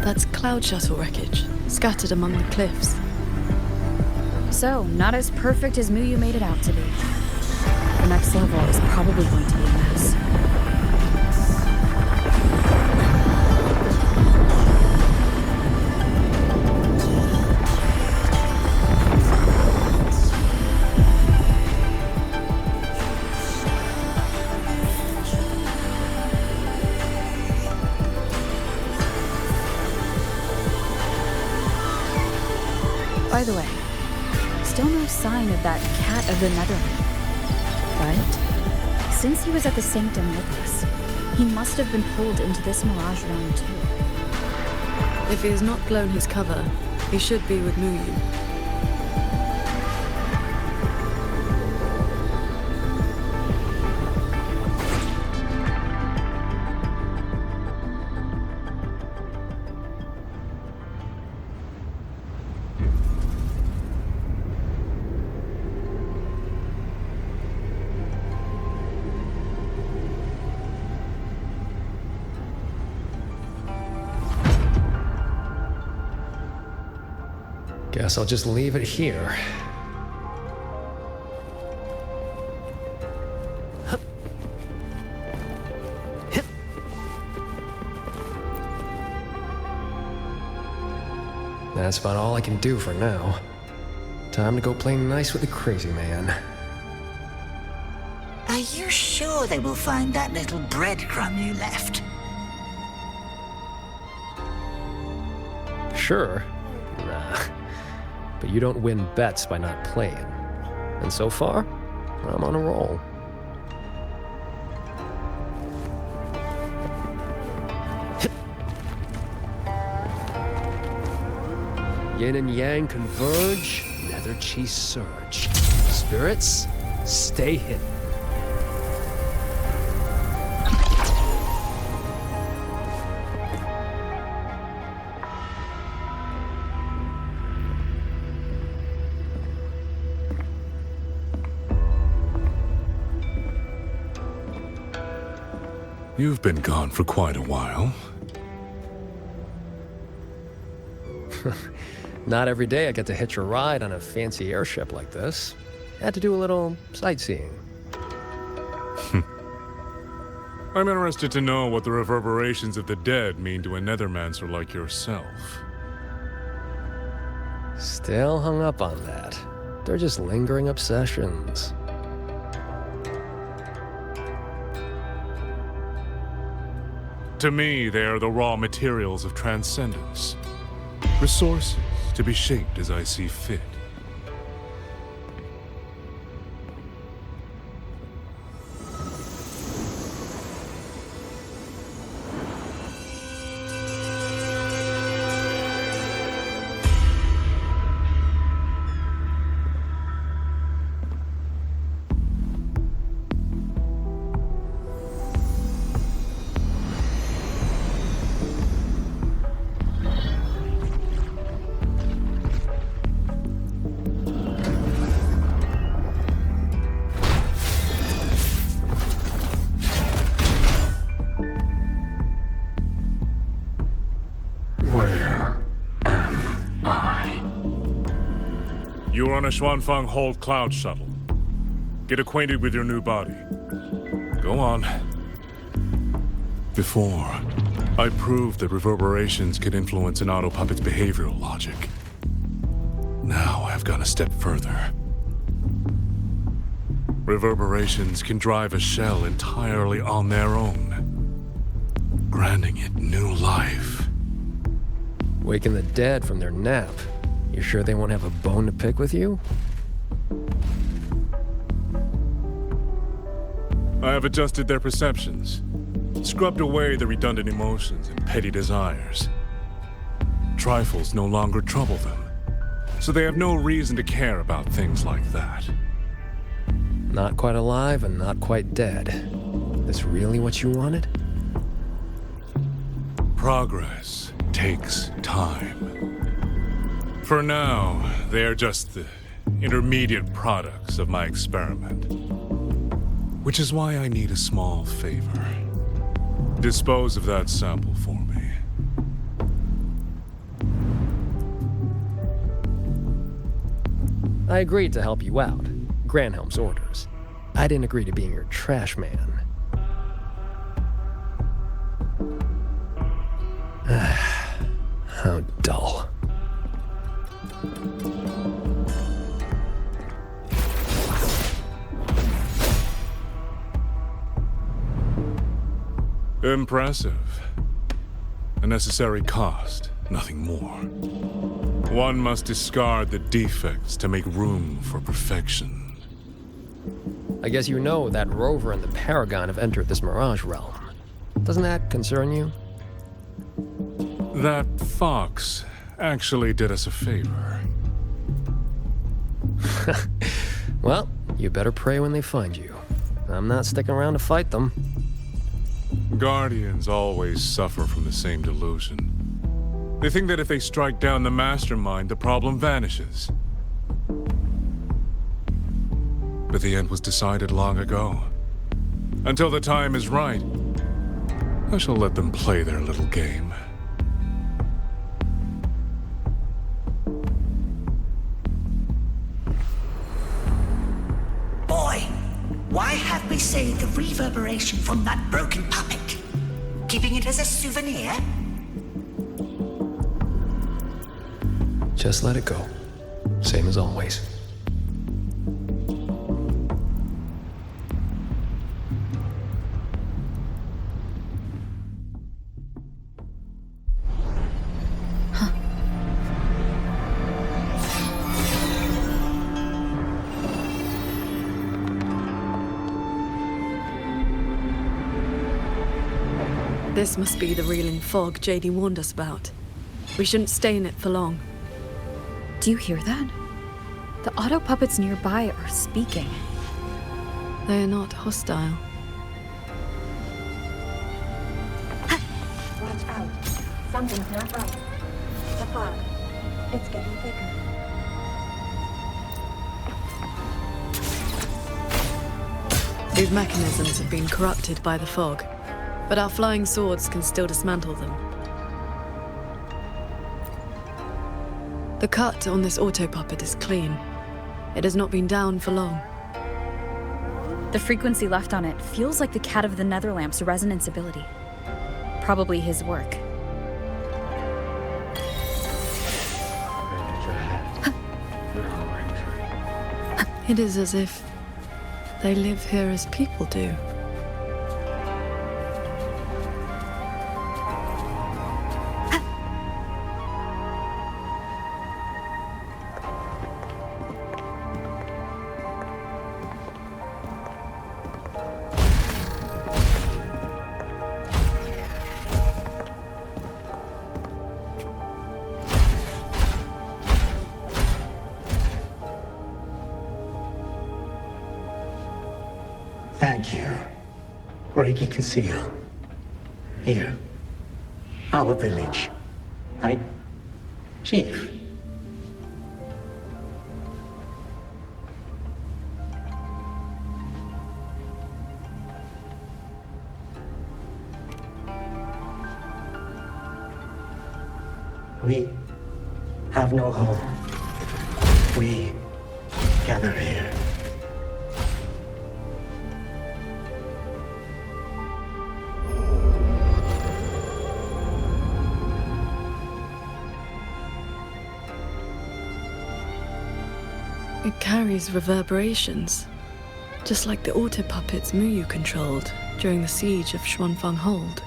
That's cloud shuttle wreckage, scattered among the cliffs. So, not as perfect as Muyu made it out to be. The next level is probably going to be a mess. By the way, still no sign of that cat of the Netherlands. But since he was at the Sanctum with us, he must have been pulled into this Mirage realm too. If he has not blown his cover, he should be with Muyu. Guess I'll just leave it here. That's about all I can do for now. Time to go play nice with the crazy man. Are you sure they will find that little breadcrumb you left? Sure. Nah. But you don't win bets by not playing. And so far, I'm on a roll. Yin and yang converge, nether chi surge. Spirits, stay hidden. You've been gone for quite a while. Not every day I get to hitch a ride on a fancy airship like this. Had to do a little sightseeing. I'm interested to know what the reverberations of the dead mean to a nethermancer like yourself. Still hung up on that. They're just lingering obsessions. To me, they are the raw materials of transcendence. Resources to be shaped as I see fit. You are on a Xuanfang Hold Cloud Shuttle. Get acquainted with your new body. Go on. Before, I proved that reverberations can influence an autopuppet's behavioral logic. Now I've gone a step further. Reverberations can drive a shell entirely on their own, granting it new life. Waking the dead from their nap. You sure they won't have a bone to pick with you? I have adjusted their perceptions, scrubbed away the redundant emotions and petty desires. Trifles no longer trouble them, so they have no reason to care about things like that. Not quite alive and not quite dead. This really what you wanted? Progress takes time. For now, they are just the intermediate products of my experiment. Which is why I need a small favor. Dispose of that sample for me. I agreed to help you out. Granhelm's orders. I didn't agree to being your trash man. How dull. Impressive. A necessary cost, nothing more. One must discard the defects to make room for perfection. I guess you know that Rover and the Paragon have entered this Mirage realm. Doesn't that concern you? That fox actually did us a favor. Well, you better pray when they find you. I'm not sticking around to fight them. Guardians always suffer from the same delusion. They think that if they strike down the mastermind, the problem vanishes. But the end was decided long ago. Until the time is right, I shall let them play their little game. Boy, why have we saved the reverberation from that broken puppet? Keeping it as a souvenir? Just let it go. Same as always. This must be the reeling fog JD warned us about. We shouldn't stay in it for long. Do you hear that? The auto puppets nearby are speaking. They are not hostile. Watch out. Something's not right. The fog. It's getting thicker. These mechanisms have been corrupted by the fog, but our flying swords can still dismantle them. The cut on this auto puppet is clean. It has not been down for long. The frequency left on it feels like the Cat of the Netherlamp's resonance ability. Probably his work. It is as if they live here as people do. Thank you. Reiki Conceal. Here. Our village. Right? Chief. We have no home. We gather here. It carries reverberations, just like the auto puppets Muyu controlled during the siege of Xuanfang Hold.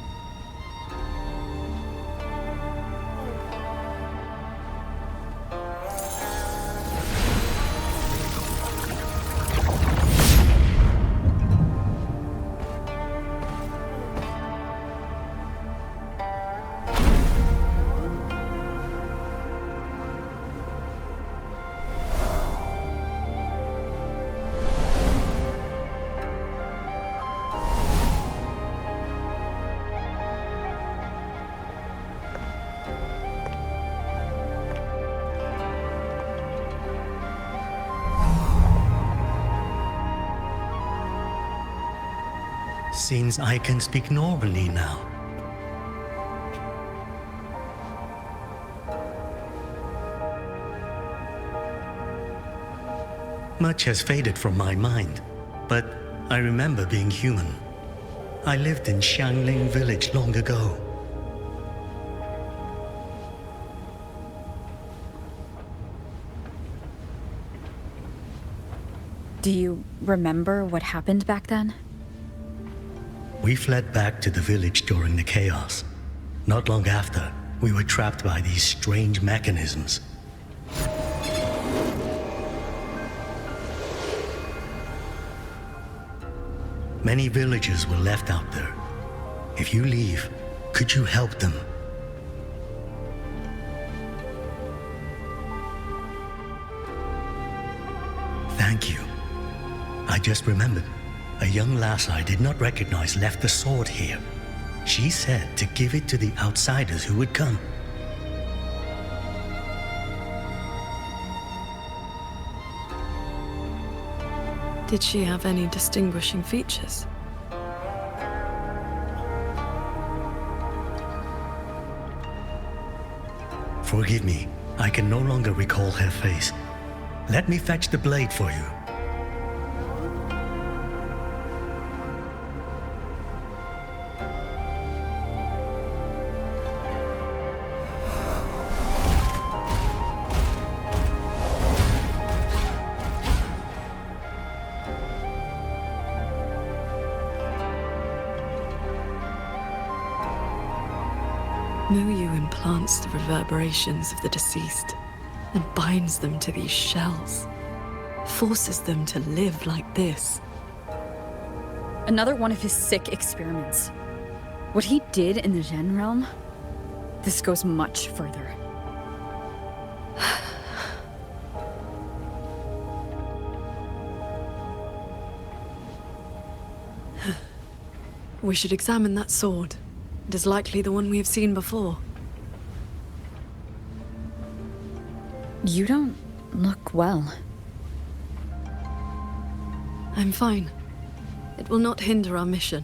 Seems I can speak normally now. Much has faded from my mind, but I remember being human. I lived in Xiangling village long ago. Do you remember what happened back then? We fled back to the village during the chaos. Not long after, we were trapped by these strange mechanisms. Many villagers were left out there. If you leave, could you help them? Thank you. I just remembered. A young lass I did not recognize left the sword here. She said to give it to the outsiders who would come. Did she have any distinguishing features? Forgive me, I can no longer recall her face. Let me fetch the blade for you. Muyu implants the reverberations of the deceased and binds them to these shells, forces them to live like this. Another one of his sick experiments. What he did in the Zhen realm, this goes much further. We should examine that sword. It is likely the one we have seen before. You don't look well. I'm fine. It will not hinder our mission.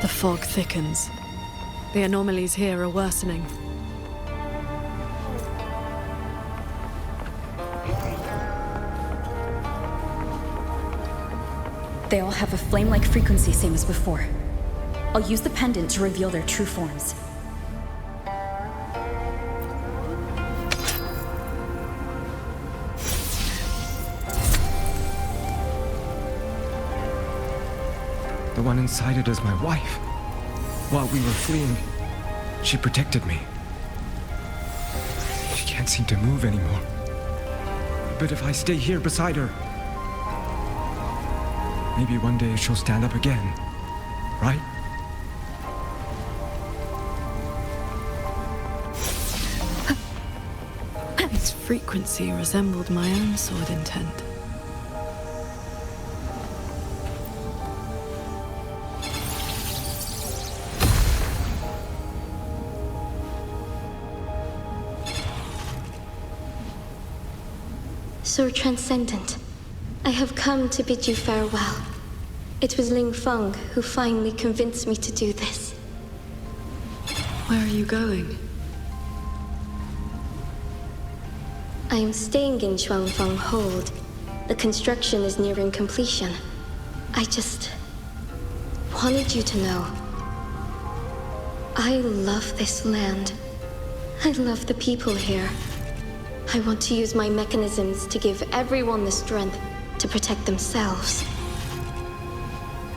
The fog thickens. The anomalies here are worsening. They all have a flame-like frequency, same as before. I'll use the pendant to reveal their true forms. The one inside it is my wife. While we were fleeing, she protected me. She can't seem to move anymore. But if I stay here beside her, maybe one day she'll stand up again, right? Its frequency resembled my own sword intent. So transcendent, I have come to bid you farewell. It was Ling Feng who finally convinced me to do this. Where are you going? I am staying in Shuangfeng Hold. The construction is nearing completion. I just wanted you to know. I love this land. I love the people here. I want to use my mechanisms to give everyone the strength to protect themselves.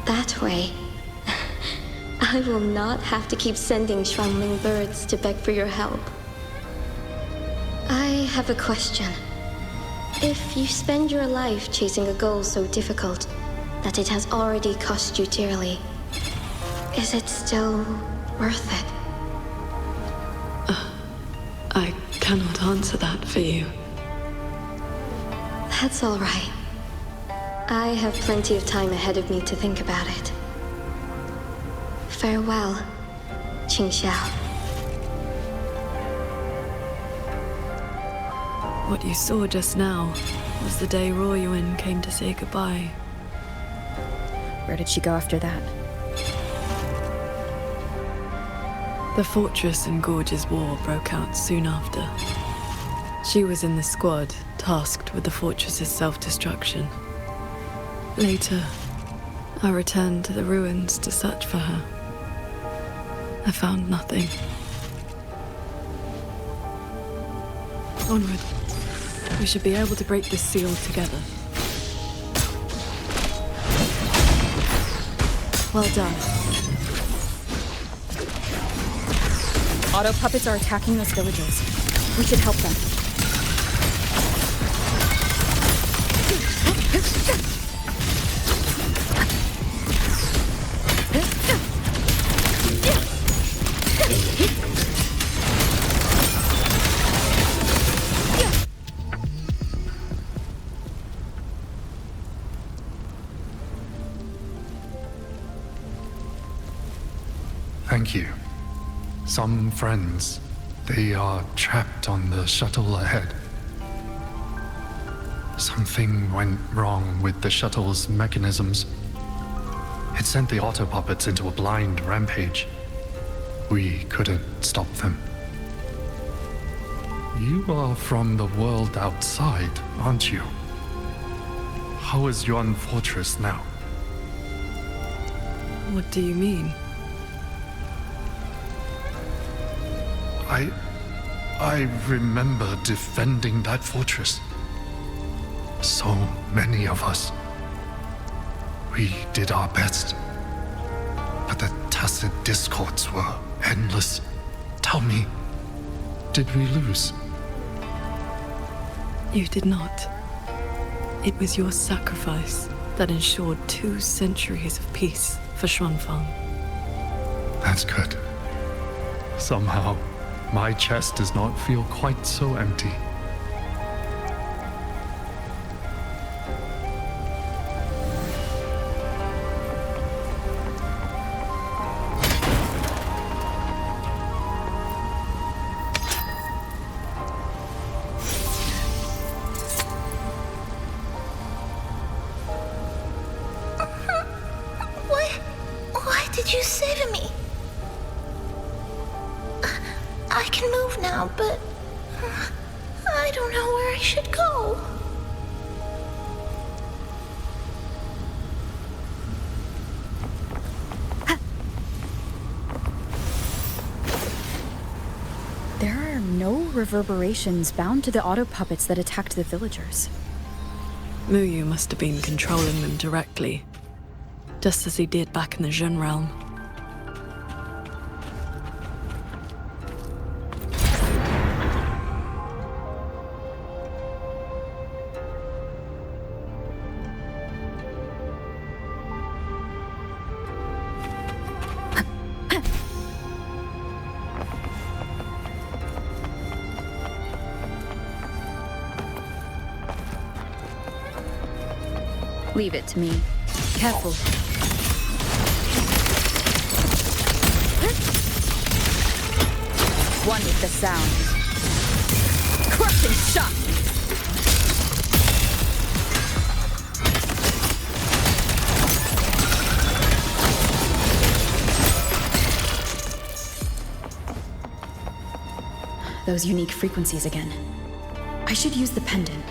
That way, I will not have to keep sending Shuangling birds to beg for your help. I have a question. If you spend your life chasing a goal so difficult that it has already cost you dearly, is it still worth it? I cannot answer that for you. That's all right. I have plenty of time ahead of me to think about it. Farewell, Qingxiao. What you saw just now was the day Ruoyuan came to say goodbye. Where did she go after that? The Fortress and Gorge's War broke out soon after. She was in the squad tasked with the fortress's self-destruction. Later, I returned to the ruins to search for her. I found nothing. Onward. We should be able to break this seal together. Well done. Auto puppets are attacking those villagers. We should help them. Thank you. Some friends, they are trapped on the shuttle ahead. Something went wrong with the shuttle's mechanisms. It sent the auto puppets into a blind rampage. We couldn't stop them. You are from the world outside, aren't you? How is Yuan Fortress now? What do you mean? I remember defending that fortress. So many of us. We did our best. But the tacit discords were endless. Tell me, did we lose? You did not. It was your sacrifice that ensured 2 centuries of peace for Xuanfang. That's good. Somehow, my chest does not feel quite so empty. Why did you save me? I can move now, but I don't know where I should go. There are no reverberations bound to the auto puppets that attacked the villagers. Muyu must have been controlling them directly, just as he did back in the Zhen realm. Leave it to me. Careful. One with the sound. Crushing shot! Those unique frequencies again. I should use the pendant.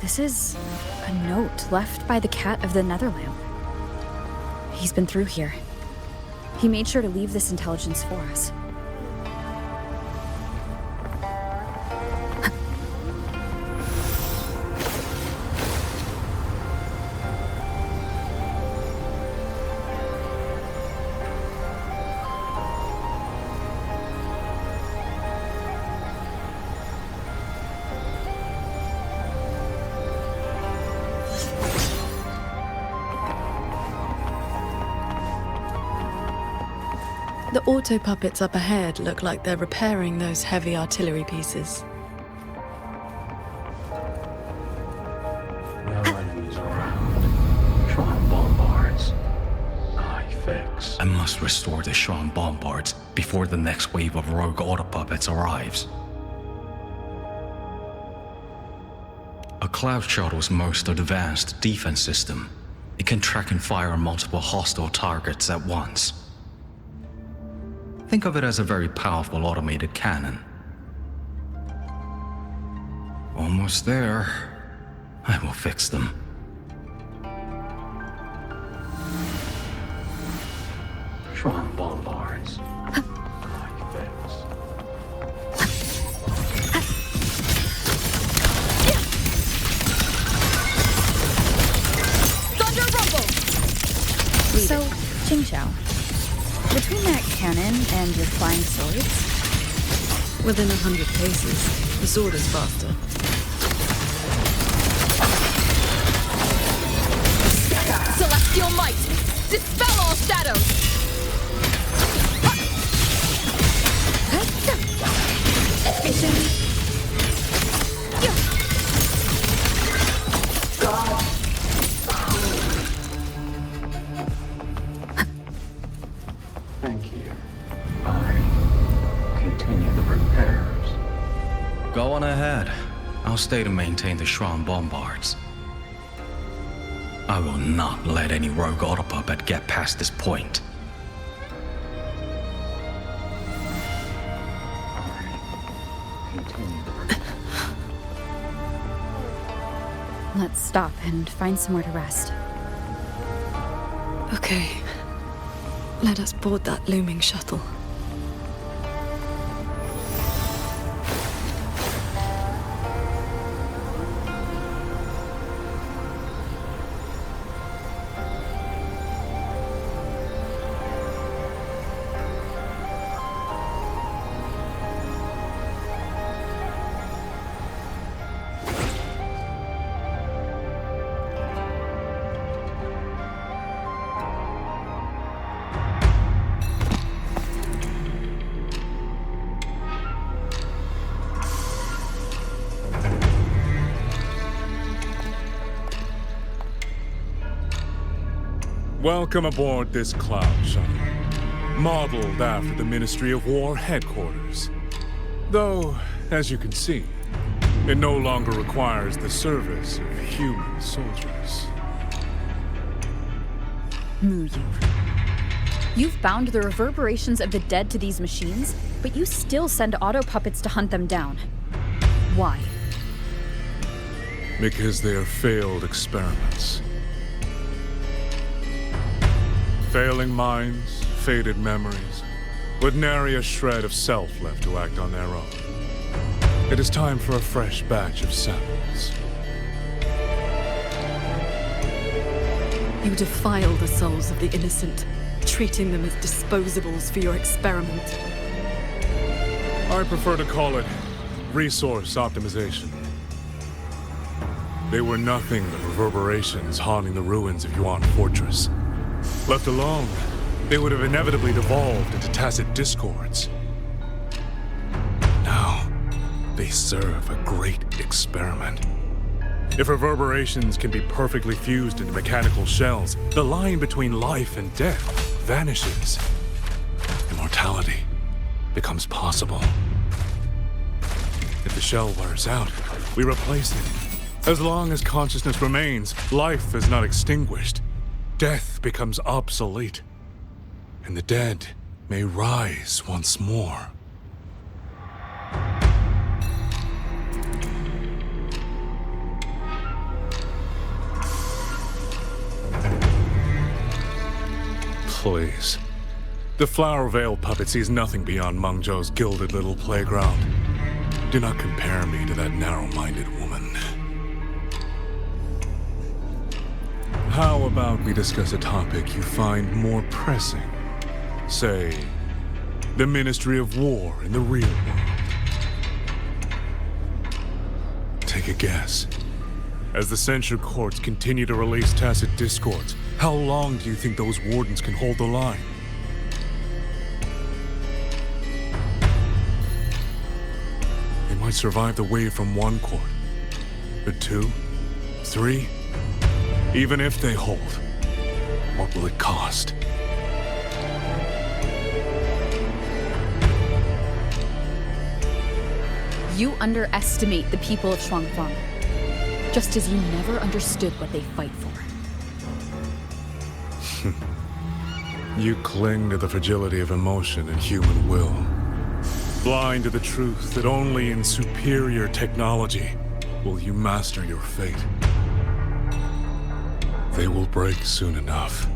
This is a note left by the cat of the Netherlamp. He's been through here. He made sure to leave this intelligence for us. The auto puppets up ahead look like they're repairing those heavy artillery pieces. No enemies around. Shrine bombards. I fix. I must restore the Shrine bombards before the next wave of rogue auto puppets arrives. A cloud shuttle's most advanced defense system. It can track and fire multiple hostile targets at once. Think of it as a very powerful automated cannon. Almost there. I will fix them. Shrine bombards. I fix. Thunder rumble! So, Qingxiao, between that cannon and your flying swords? Within 100 paces, the sword is faster. Celestial might! Dispel all shadows! Vision! Thank you. I continue the repairs. Go on ahead. I'll stay to maintain the Shrine bombards. I will not let any rogue auto puppet get past this point. Let's stop and find somewhere to rest. Okay. Let us board that looming shuttle. Welcome aboard this cloud shuttle, modeled after the Ministry of War headquarters. Though, as you can see, it no longer requires the service of human soldiers. Muyu. You've bound the reverberations of the dead to these machines, but you still send auto puppets to hunt them down. Why? Because they are failed experiments. Failing minds, faded memories, with nary a shred of self left to act on their own. It is time for a fresh batch of samples. You defile the souls of the innocent, treating them as disposables for your experiment. I prefer to call it resource optimization. They were nothing but reverberations haunting the ruins of Yuan Fortress. Left alone, they would have inevitably devolved into tacit discords. Now, they serve a great experiment. If reverberations can be perfectly fused into mechanical shells, the line between life and death vanishes. Immortality becomes possible. If the shell wears out, we replace it. As long as consciousness remains, life is not extinguished. Death becomes obsolete, and the dead may rise once more. please. The Flower Veil puppet sees nothing beyond Mengzhou's gilded little playground. Do not compare me to that narrow-minded woman. How about we discuss a topic you find more pressing? Say, the Ministry of War in the real world. Take a guess. As the Censure Courts continue to release tacit discords, how long do you think those wardens can hold the line? They might survive the wave from one court, but 2, 3, even if they hold, what will it cost? You underestimate the people of Shuangfang, just as you never understood what they fight for. You cling to the fragility of emotion and human will, blind to the truth that only in superior technology will you master your fate. They will break soon enough.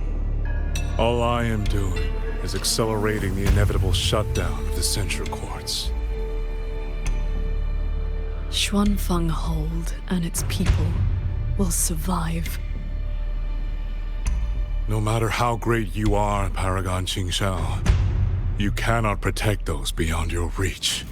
All I am doing is accelerating the inevitable shutdown of the Censure Courts. Shuangfang Hold and its people will survive. No matter how great you are, Paragon Qingxiao, you cannot protect those beyond your reach.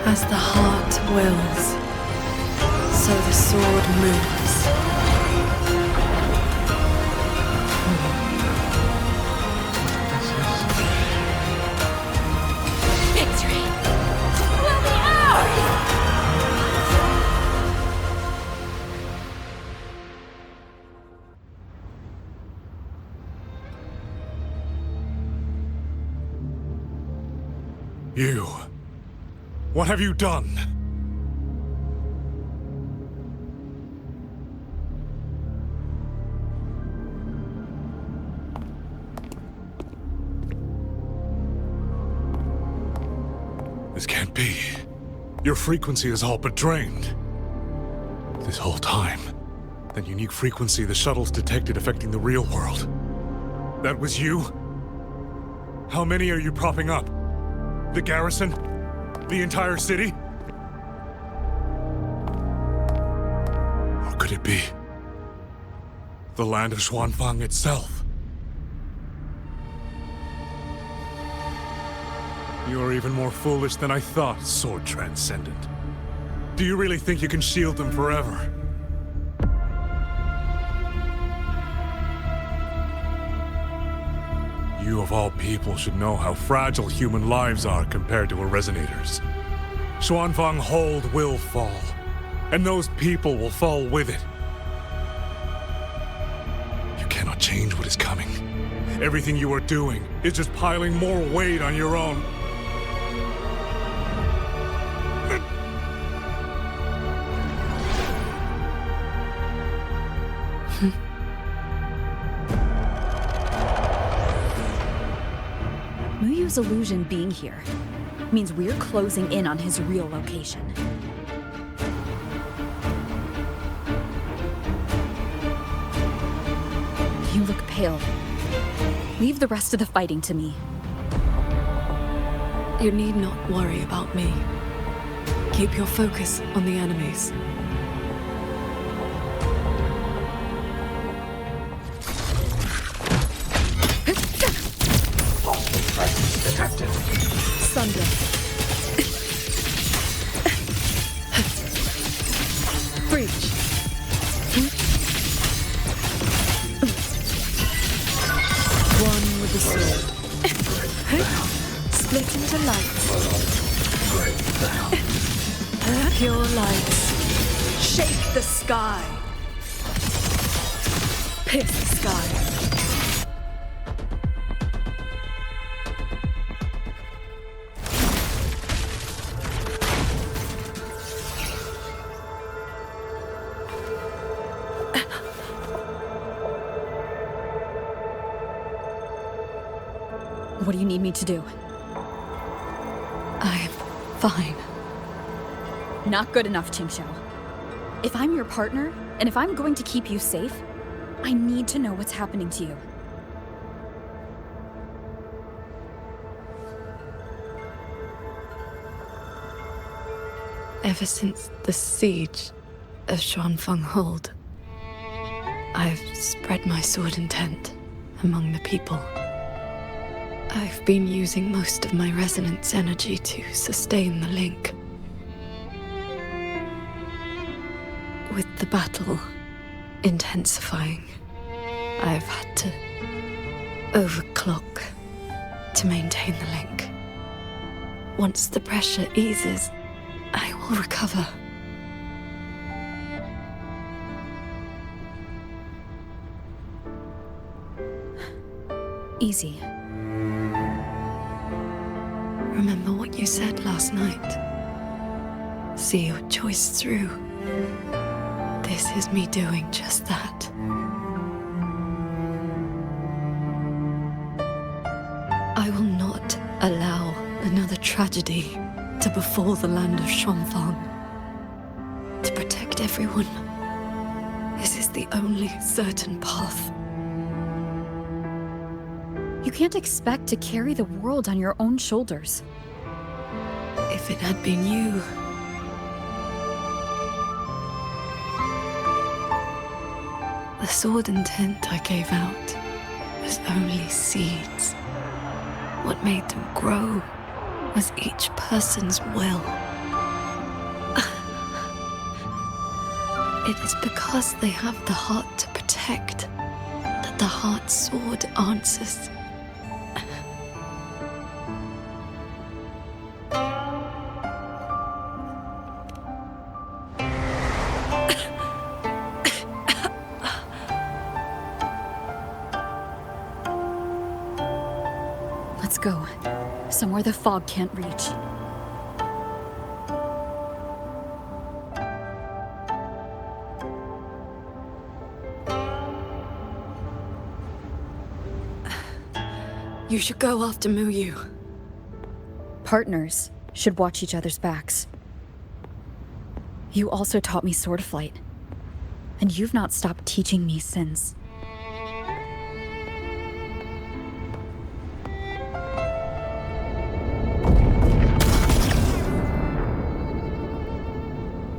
As the heart wills, so the sword moves. Victory will be ours! You. What have you done? This can't be. Your frequency is all but drained. This whole time, that unique frequency the shuttles detected affecting the real world. That was you? How many are you propping up? The garrison? The entire city? Or could it be the land of Shuangfang itself? You are even more foolish than I thought, Sword Transcendent. Do you really think you can shield them forever? You of all people should know how fragile human lives are compared to a Resonator's. Shuangfang Hold will fall, and those people will fall with it. You cannot change what is coming. Everything you are doing is just piling more weight on your own. Muyu's illusion being here means we're closing in on his real location. You look pale. Leave the rest of the fighting to me. You need not worry about me. Keep your focus on the enemies. Detected. Sunder. Pure lights. Shake the sky. Pierce the sky. What do you need me to do? I'm fine. Not good enough, Qingxiao. If I'm your partner, and if I'm going to keep you safe, I need to know what's happening to you. Ever since the siege of Xuanfeng Hold, I've spread my sword intent among the people. I've been using most of my resonance energy to sustain the link. With the battle intensifying, I've had to overclock to maintain the link. Once the pressure eases, I will recover. Easy. Remember what you said last night. See your choice through. This is me doing just that. I will not allow another tragedy to befall the land of Xuanfeng. To protect everyone, this is the only certain path. You can't expect to carry the world on your own shoulders. If it had been you... The sword intent I gave out was only seeds. What made them grow was each person's will. It is because they have the heart to protect that the heart sword answers. Let's go. Somewhere the fog can't reach. You should go after Muyu. Partners should watch each other's backs. You also taught me sword flight. And you've not stopped teaching me since.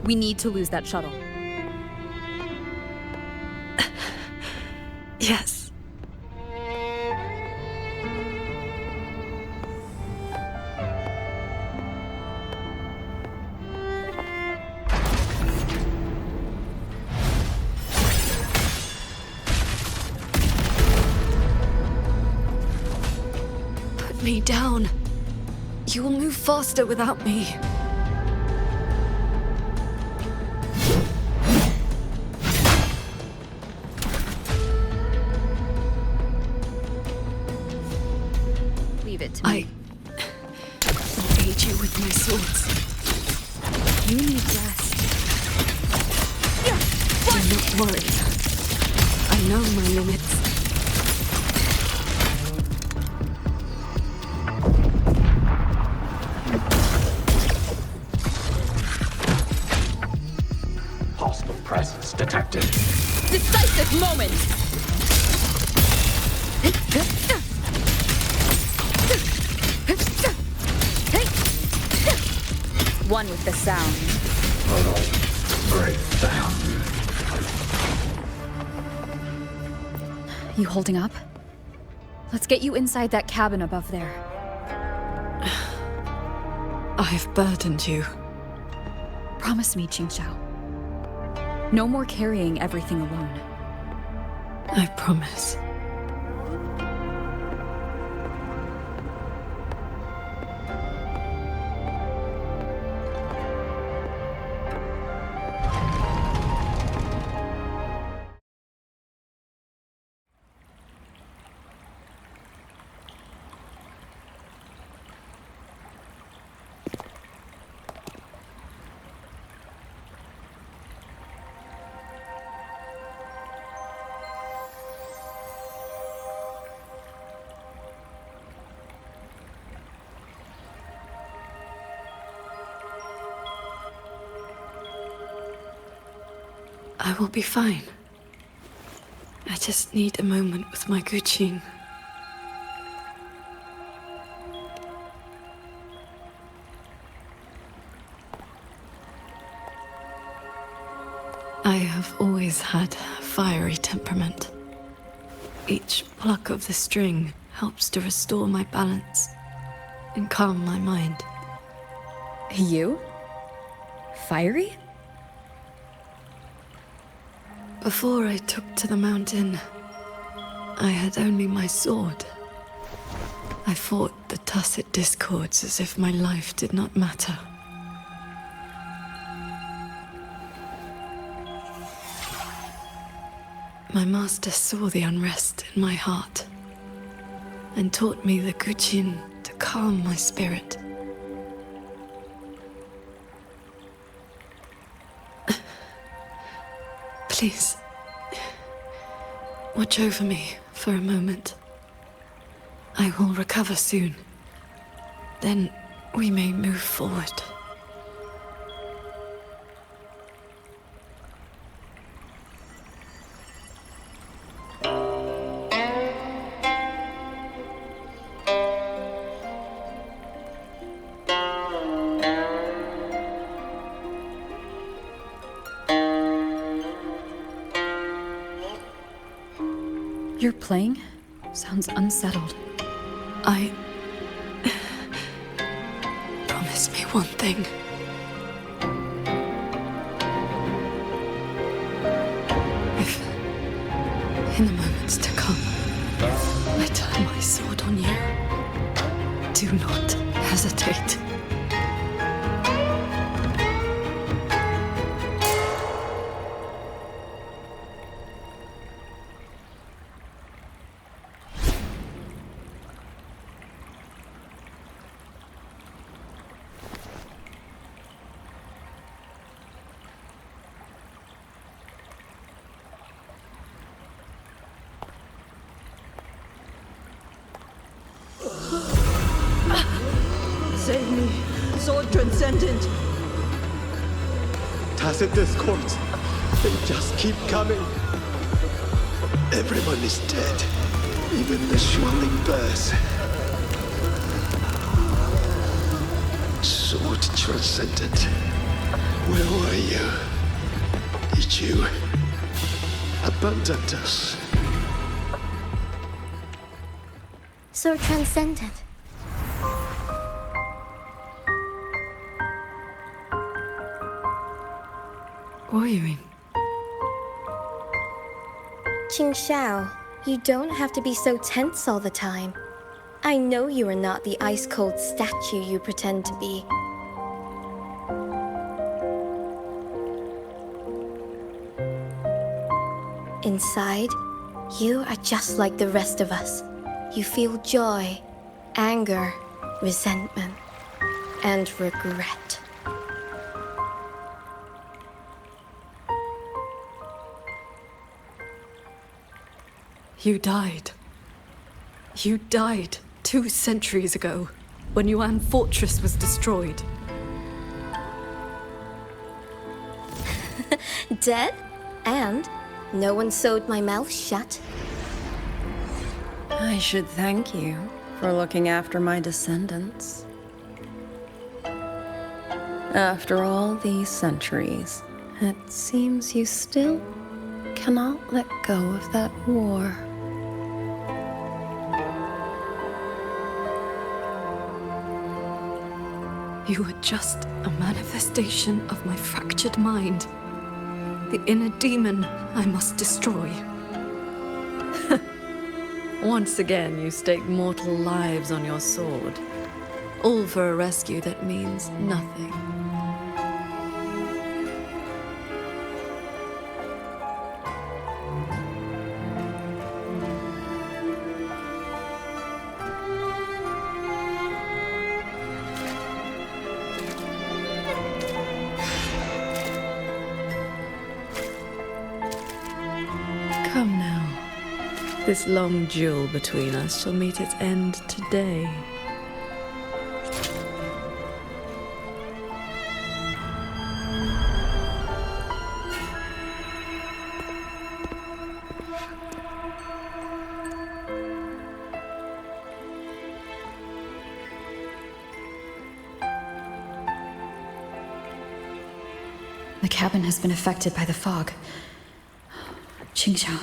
We need to lose that shuttle. Yes. Put me down. You will move faster without me. I will aid you with my swords. You need rest. Do not worry. I know my limits. Hostile presence detected. Decisive moment! One with the sound. Great sound. You holding up? Let's get you inside that cabin above there. I've burdened you. Promise me, Qingxiao. No more carrying everything alone. I promise. I will be fine. I just need a moment with my Guqin. I have always had a fiery temperament. Each pluck of the string helps to restore my balance and calm my mind. You? Fiery? Before I took to the mountain, I had only my sword. I fought the tacit discords as if my life did not matter. My master saw the unrest in my heart and taught me the Guqin to calm my spirit. Please, watch over me for a moment. I will recover soon. Then we may move forward. You're playing? Sounds unsettled. Promise me one thing. If, in the moments to come, I turn my sword on you, do not hesitate. Save me, Sword Transcendent! Tacit discords. They just keep coming. Everyone is dead. Even the swelling birds. Sword Transcendent. Where were you? Did you abandon us? Sword Transcendent. Warring. Qingxiao, you don't have to be so tense all the time. I know you are not the ice-cold statue you pretend to be. Inside, you are just like the rest of us. You feel joy, anger, resentment, and regret. You died. You died 2 centuries ago, when Yuan Fortress was destroyed. Dead? And no one sewed my mouth shut. I should thank you for looking after my descendants. After all these centuries, it seems you still cannot let go of that war. You were just a manifestation of my fractured mind. The inner demon I must destroy. Once again, you stake mortal lives on your sword. All for a rescue that means nothing. Come now. This long duel between us shall meet its end today. The cabin has been affected by the fog. Qingxiao.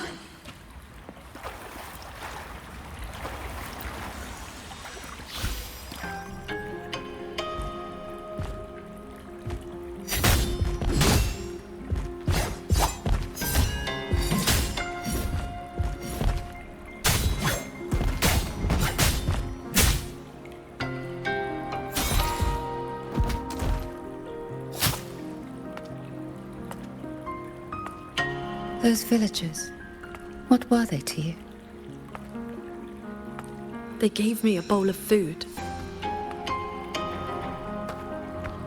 Those villagers, what were they to you? They gave me a bowl of food.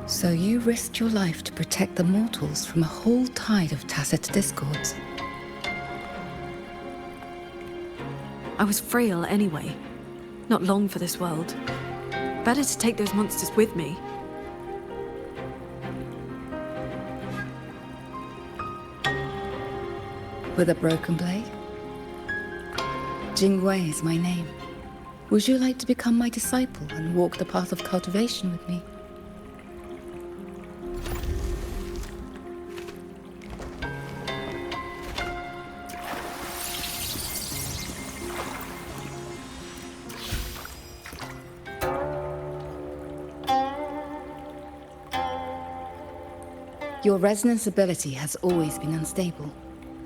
So you risked your life to protect the mortals from a whole tide of tacit discords. I was frail anyway. Not long for this world. Better to take those monsters with me. With a broken blade? Jingwei is my name. Would you like to become my disciple and walk the path of cultivation with me? Your resonance ability has always been unstable.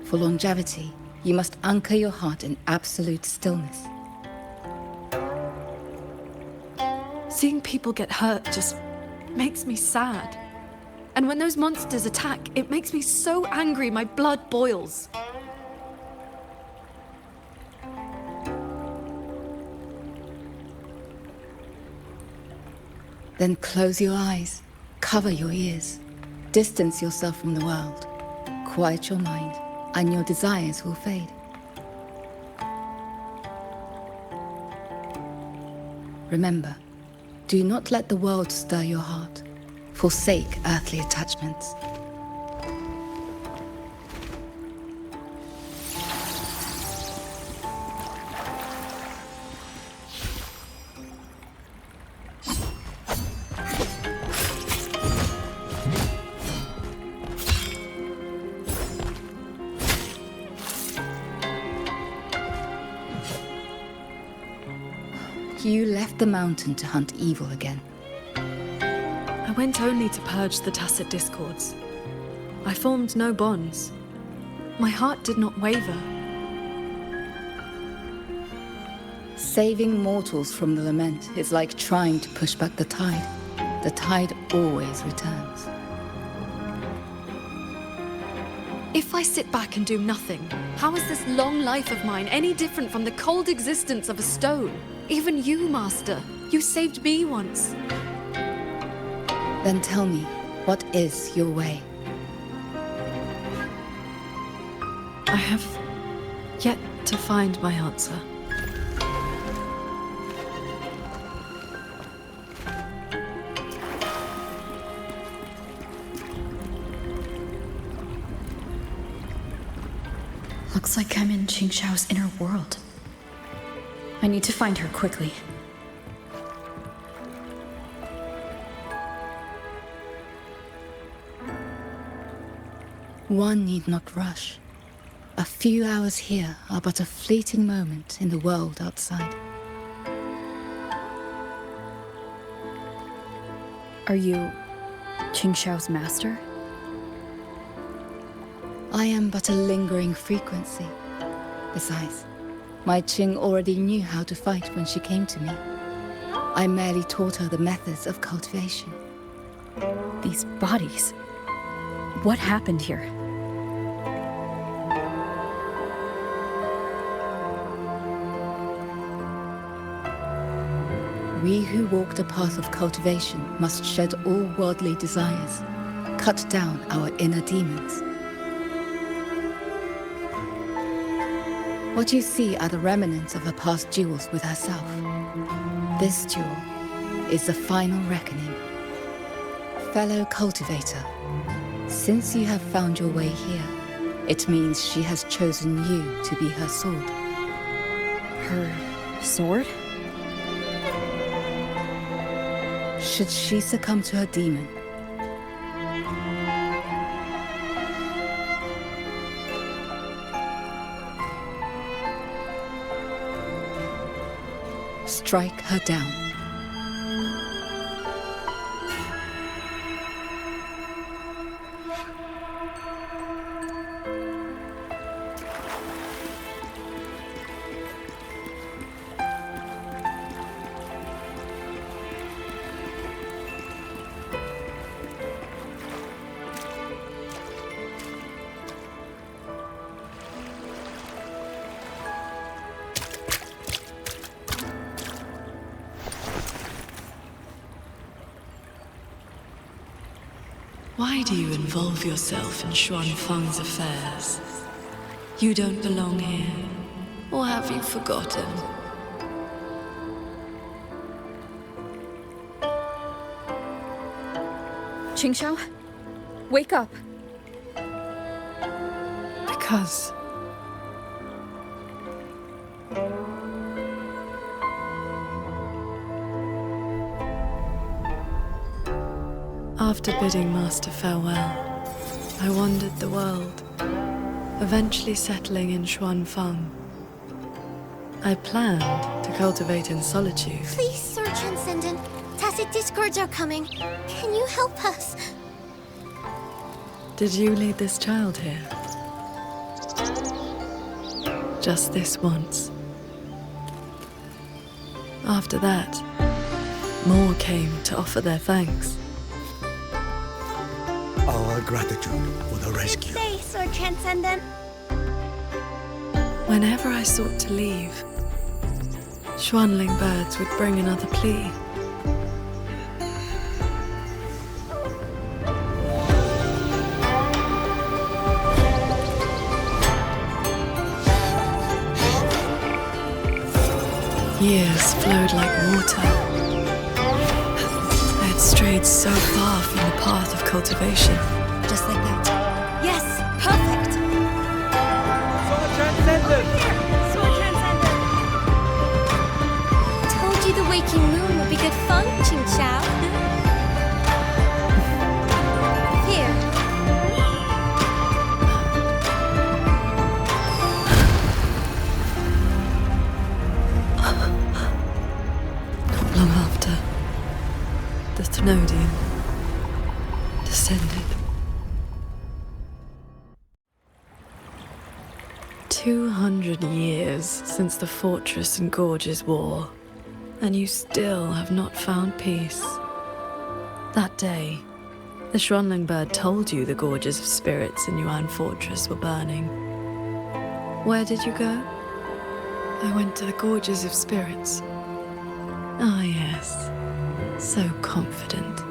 For longevity, you must anchor your heart in absolute stillness. Seeing people get hurt just makes me sad. And when those monsters attack, it makes me so angry my blood boils. Then close your eyes, cover your ears, distance yourself from the world, quiet your mind, and your desires will fade. Remember, do not let the world stir your heart. Forsake earthly attachments. You left the mountain to hunt evil again. I went only to purge the tacit discords. I formed no bonds. My heart did not waver. Saving mortals from the Lament is like trying to push back the tide. The tide always returns. If I sit back and do nothing, how is this long life of mine any different from the cold existence of a stone? Even you, Master. You saved me once. Then tell me, what is your way? I have yet to find my answer. Looks like I'm in Qingxiao's inner world. I need to find her quickly. One need not rush. A few hours here are but a fleeting moment in the world outside. Are you Qingxiao's master? I am but a lingering frequency. Besides, my Qing already knew how to fight when she came to me. I merely taught her the methods of cultivation. These bodies. What happened here? We who walk the path of cultivation must shed all worldly desires, cut down our inner demons. What you see are the remnants of her past duels with herself. This duel is the final reckoning. Fellow cultivator, since you have found your way here, it means she has chosen you to be her sword. Her sword? Should she succumb to her demon, strike her down. Why do you involve yourself in Xuanfang's affairs? You don't belong here, or have you forgotten? Qingxiao, wake up. Because... After bidding Master farewell, I wandered the world, eventually settling in Xuanfang. I planned to cultivate in solitude. Please, Sir Transcendent. Tacit discords are coming. Can you help us? Did you lead this child here? Just this once. After that, more came to offer their thanks. Our gratitude for the rescue. Stay, Sir Transcendent. Whenever I sought to leave, Xuanling birds would bring another plea. Years flowed like water. I had strayed so far from the path of cultivation. Just like that. Yes, perfect! Sword Transcendent! Sword Transcendent! Told you the waking moon would be good fun, Qingxiao. Here. Not long after, the Thenodian descended. 200 years since the Fortress and Gorges War, and you still have not found peace. That day, the Xuanling bird told you the Gorges of Spirits in Yuan Fortress were burning. Where did you go? I went to the Gorges of Spirits. Ah, yes. So confident.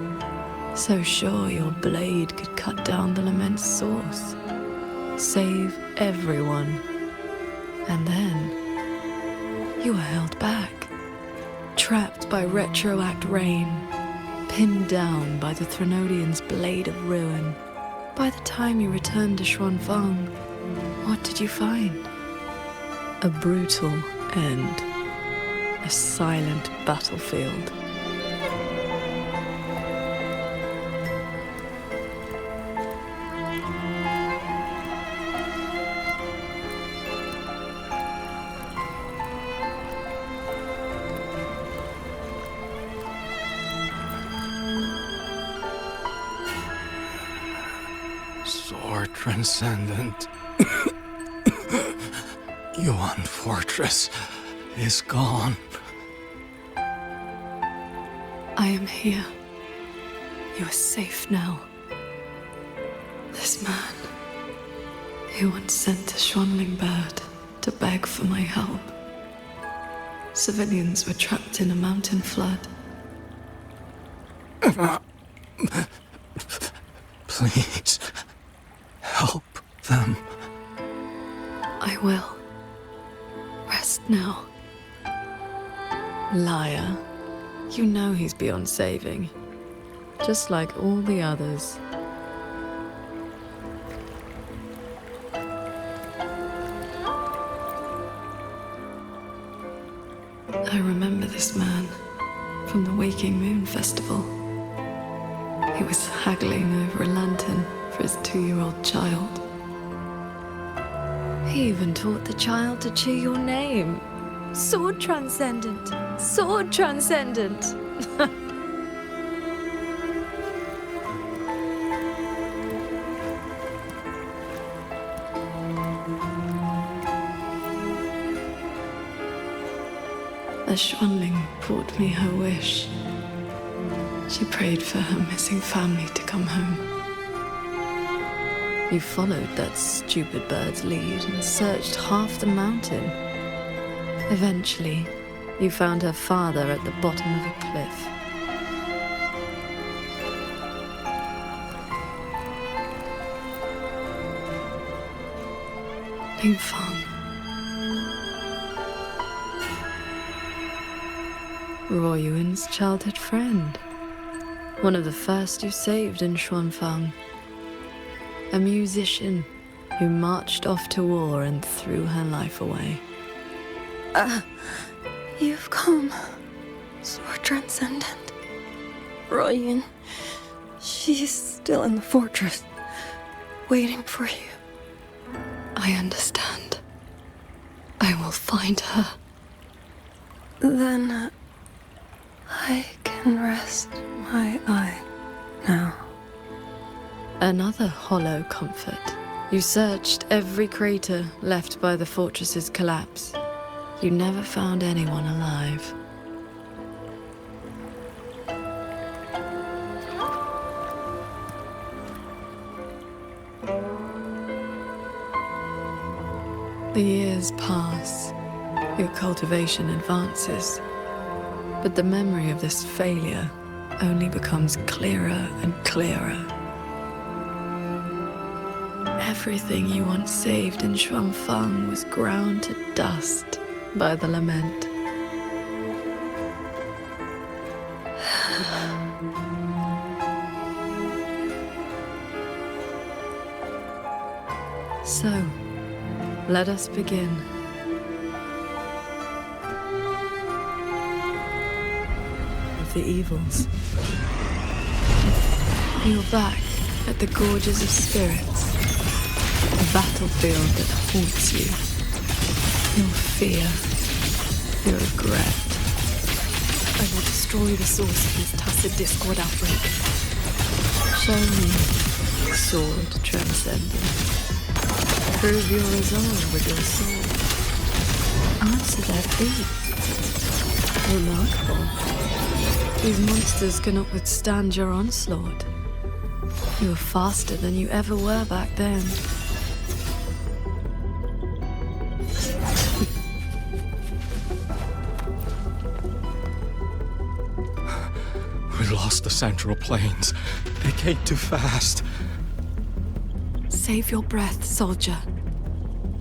So sure your blade could cut down the Lament's source. Save everyone. And then, you were held back. Trapped by retroact rain. Pinned down by the Thenodian's blade of ruin. By the time you returned to Xuanfang, what did you find? A brutal end. A silent battlefield. Sword Transcendent. Yuan Fortress is gone. I am here. You are safe now. This man, he once sent a Xuanling bird to beg for my help. Civilians were trapped in a mountain flood. Please, help them. I will. Rest now. Liar. You know he's beyond saving. Just like all the others. I remember this man from the Waking Moon Festival. He was haggling over a lantern for his 2-year-old child. He even taught the child to cheer your name. Sword Transcendent! Sword Transcendent! A Xuanling brought me her wish. She prayed for her missing family to come home. You followed that stupid bird's lead and searched half the mountain. Eventually, you found her father at the bottom of a cliff. Lingfang. Roi Yuan's childhood friend. One of the first you saved in Xuanfang. A musician who marched off to war and threw her life away. You've come. Sword Transcendent. Roi Yuan. She's still in the fortress, waiting for you. I understand. I will find her. Then, I can rest my eye now. Another hollow comfort. You searched every crater left by the fortress's collapse. You never found anyone alive. The years pass. Your cultivation advances. But the memory of this failure only becomes clearer and clearer. Everything you once saved in Xuanfang was ground to dust by the Lament. So, let us begin. The evils. You're back at the Gorges of Spirits, a battlefield that haunts you. Your fear, your regret. I will destroy the source of this tacit discord outbreak. Show me, Sword Transcendent. Prove your resolve with your sword. Answer their plea. Remarkable. These monsters cannot withstand your onslaught. You are faster than you ever were back then. We lost the Central Plains. They came too fast. Save your breath, soldier.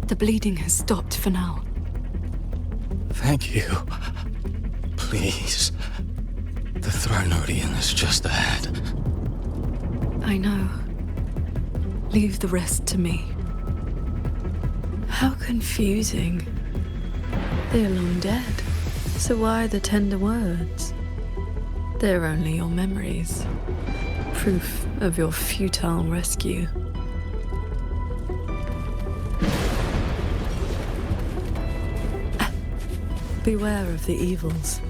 The bleeding has stopped for now. Thank you. Please. The Thronodian is just ahead. I know. Leave the rest to me. How confusing. They're long dead. So why the tender words? They're only your memories. Proof of your futile rescue. Beware of the evils.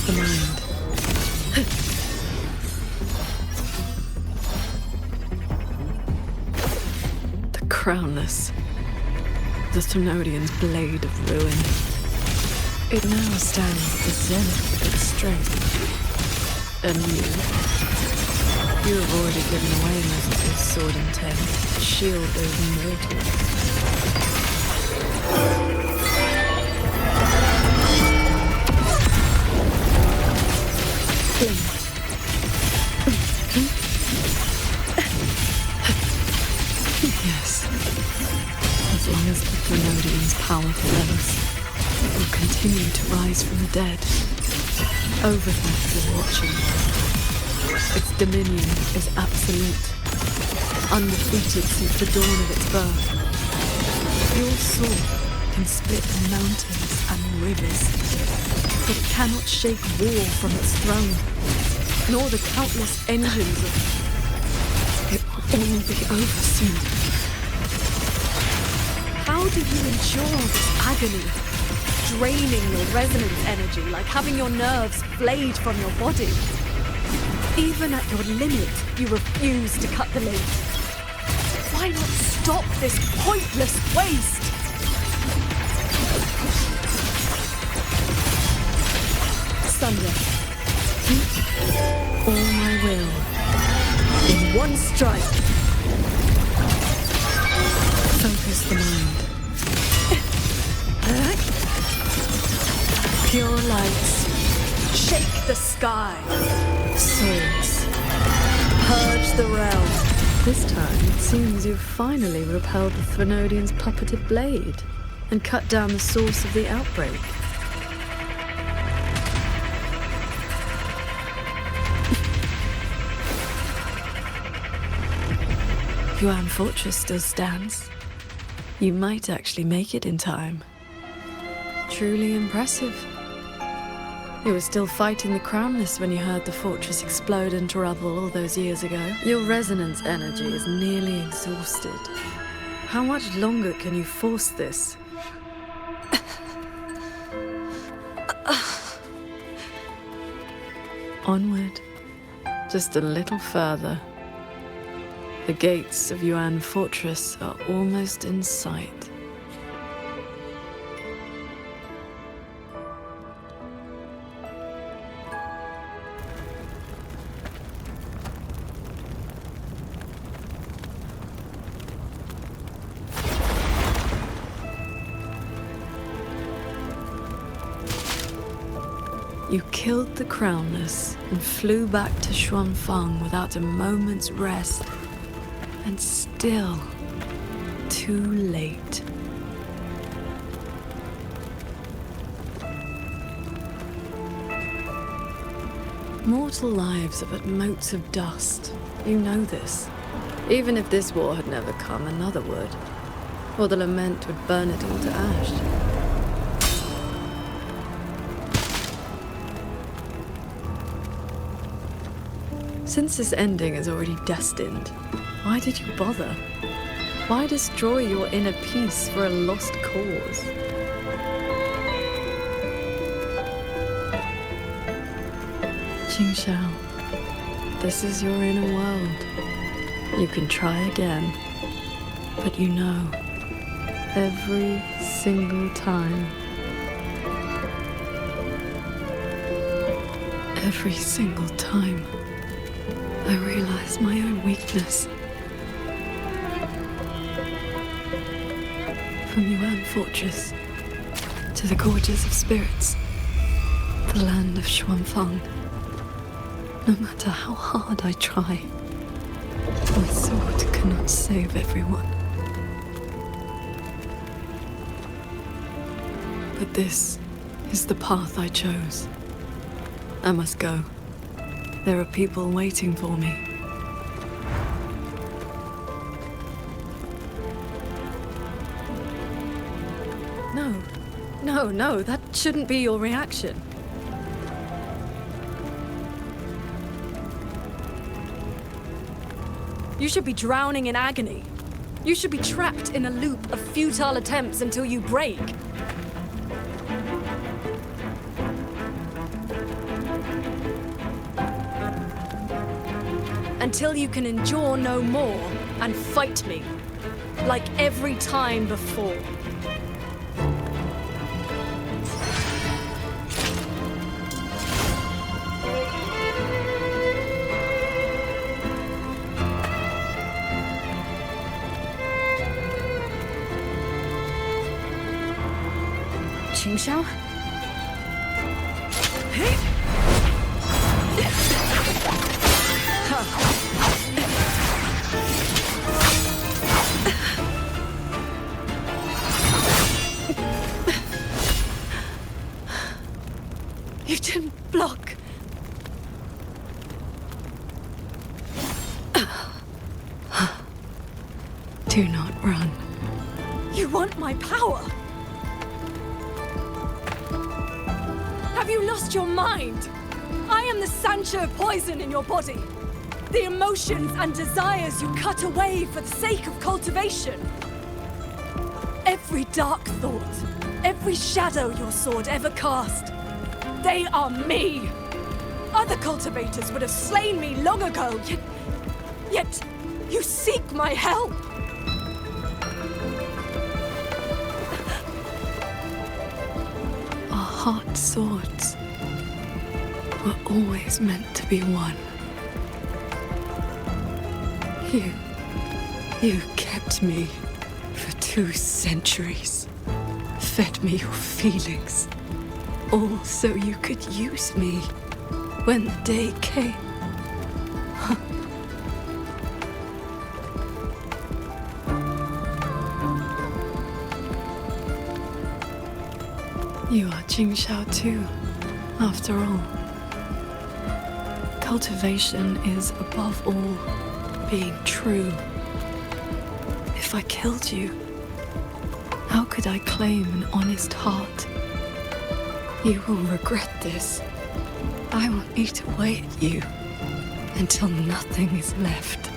The mind. The crownless. The Thronodian's blade of ruin. It now stands at the zenith of its strength. And you have already given away most of your sword intent to shield those mortals. Yes. As long as the Thronodian's power flows, it will continue to rise from the dead. Overthrow is watching. Its dominion is absolute, undefeated since the dawn of its birth. Your sword can split mountains and rivers, but it cannot shake war from its throne, nor the countless engines of... It will all be over soon. How do you endure this agony? Draining your resonance energy like having your nerves flayed from your body. Even at your limit, you refuse to cut the lid. Why not stop this pointless waste? Sunder. All my will. In one strike. Focus the mind. Pure lights. Shake the sky. Swords. Purge the realm. This time, it seems you've finally repelled the Threnodian's puppeted blade and cut down the source of the outbreak. Yuan Fortress still stands. You might actually make it in time. Truly impressive. You were still fighting the Crownless when you heard the fortress explode into rubble all those years ago. Your resonance energy is nearly exhausted. How much longer can you force this? Onward. Just a little further. The gates of Yuan Fortress are almost in sight. You killed the Crownless and flew back to Xuanfang without a moment's rest. And still, too late. Mortal lives are but motes of dust. You know this. Even if this war had never come, another would. Or the Lament would burn it all to ash. Since this ending is already destined, why did you bother? Why destroy your inner peace for a lost cause? Qingxiao, this is your inner world. You can try again, but you know, every single time, every single time, I realize my own weakness. From Yuan Fortress to the Gorges of Spirits, the land of Xuanfang. No matter how hard I try, my sword cannot save everyone. But this is the path I chose. I must go. There are people waiting for me. No, that shouldn't be your reaction. You should be drowning in agony. You should be trapped in a loop of futile attempts until you break. Until you can endure no more and fight me, like every time before. Qingxiao? You didn't block. Do not run. You want my power? Have you lost your mind? I am the Sancho poison in your body. The emotions and desires you cut away for the sake of cultivation. Every dark thought, every shadow your sword ever cast, they are me. Other cultivators would have slain me long ago, yet you seek my help. Our hot swords were always meant to be one. You kept me for 2 centuries, fed me your feelings, all so you could use me when the day came. You are Jingxiao too, after all. Cultivation is, above all, being true. If I killed you, how could I claim an honest heart? You will regret this. I will eat away at you until nothing is left.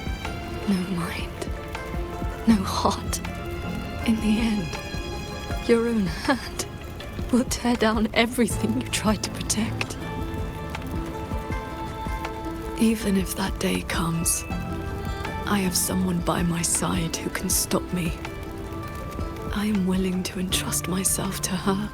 No mind, no heart. In the end, your own hand will tear down everything you tried to protect. Even if that day comes, I have someone by my side who can stop me. I am willing to entrust myself to her.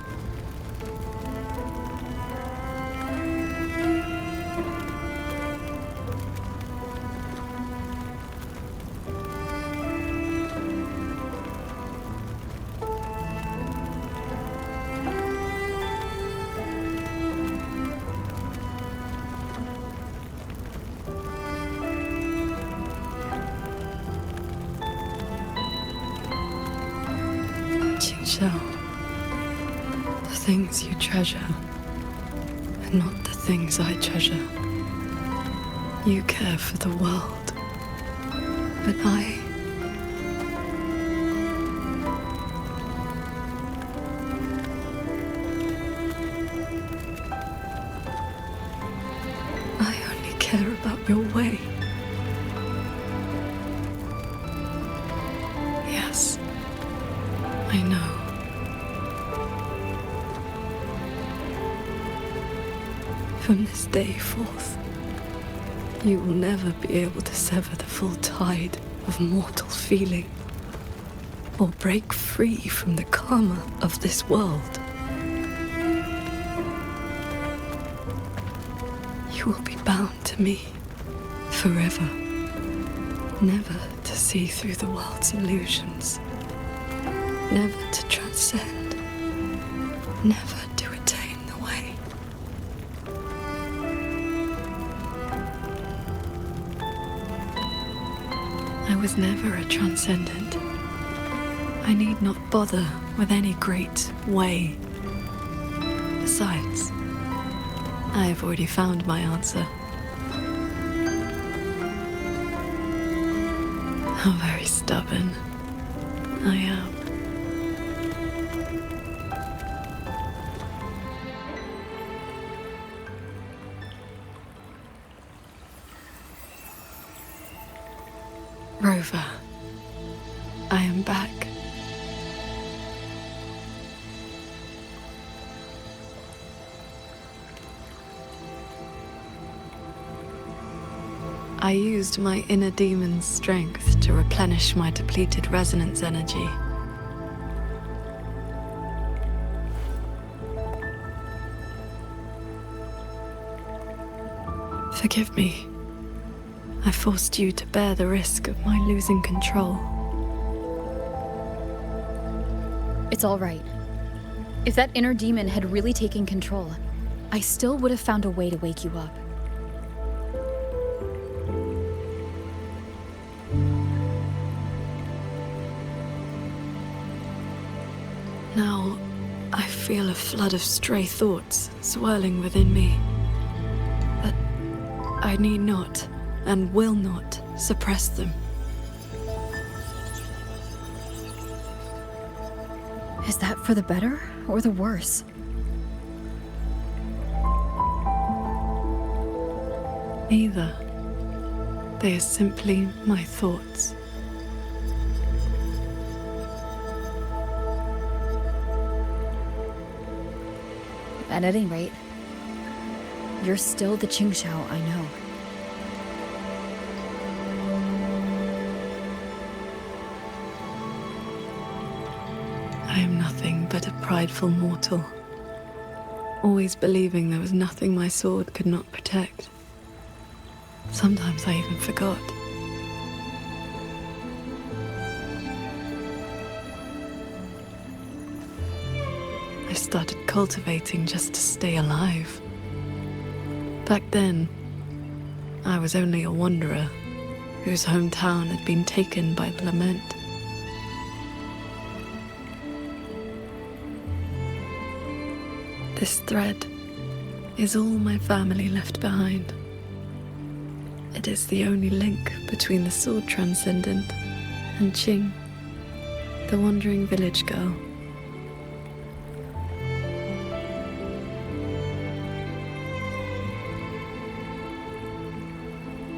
The things you treasure are not the things I treasure. You care for the world, but I only care about your way. Yes, I know. From this day forth, you will never be able to sever the full tide of mortal feeling, or break free from the karma of this world. You will be bound to me forever, never to see through the world's illusions, never to transcend, never to attain the way. I was never a transcendent. I need not bother with any great way. Besides, I have already found my answer. How very stubborn I am. Rover, I am back. I used my inner demon's strength to replenish my depleted resonance energy. Forgive me. I forced you to bear the risk of my losing control. It's all right. If that inner demon had really taken control, I still would have found a way to wake you up. Now, I feel a flood of stray thoughts swirling within me. But I need not, and will not, suppress them. Is that for the better or the worse? Either. They are simply my thoughts. At any rate, you're still the Qingxiao I know. I am nothing but a prideful mortal, always believing there was nothing my sword could not protect. Sometimes I even forgot. I started cultivating just to stay alive. Back then, I was only a wanderer whose hometown had been taken by the Lament. This thread is all my family left behind. It is the only link between the sword transcendent and Qing, the wandering village girl.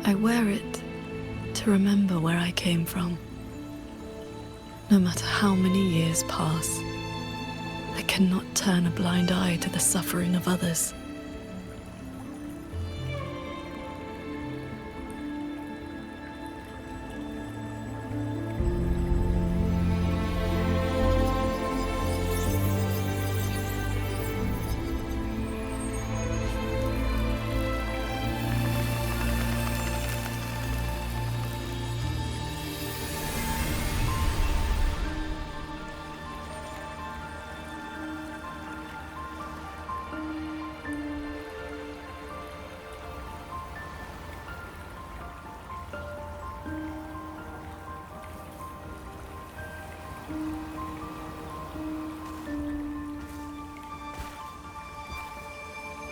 I wear it to remember where I came from. No matter how many years pass, I cannot turn a blind eye to the suffering of others.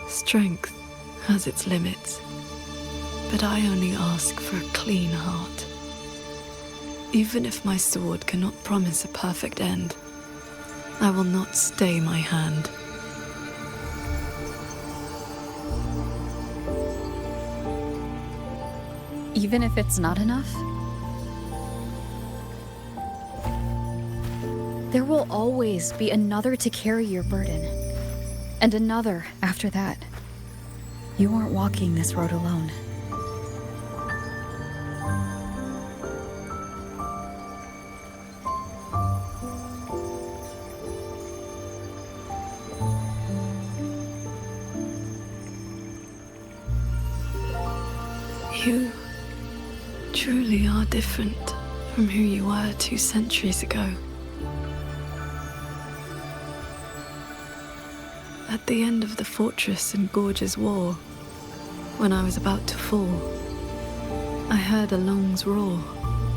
Strength has its limits, but I only ask for a clean heart. Even if my sword cannot promise a perfect end, I will not stay my hand. Even if it's not enough? There will always be another to carry your burden. And another after that. You aren't walking this road alone. You truly are different from who you were 2 centuries ago. At the end of the fortress in Gorge's war, when I was about to fall, I heard Along's roar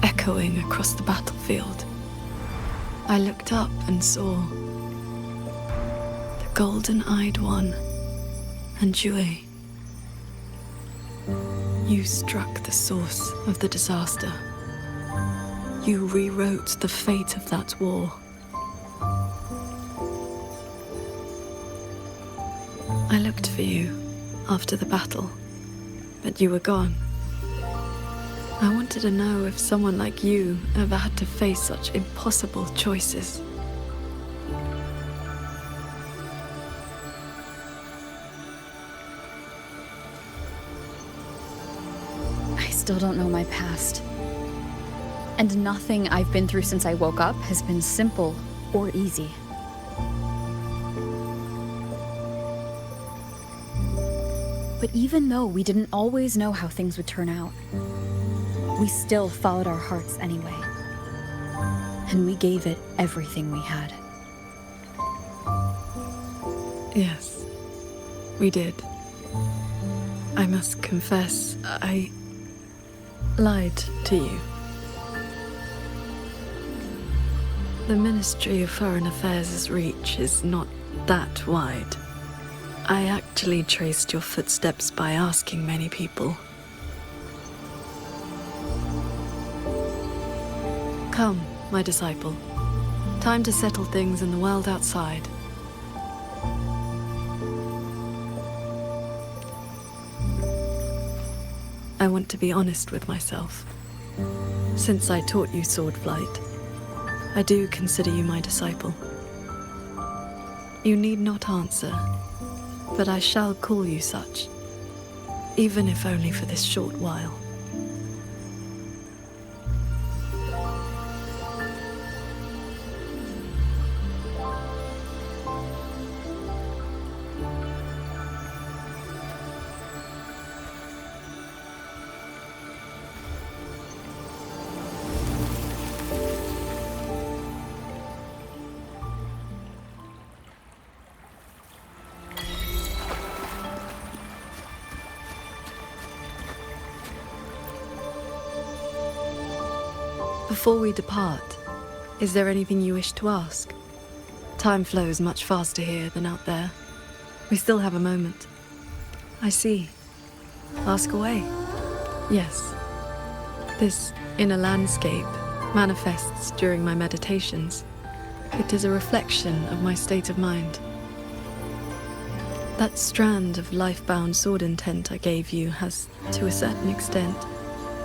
echoing across the battlefield. I looked up and saw the golden-eyed one and Jue. You struck the source of the disaster. You rewrote the fate of that war. I looked for you after the battle, but you were gone. I wanted to know if someone like you ever had to face such impossible choices. I still don't know my past. And nothing I've been through since I woke up has been simple or easy. But even though we didn't always know how things would turn out, we still followed our hearts anyway. And we gave it everything we had. Yes, we did. I must confess, I lied to you. The Ministry of Foreign Affairs' reach is not that wide. I actually traced your footsteps by asking many people. Come, my disciple. Time to settle things in the world outside. I want to be honest with myself. Since I taught you sword flight, I do consider you my disciple. You need not answer, but I shall call you such, even if only for this short while. Before we depart, is there anything you wish to ask? Time flows much faster here than out there. We still have a moment. I see. Ask away. Yes. This inner landscape manifests during my meditations. It is a reflection of my state of mind. That strand of life-bound sword intent I gave you has, to a certain extent,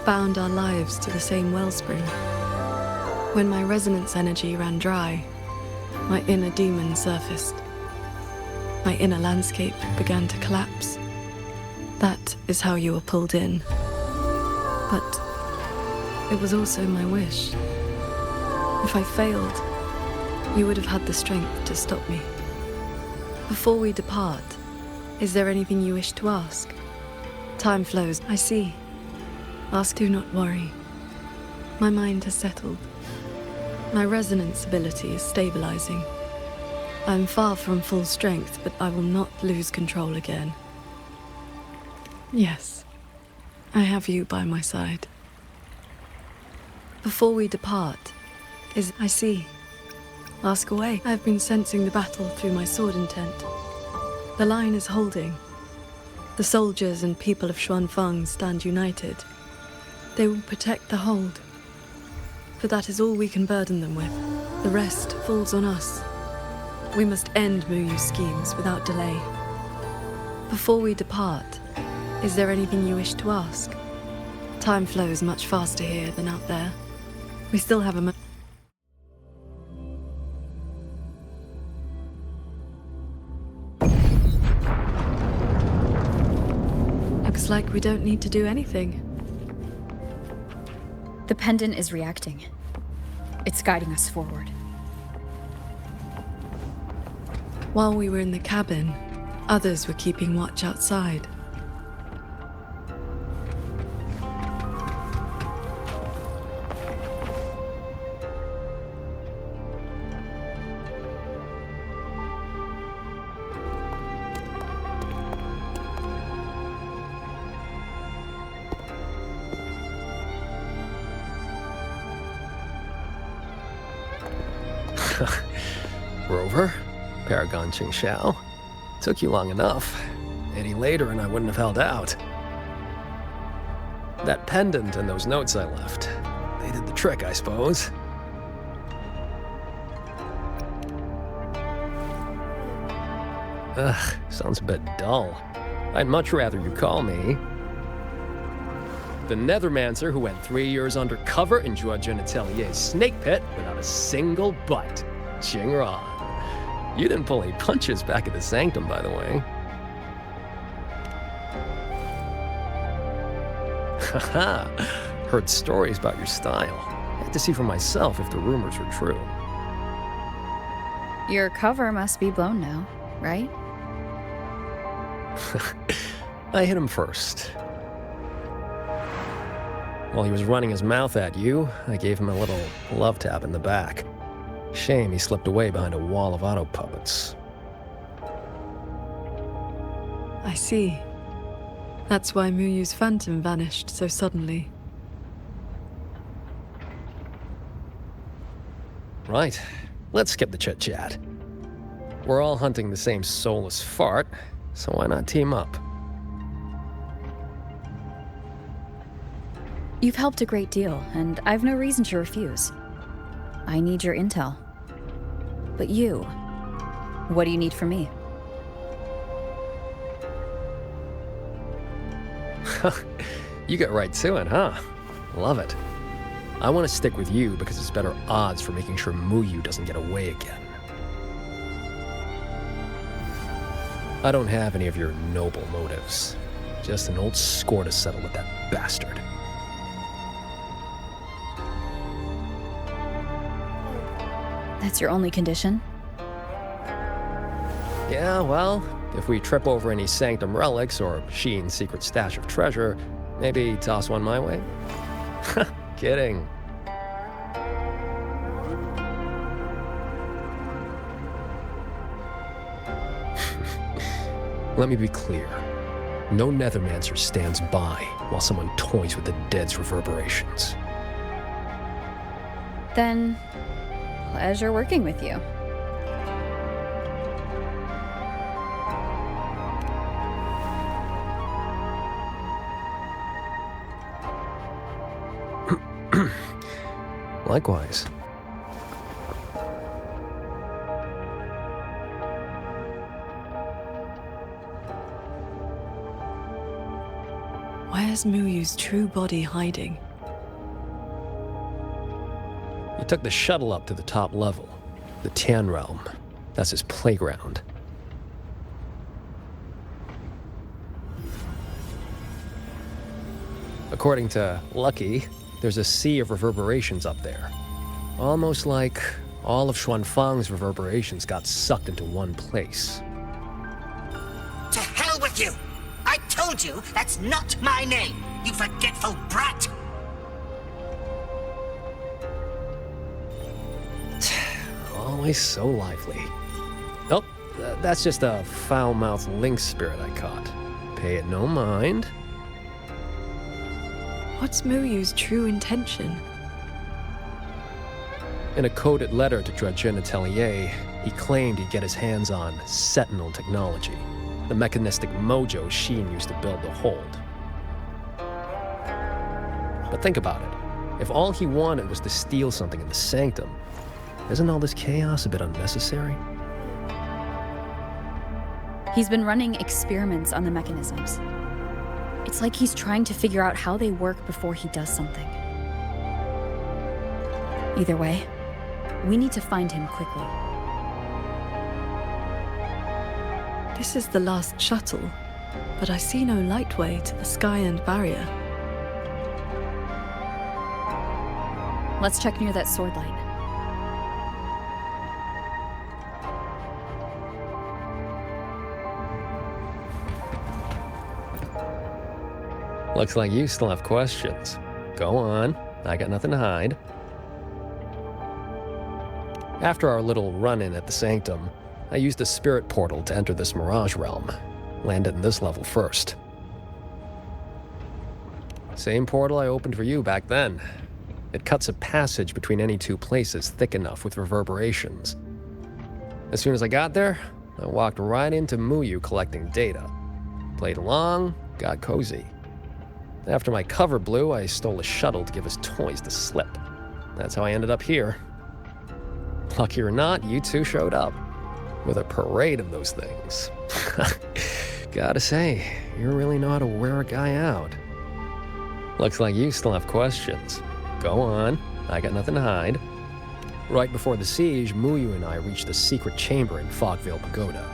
bound our lives to the same wellspring. When my resonance energy ran dry, my inner demon surfaced. My inner landscape began to collapse. That is how you were pulled in. But it was also my wish. If I failed, you would have had the strength to stop me. Before we depart, is there anything you wish to ask? Time flows, I see. Ask, do not worry. My mind has settled. My resonance ability is stabilizing. I am far from full strength, but I will not lose control again. Yes, I have you by my side. Before we depart, I see. Ask away. I have been sensing the battle through my sword intent. The line is holding. The soldiers and people of Xuanfeng stand united. They will protect the hold. For that is all we can burden them with. The rest falls on us. We must end Muyu's schemes without delay. Before we depart, is there anything you wish to ask? Time flows much faster here than out there. We still have a Looks like we don't need to do anything. The pendant is reacting. It's guiding us forward. While we were in the cabin, others were keeping watch outside. Rover, Paragon Qingxiao. Took you long enough. Any later and I wouldn't have held out. That pendant and those notes I left, they did the trick, I suppose. Ugh, sounds a bit dull. I'd much rather you call me the Nethermancer who went 3 years undercover in Jua Genitelier's snake pit without a single bite. Qingran. You didn't pull any punches back at the Sanctum, by the way. Haha. Heard stories about your style. Had to see for myself if the rumors were true. Your cover must be blown now, right? I hit him first. While he was running his mouth at you, I gave him a little love tap in the back. Shame he slipped away behind a wall of auto puppets. I see. That's why Muyu's phantom vanished so suddenly. Right. Let's skip the chit-chat. We're all hunting the same soulless fart, so why not team up? You've helped a great deal, and I've no reason to refuse. I need your intel. But you, what do you need from me? You get right to it, huh? Love it. I want to stick with you because it's better odds for making sure Muyu doesn't get away again. I don't have any of your noble motives. Just an old score to settle with that bastard. That's your only condition? Yeah, well, if we trip over any Sanctum relics or Sheen's secret stash of treasure, maybe toss one my way? Kidding. Let me be clear. No Nethermancer stands by while someone toys with the dead's reverberations. Then, pleasure working with you. Likewise. Where's Muyu's true body hiding? He took the shuttle up to the top level, the Tian Realm. That's his playground. According to Lucky, there's a sea of reverberations up there. Almost like all of Xuanfang's reverberations got sucked into one place. To hell with you! I told you that's not my name, you forgetful brat! Always so lively. Oh, that's just a foul-mouthed lynx spirit I caught. Pay it no mind. What's Muyu's true intention? In a coded letter to Dredgen Atelier, he claimed he'd get his hands on Sentinel technology, the mechanistic mojo Sheen used to build the hold. But think about it. If all he wanted was to steal something in the Sanctum, isn't all this chaos a bit unnecessary? He's been running experiments on the mechanisms. It's like he's trying to figure out how they work before he does something. Either way, we need to find him quickly. This is the last shuttle, but I see no lightway to the sky and barrier. Let's check near that sword light. Looks like you still have questions. Go on, I got nothing to hide. After our little run-in at the Sanctum, I used a spirit portal to enter this Mirage realm. Landed in this level first. Same portal I opened for you back then. It cuts a passage between any two places thick enough with reverberations. As soon as I got there, I walked right into Muyu collecting data. Played along, got cozy. After my cover blew, I stole a shuttle to give us toys to slip. That's how I ended up here. Lucky or not, you two showed up. With a parade of those things. Gotta say, you really know how to wear a guy out. Looks like you still have questions. Go on, I got nothing to hide. Right before the siege, Muyu and I reached a secret chamber in Fogvale Pagoda.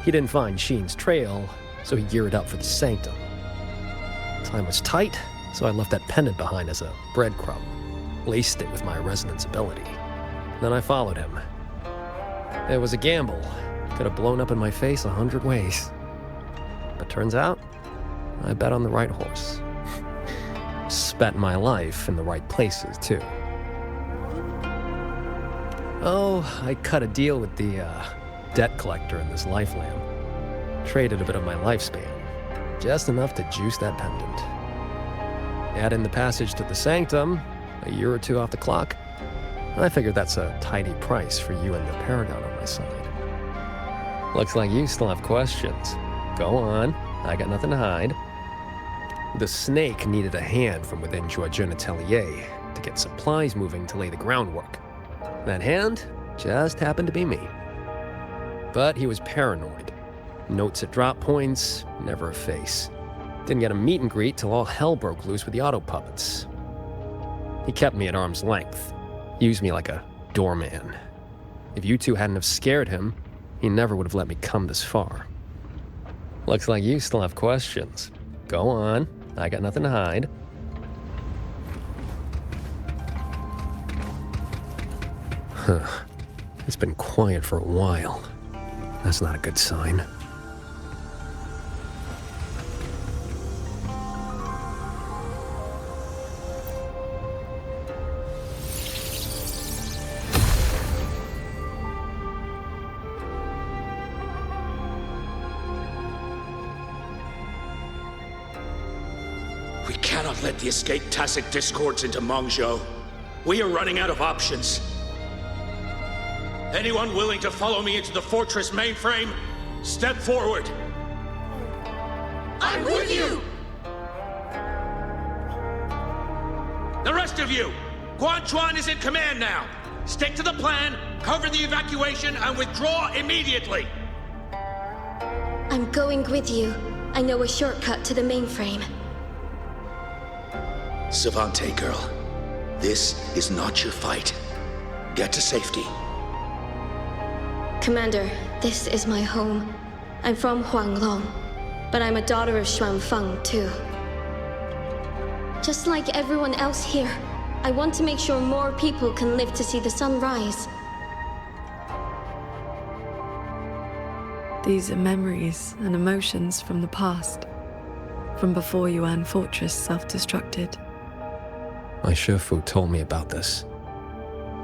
He didn't find Sheen's trail, so he geared up for the Sanctum. Time was tight, so I left that pendant behind as a breadcrumb. Laced it with my resonance ability. Then I followed him. It was a gamble. Could have blown up in my face 100 ways. But turns out, I bet on the right horse. Spent my life in the right places, too. Oh, I cut a deal with the debt collector in this life lamp. Traded a bit of my lifespan. Just enough to juice that pendant. Add in the passage to the Sanctum, a year or two off the clock. I figured that's a tidy price for you and the Paragon on my side. Looks like you still have questions. Go on, I got nothing to hide. The snake needed a hand from within Dredgen Atelier to get supplies moving to lay the groundwork. That hand just happened to be me. But he was paranoid. Notes at drop points, never a face. Didn't get a meet and greet till all hell broke loose with the auto puppets. He kept me at arm's length, used me like a doorman. If you two hadn't have scared him, he never would have let me come this far. Looks like you still have questions. Go on, I got nothing to hide. Huh. It's been quiet for a while. That's not a good sign. We cannot let the escaped tacit discords into Mengzhou. We are running out of options. Anyone willing to follow me into the fortress mainframe? Step forward. I'm with you! The rest of you, Guan Chuan is in command now. Stick to the plan, cover the evacuation, and withdraw immediately. I'm going with you. I know a shortcut to the mainframe. Savante girl, this is not your fight. Get to safety. Commander, this is my home. I'm from Huanglong, but I'm a daughter of Xuanfeng, too. Just like everyone else here, I want to make sure more people can live to see the sun rise. These are memories and emotions from the past, from before Yuan Fortress self-destructed. My Shifu told me about this.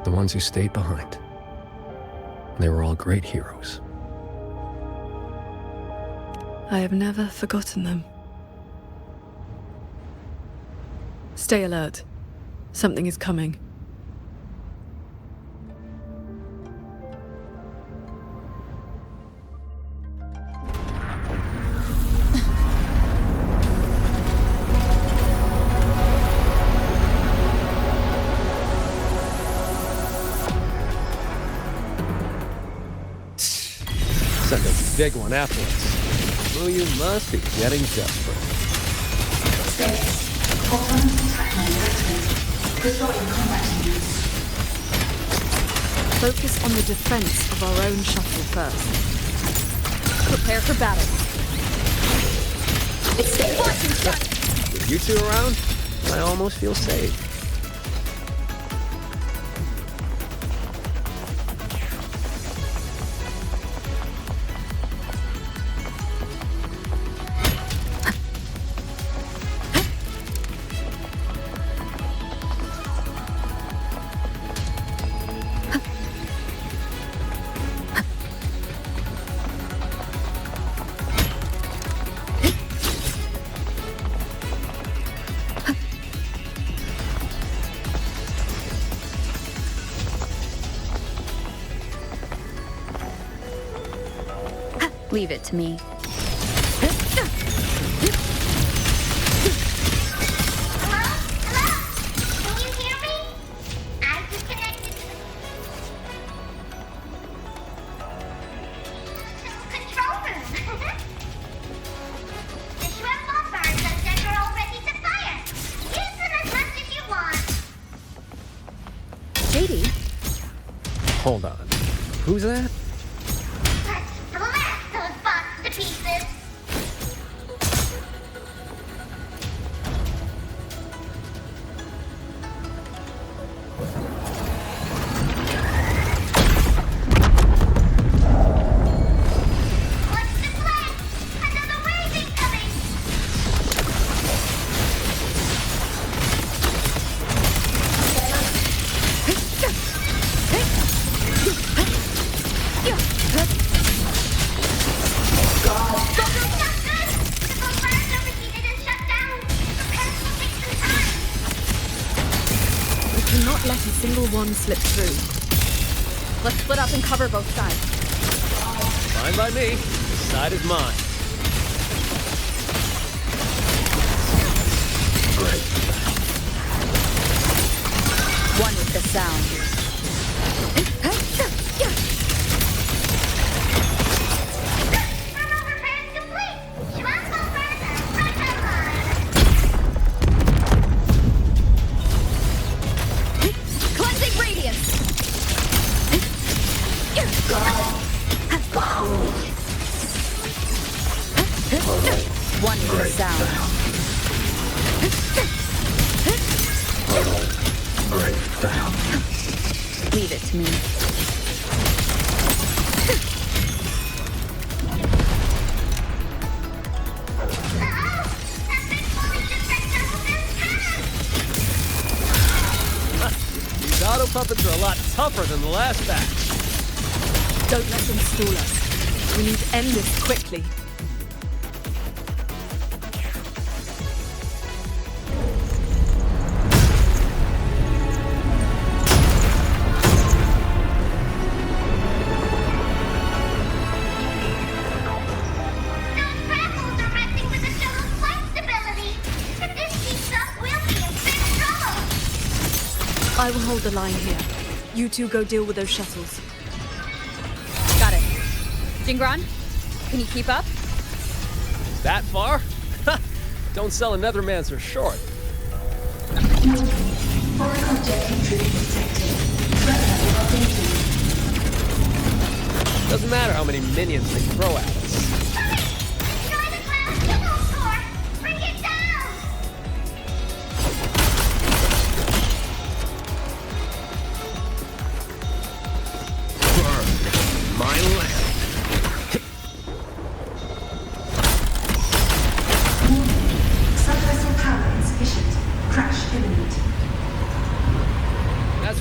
The ones who stayed behind. They were all great heroes. I have never forgotten them. Stay alert. Something is coming. Send a big one afterwards. Oh, you must be getting desperate. Focus on the defense of our own shuttle first. Prepare for battle. It's With you two around, I almost feel safe. Leave it to me. Hold on. Who's that? Let's blast those bots to pieces! What's the plan? Another wave incoming! Not let a single one slip through. Let's split up and cover both sides. Fine by me. This side is mine. Great. One with the sound. Turnover plans complete! Schwan's bomb burners are right online! Wondrous sound. Break down. Leave it to me. These auto puppets are a lot tougher than the last batch. Don't let them stall us. We need to end this quickly. I will hold the line here. You two go deal with those shuttles. Got it. Jingran, can you keep up? That far? Don't sell a Nethermancer short. Foreign object intrusion detected. Threat level updated. Doesn't matter how many minions they throw at us.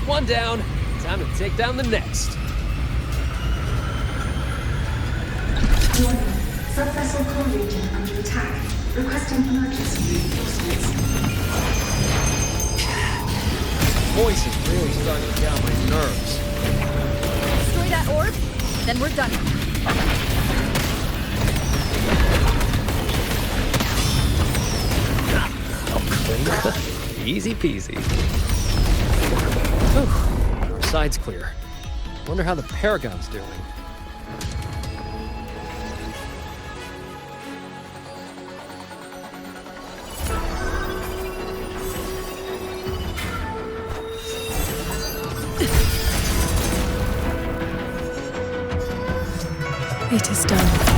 One down. Time to take down the next. Warning. Subvessel core region under attack. Requesting emergency reinforcements. Voice is really starting to get on my nerves. Destroy that orb, then we're done. Easy peasy. Whew. Our side's clear. Wonder how the Paragon's doing. It is done.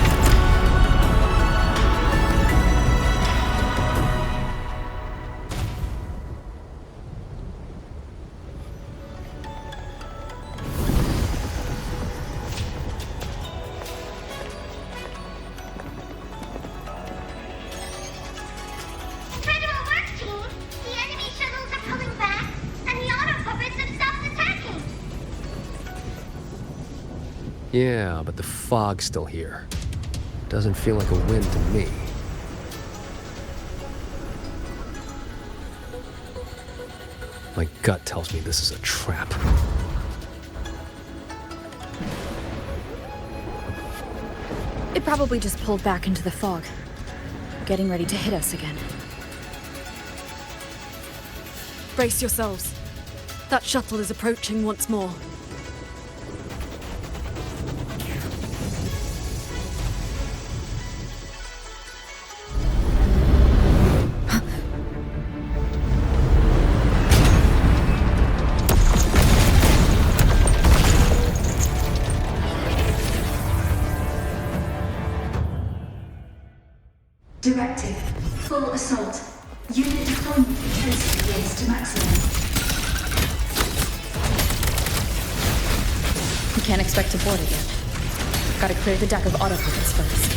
Yeah, but the fog's still here. Doesn't feel like a win to me. My gut tells me this is a trap. It probably just pulled back into the fog, getting ready to hit us again. Brace yourselves. That shuttle is approaching once more. Directive. Full assault. Unit deployment intensity raised to maximum. We can't expect to board again. Gotta clear the deck of autopilots first.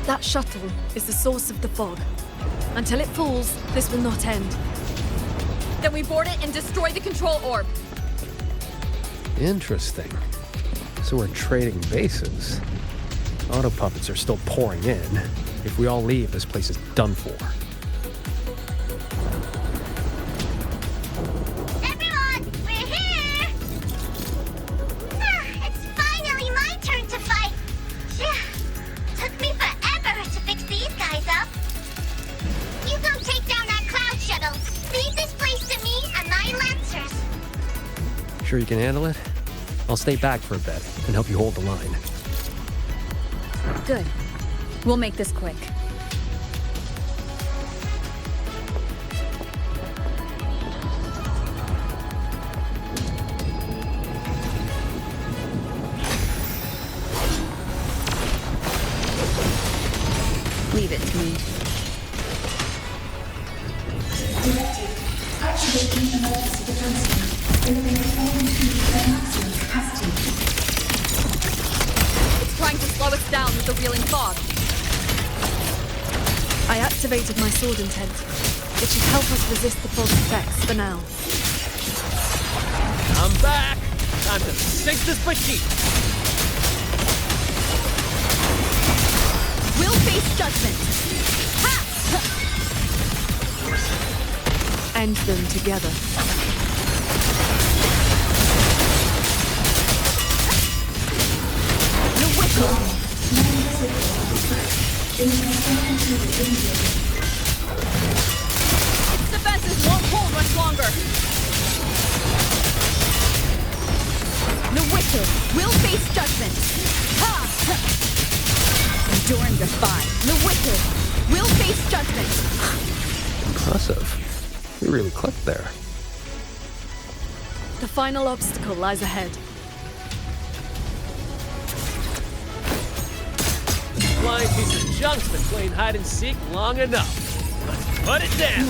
That shuttle is the source of the fog. Until it falls, this will not end. Then we board it and destroy the control orb. Interesting. So we're trading bases. Auto puppets are still pouring in. If we all leave, this place is done for. Everyone, we're here! It's finally my turn to fight. Took me forever to fix these guys up. You go take down that cloud shuttle. Leave this place to me and my lancers. Sure you can handle it? I'll stay back for a bit and help you hold the line. Good. We'll make this quick. Leave it to me. Directive. Activating emergency defense. Eliminate all intrusions at maximum capacity. It's trying to slow us down with the wheeling fog. I activated my sword intent. It should help us resist the fog's effects for now. I'm back! Time to sink this machine! We'll face judgment! Ha! End them together. No whistle! Its defenses won't hold much longer. The wicked will face judgment. Ha! Enduring defy. The wicked will face judgment. Impressive. You really clicked there. The final obstacle lies ahead. Flying piece of junk's been playing hide and seek long enough. Let's put it down.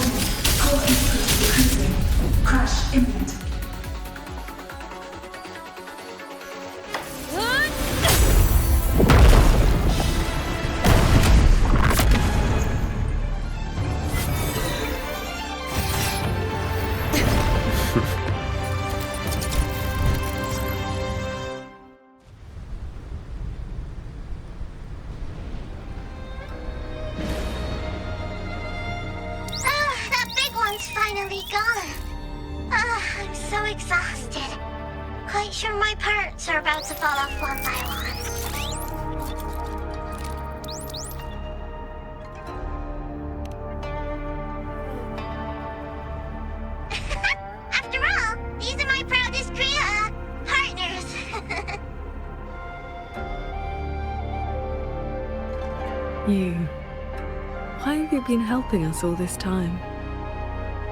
Crash imminent. Finally gone. I'm so exhausted. Quite sure my parts are about to fall off one by one. After all, these are my proudest partners. You. Why have you been helping us all this time?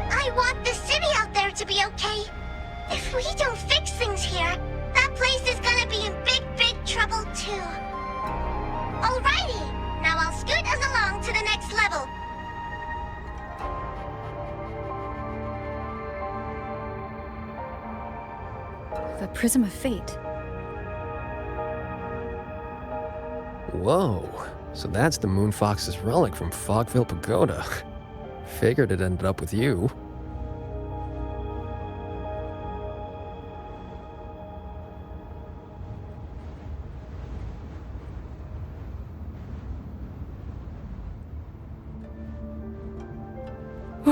I want the city out there to be okay. If we don't fix things here, that place is gonna be in big, big trouble too. Alrighty, now I'll scoot us along to the next level. The Prism of Fate. Whoa. So that's the Moon Fox's relic from Fogville Pagoda. Figured it ended up with you.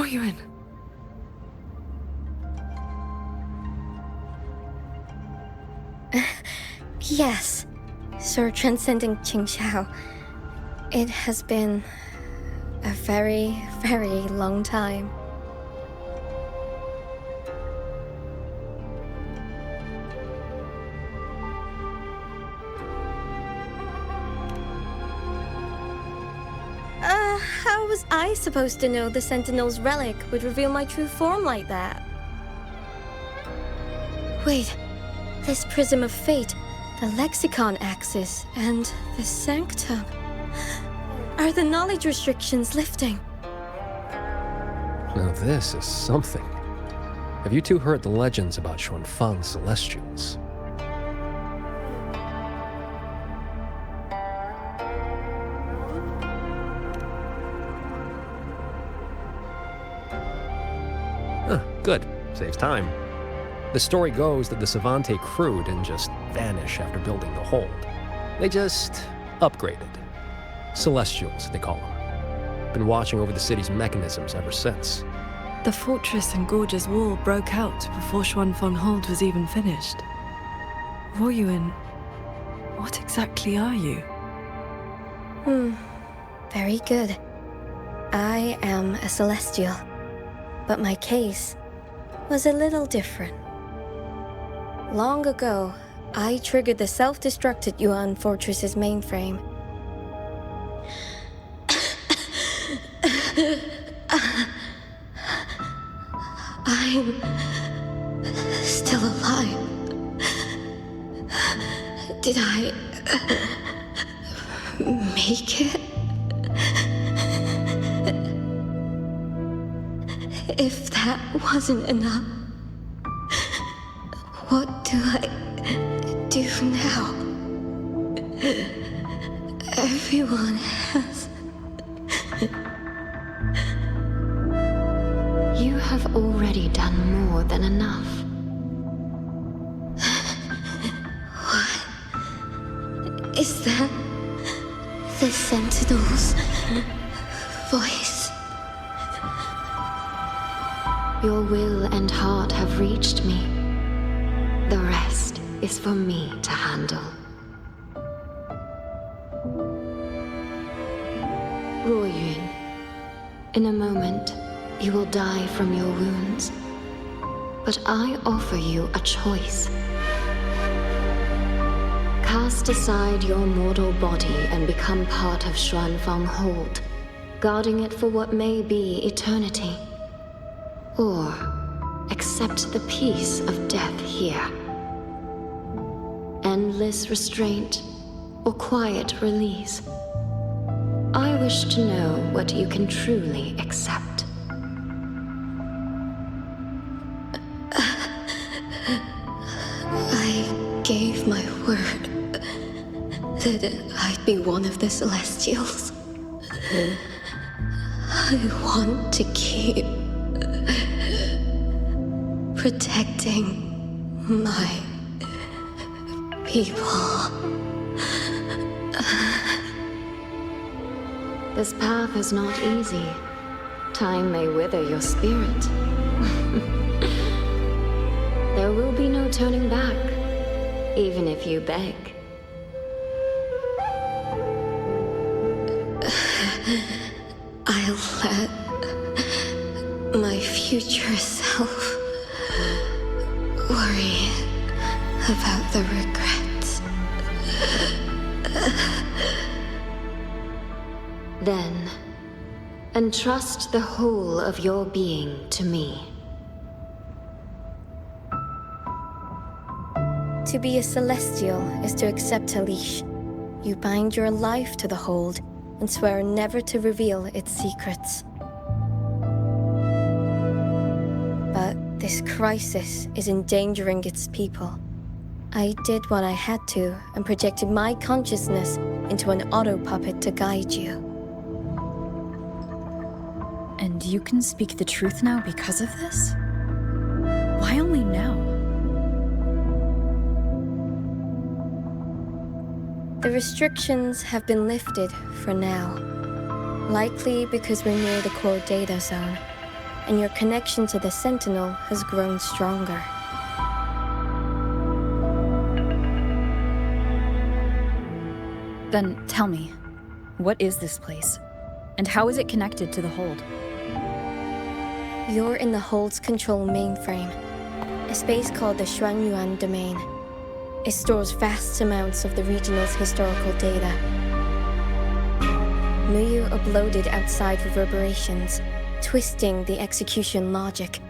Yuan. Yes, Sir Transcending Qingxiao. It has been a very, very long time. How was I supposed to know the Sentinel's relic would reveal my true form like that? Wait, this Prism of Fate, the Lexicon Axis, and the Sanctum. Are the knowledge restrictions lifting? Now this is something. Have you two heard the legends about Xuanfang's Celestials? Good. Saves time. The story goes that the Savante crew didn't just vanish after building the hold. They just upgraded. Celestials, they call them. Been watching over the city's mechanisms ever since. The fortress and gorgeous wall broke out before Xuanfang Hold was even finished. Yuan, what exactly are you? Very good. I am a Celestial, but my case was a little different. Long ago, I triggered the self-destructed Yuan Fortress's mainframe. I'm still alive. Did I make it? If that wasn't enough, what do I do now? Everyone has... You have already done more than enough. What is that? The Sentinel's voice? Your will and heart have reached me. The rest is for me to handle. Ruoyun, in a moment, you will die from your wounds. But I offer you a choice. Cast aside your mortal body and become part of Xuanfang Hold, guarding it for what may be eternity. Or accept the peace of death here. Endless restraint or quiet release. I wish to know what you can truly accept. I gave my word that I'd be one of the Celestials. I want to keep protecting my people. This path is not easy. Time may wither your spirit. There will be no turning back, even if you beg. I'll let my future self worry about the regrets. Then, entrust the whole of your being to me. To be a Celestial is to accept a leash. You bind your life to the hold and swear never to reveal its secrets. But this crisis is endangering its people. I did what I had to and projected my consciousness into an auto puppet to guide you. And you can speak the truth now because of this? Why only now? The restrictions have been lifted for now. Likely because we're near the core data zone, and your connection to the Sentinel has grown stronger. Then tell me, what is this place? And how is it connected to the Hold? You're in the Hold's control mainframe, a space called the Xuanyuan Domain. It stores vast amounts of the regional's historical data. Muyu uploaded outside reverberations, twisting the execution logic.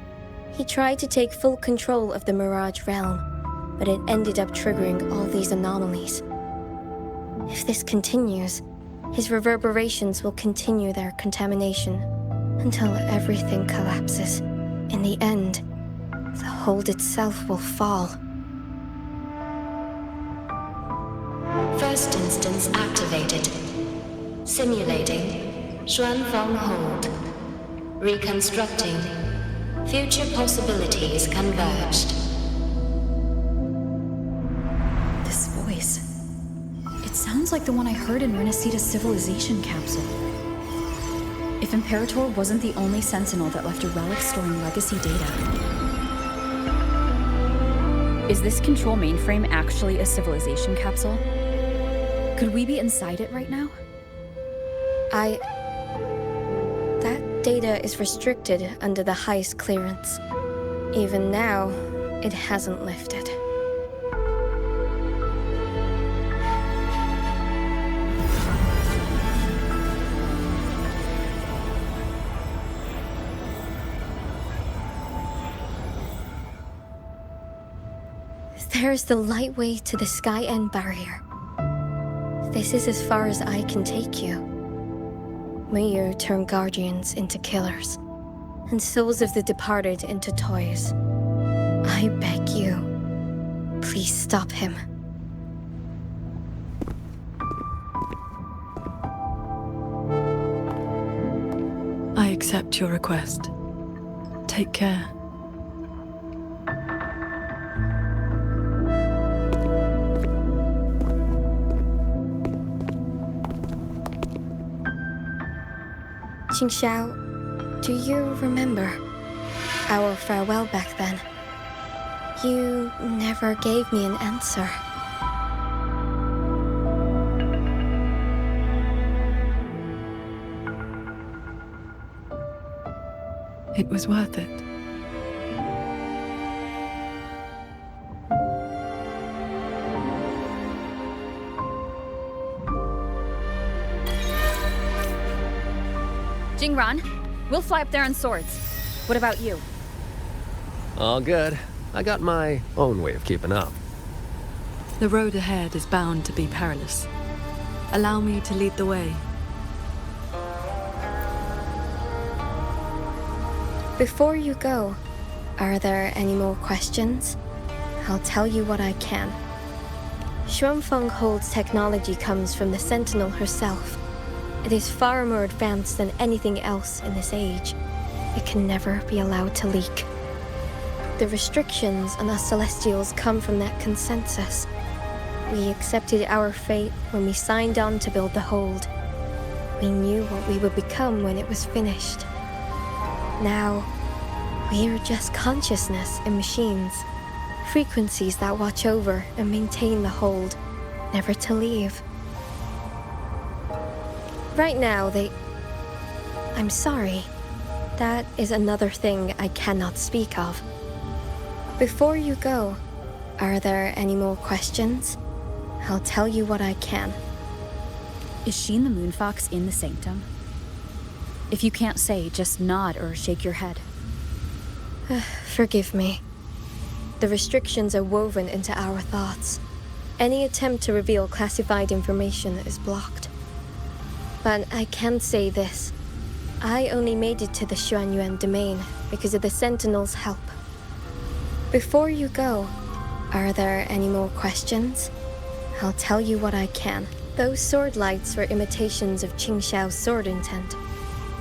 He tried to take full control of the Mirage realm, but it ended up triggering all these anomalies. If this continues, his reverberations will continue their contamination until everything collapses. In the end, the Hold itself will fall. First instance activated. Simulating. Xuanfang Hold. Reconstructing. Future possibilities converged. This voice. It sounds like the one I heard in Renacita's civilization capsule. If Imperator wasn't the only Sentinel that left a relic storing legacy data. Is this control mainframe actually a civilization capsule? Could we be inside it right now? That data is restricted under the highest clearance. Even now, it hasn't lifted. There's the lightway to the Sky End barrier. This is as far as I can take you. Muyu turned Guardians into killers. and souls of the departed into toys. I beg you, please stop him. I accept your request. Take care. Qingxiao, do you remember our farewell back then? You never gave me an answer. It was worth it. Jingran, we'll fly up there on swords. What about you? All good. I got my own way of keeping up. The road ahead is bound to be perilous. Allow me to lead the way. Before you go, are there any more questions? I'll tell you what I can. Xuanfeng Hold's technology comes from the Sentinel herself. It is far more advanced than anything else in this age. It can never be allowed to leak. The restrictions on us Celestials come from that consensus. We accepted our fate when we signed on to build the Hold. We knew what we would become when it was finished. Now, we are just consciousness in machines. Frequencies that watch over and maintain the Hold, never to leave. Right now, I'm sorry. That is another thing I cannot speak of. Before you go, are there any more questions? I'll tell you what I can. Is Sheen the Moonfox in the Sanctum? If you can't say, just nod or shake your head. Forgive me. The restrictions are woven into our thoughts. Any attempt to reveal classified information is blocked. But I can say this. I only made it to the Xuanyuan domain because of the Sentinel's help. Before you go, are there any more questions? I'll tell you what I can. Those sword lights were imitations of Qingxiao's sword intent.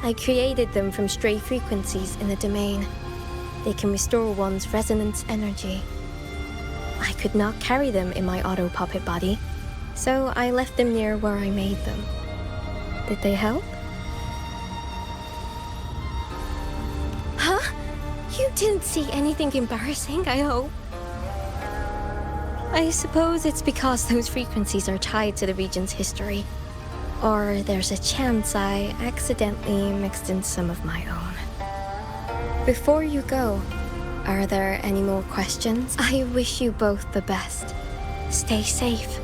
I created them from stray frequencies in the domain. They can restore one's resonance energy. I could not carry them in my auto-puppet body, so I left them near where I made them. Did they help? Huh? You didn't see anything embarrassing, I hope. I suppose it's because those frequencies are tied to the region's history. Or there's a chance I accidentally mixed in some of my own. Before you go, are there any more questions? I wish you both the best. Stay safe.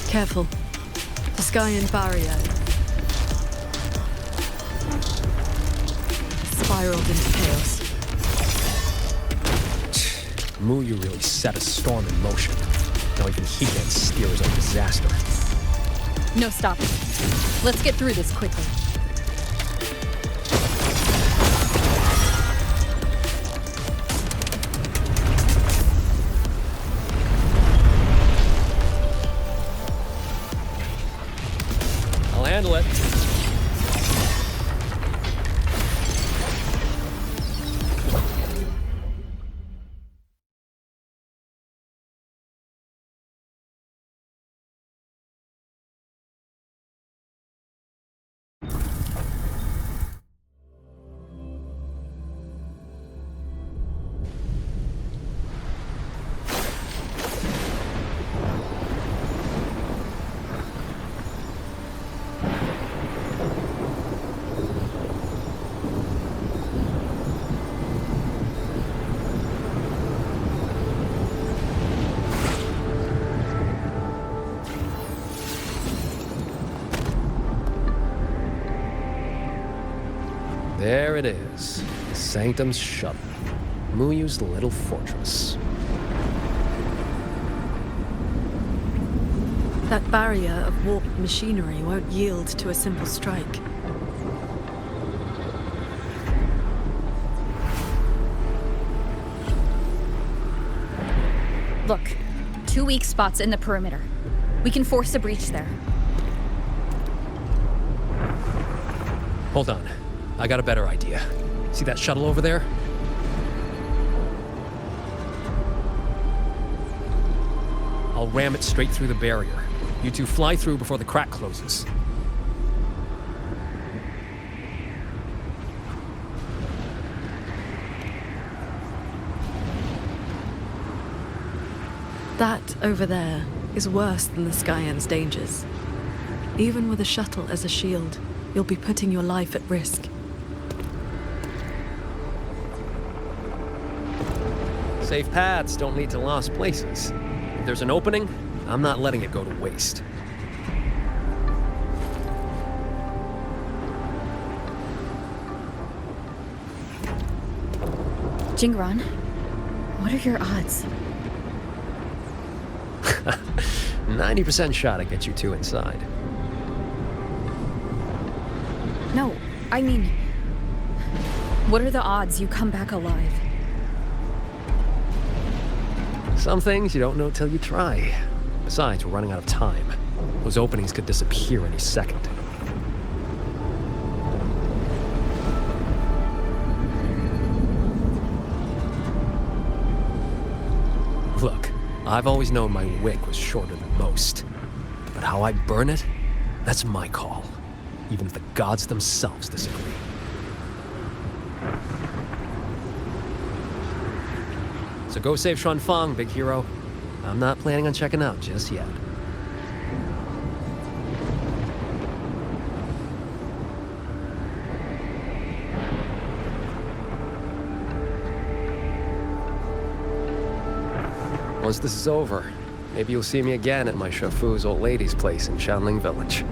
Careful. The sky and barrier spiraled into chaos. Mu, you really set a storm in motion. Now even he can't steer his own disaster. No stopping. Let's get through this quickly. I'll handle it. it is. The Sanctum's shuttle. Muyu's little fortress. That barrier of warped machinery won't yield to a simple strike. Look, 2 weak spots in the perimeter. We can force a breach there. Hold on. I got a better idea. See that shuttle over there? I'll ram it straight through the barrier. You two fly through before the crack closes. That over there is worse than the Skyend's dangers. Even with a shuttle as a shield, you'll be putting your life at risk. Safe paths don't lead to lost places. If there's an opening, I'm not letting it go to waste. Jingran, what are your odds? 90% shot to get you two inside. No, I mean, what are the odds you come back alive? Some things you don't know till you try. Besides, we're running out of time. Those openings could disappear any second. Look, I've always known my wick was shorter than most. But how I burn it, that's my call. Even if the gods themselves disagree. So go save Xuanfang, big hero. I'm not planning on checking out just yet. Once this is over, maybe you'll see me again at my Shafu's old lady's place in Xianling Village.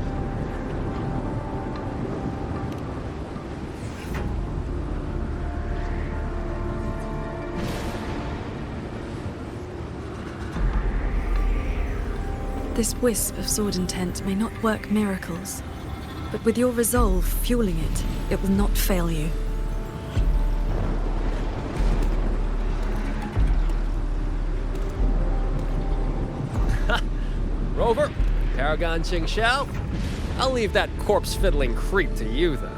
This wisp of sword intent may not work miracles, but with your resolve fueling it, it will not fail you. Rover, Paragon Ching Xiao, I'll leave that corpse-fiddling creep to you, then.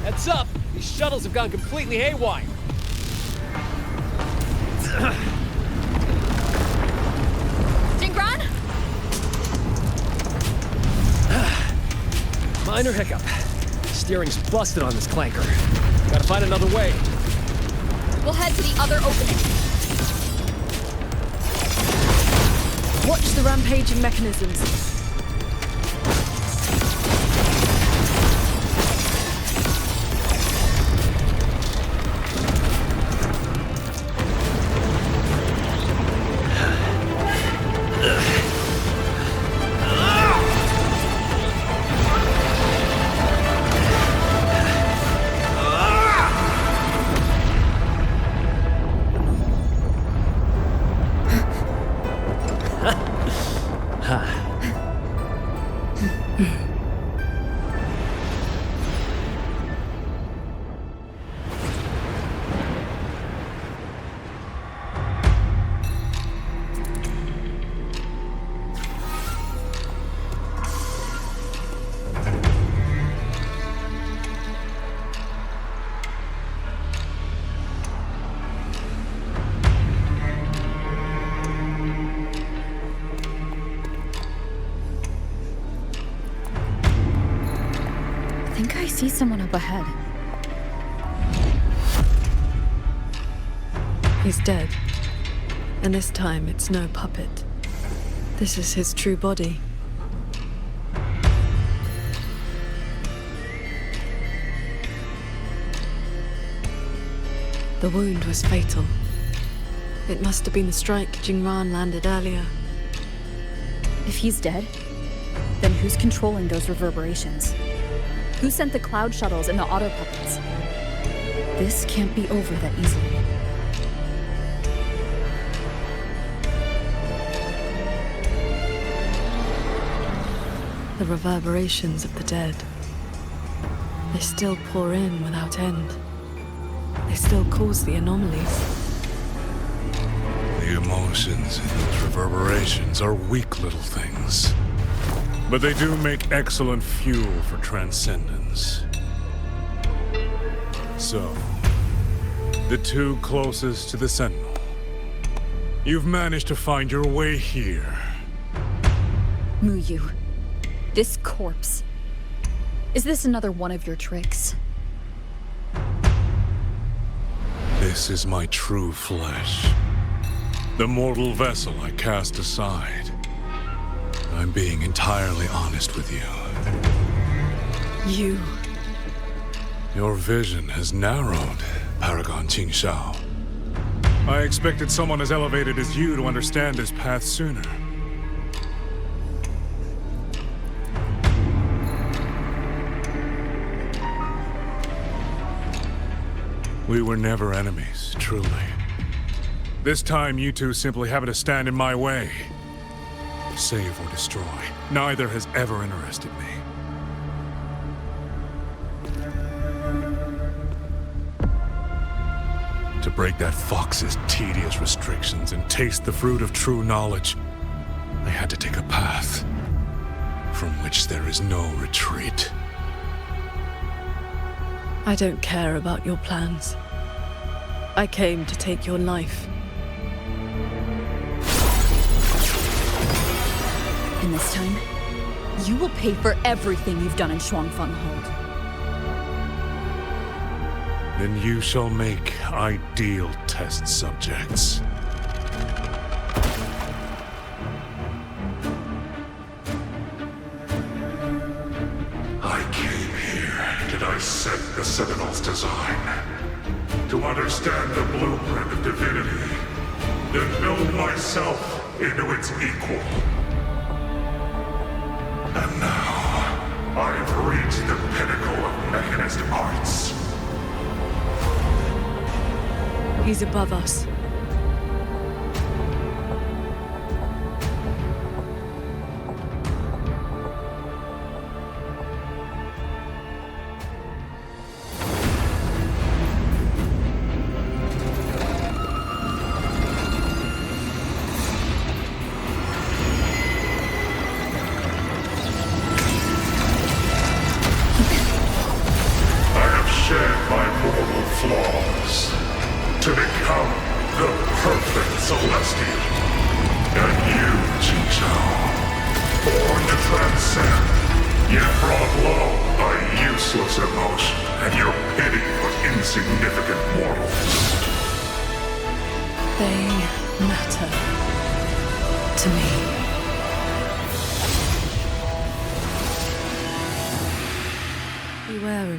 Heads up! These shuttles have gone completely haywire. Jingran? Minor hiccup. Steering's busted on this clanker. Gotta find another way. We'll head to the other opening. Watch the rampaging mechanisms. think I see someone up ahead. He's dead. And this time it's no puppet. This is his true body. The wound was fatal. It must have been the strike Jingran landed earlier. If he's dead, then who's controlling those reverberations? Who sent the cloud shuttles and the auto puppets? This can't be over that easily. The reverberations of the dead. They still pour in without end. They still cause the anomalies. The emotions in those reverberations are weak little things. But they do make excellent fuel for transcendence. So, the two closest to the Sentinel. You've managed to find your way here. Muyu, this corpse. Is this another one of your tricks? This is my true flesh. The mortal vessel I cast aside. I'm being entirely honest with you. You. Your vision has narrowed, Paragon Qingshao. I expected someone as elevated as you to understand this path sooner. We were never enemies, truly. This time, you two simply happen to stand in my way. Save or destroy. Neither has ever interested me. To break that fox's tedious restrictions and taste the fruit of true knowledge, I had to take a path from which there is no retreat. I don't care about your plans. I came to take your life. And this time, you will pay for everything you've done in Shuangfeng Hold. Then you shall make ideal test subjects. I came here to dissect the Sentinel's design, to understand the blueprint of divinity, then build myself into its equal. And now, I have reached the pinnacle of mechanist arts. He's above us.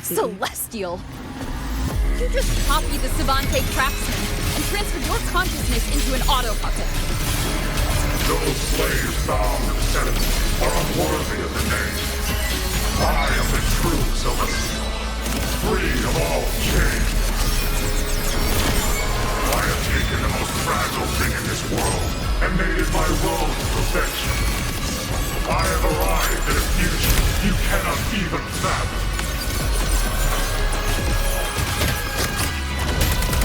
Celestial! You just copied the Savante craftsman and transferred your consciousness into an auto puppet. Those slaves bound to the Sentinel are unworthy of the name. I am the true Celestial, free of all chains. I have taken the most fragile thing in this world and made it my road to perfection. I have arrived at a future you cannot even fathom.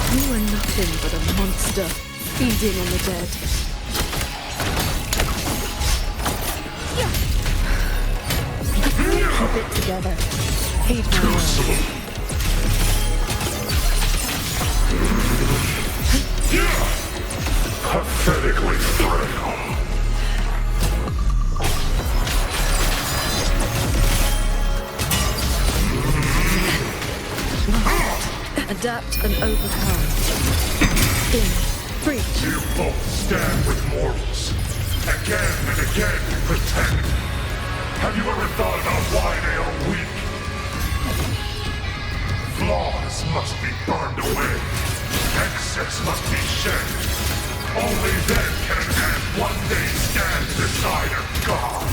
You are nothing but a monster, feeding on the dead. Keep it together. Hate my world. Pathetically frail. adapt and overcome. In, breach. You both stand with mortals. Again and again protect. Have you ever thought about why they are weak? Flaws must be burned away. Excess must be shed. Only then can a man one day stand beside a god.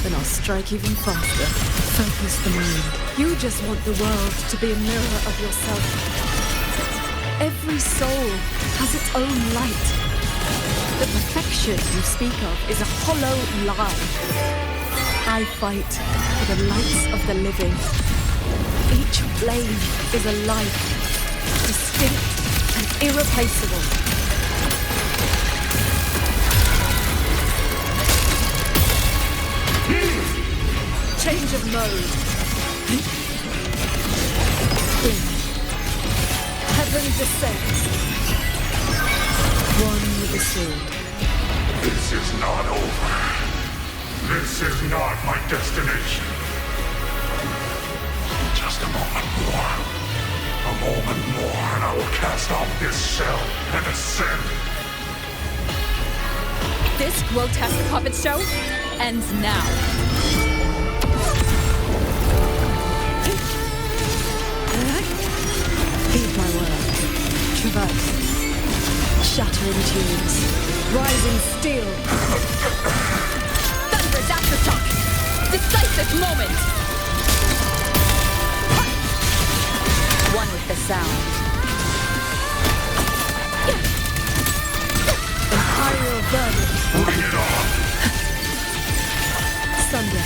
Then I'll strike even faster. Focus the mind. You just want the world to be a mirror of yourself. Every soul has its own light. The perfection you speak of is a hollow lie. I fight for the lights of the living. Each flame is a life, distinct and irreplaceable. Change of mode. Heaven descends. One with the sword. This is not over. This is not my destination. Just a moment more. A moment more and I will cast off this shell and ascend. This grotesque puppet show ends now. Heed my word. Traverse. Shattering tunes. Rising steel. Thunder's aftershock. Decisive moment. One with the sound. Imperial verdict. Bring it on. Sunder.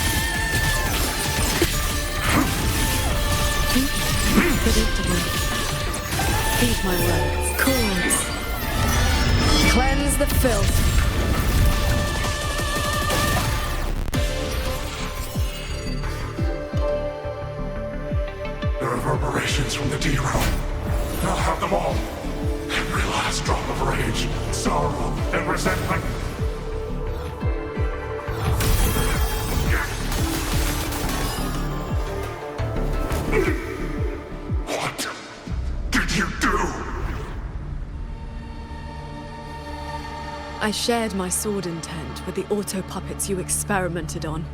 Predictable. Heed my words. Chords. Cleanse the filth. The reverberations from the D-realm. I'll have them all. Every last drop of rage, sorrow, and resentment. What did you do? I shared my sword intent with the auto-puppets you experimented on.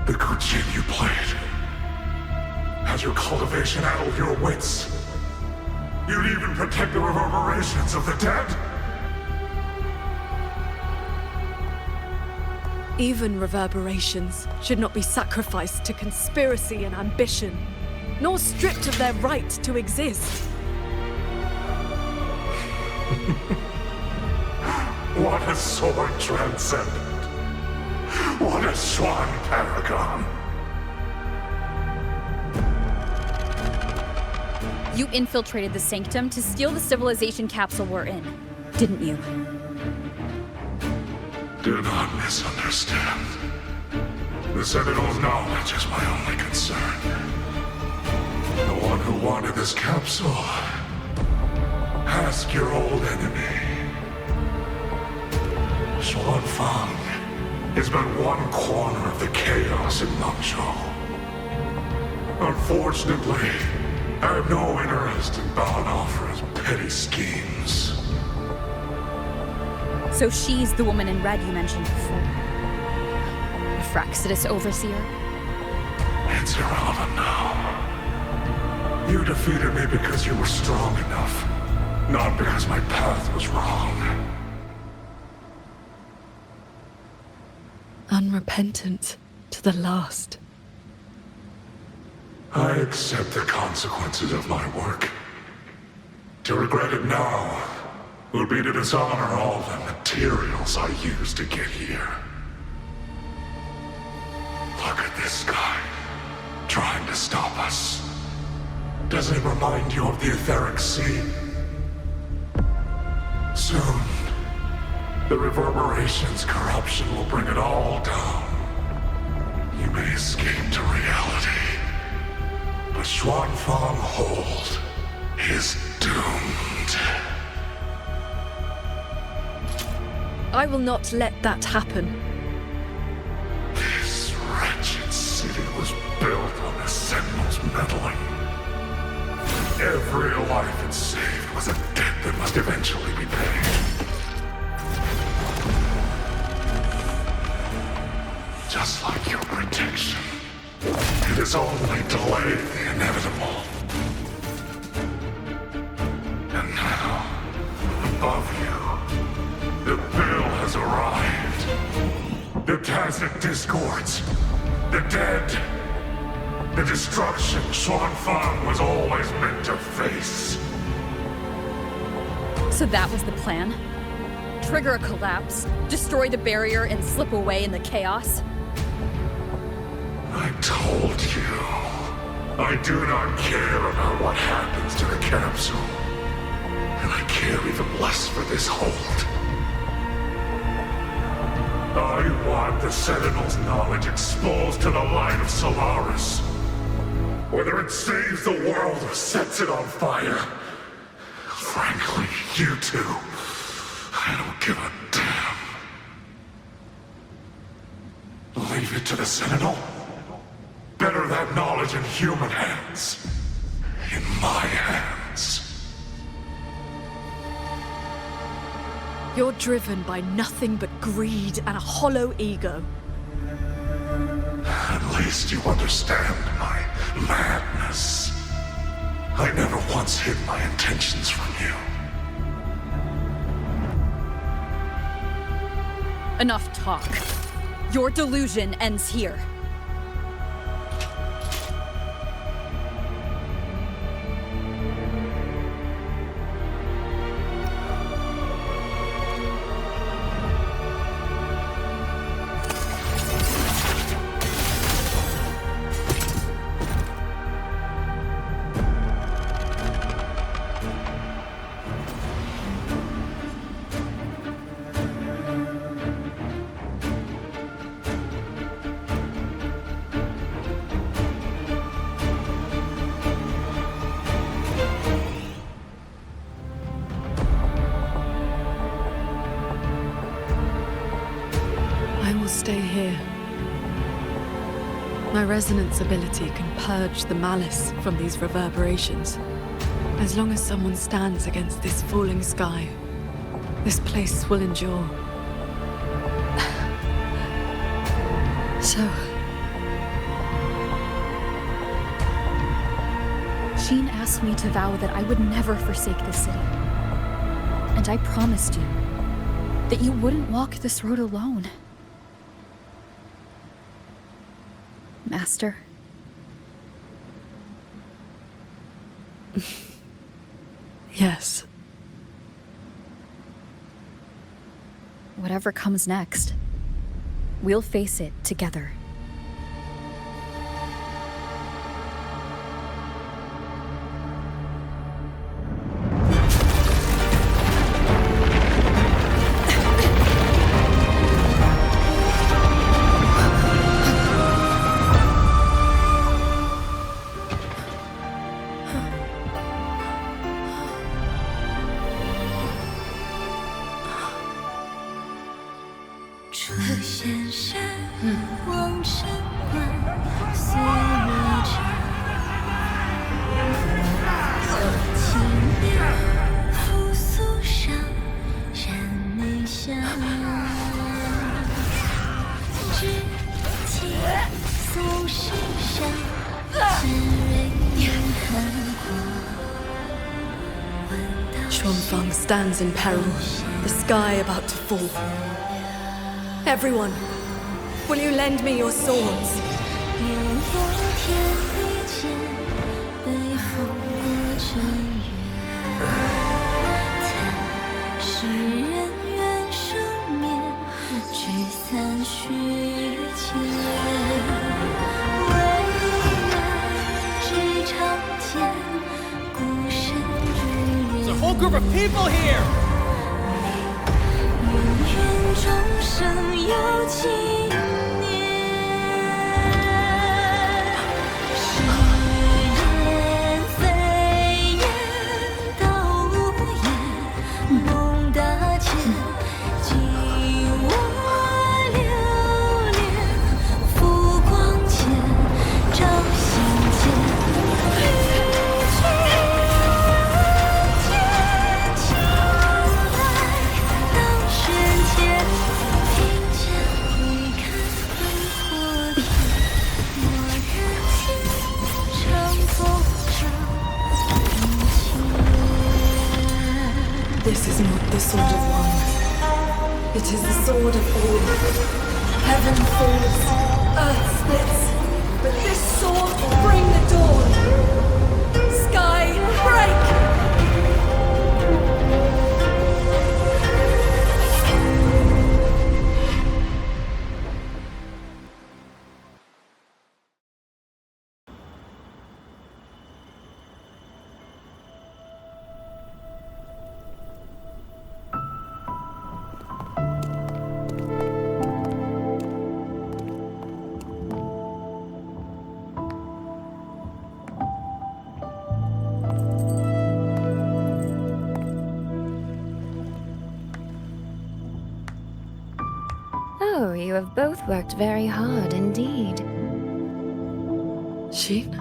The good shit you played. Has your cultivation addled your wits? You'd even protect the reverberations of the dead? Even reverberations should not be sacrificed to conspiracy and ambition, nor stripped of their right to exist. What a sword transcendent. What a swan paragon. You infiltrated the Sanctum to steal the civilization capsule we're in, didn't you? Do not misunderstand. The Citadel's knowledge is my only concern. The one who wanted this capsule. Ask your old enemy. Xuanfang is but one corner of the chaos in Mengzhou. Unfortunately, I have no interest in bowing off for his petty schemes. So she's the woman in red you mentioned before. A Fraxidus overseer? It's irrelevant now. You defeated me because you were strong enough, not because my path was wrong. Unrepentant to the last. I accept the consequences of my work. To regret it now would be to dishonor all the materials I used to get here. Look at this guy, trying to stop us. Doesn't it remind you of the etheric sea? Soon, the reverberation's corruption will bring it all down. You may escape to reality. But Xuanfang Hold is doomed. I will not let that happen. meddling. Every life it saved was a debt that must eventually be paid. Just like your protection, it has only delayed the inevitable. And now, above you, the bill has arrived. The tacit discords, the dead, the destruction Xuanfang was always meant to face. So that was the plan? Trigger a collapse, destroy the barrier, and slip away in the chaos? I told you. I do not care about what happens to the capsule. And I care even less for this hold. I want the Sentinel's knowledge exposed to the light of Solaris. Whether it saves the world or sets it on fire. Frankly, you two, I don't give a damn. Leave it to the Sentinel? Better that knowledge in human hands. In my hands. You're driven by nothing but greed and a hollow ego. At least you understand my madness. I never once hid my intentions from you. Enough talk. Your delusion ends here. Stay here. My resonance ability can purge the malice from these reverberations. As long as someone stands against this falling sky, this place will endure. So... Sheen asked me to vow that I would never forsake this city. And I promised you that you wouldn't walk this road alone. Master. Yes. Whatever comes next, we'll face it together. Xuanfang stands in peril, the sky about to fall. Everyone, will you lend me your swords? There's a whole group of people here! The Sword of One. It is the sword of all. Heaven falls, earth splits, but this sword will bring the dawn. Sky, break! Oh, you have both worked very hard indeed. Sheena?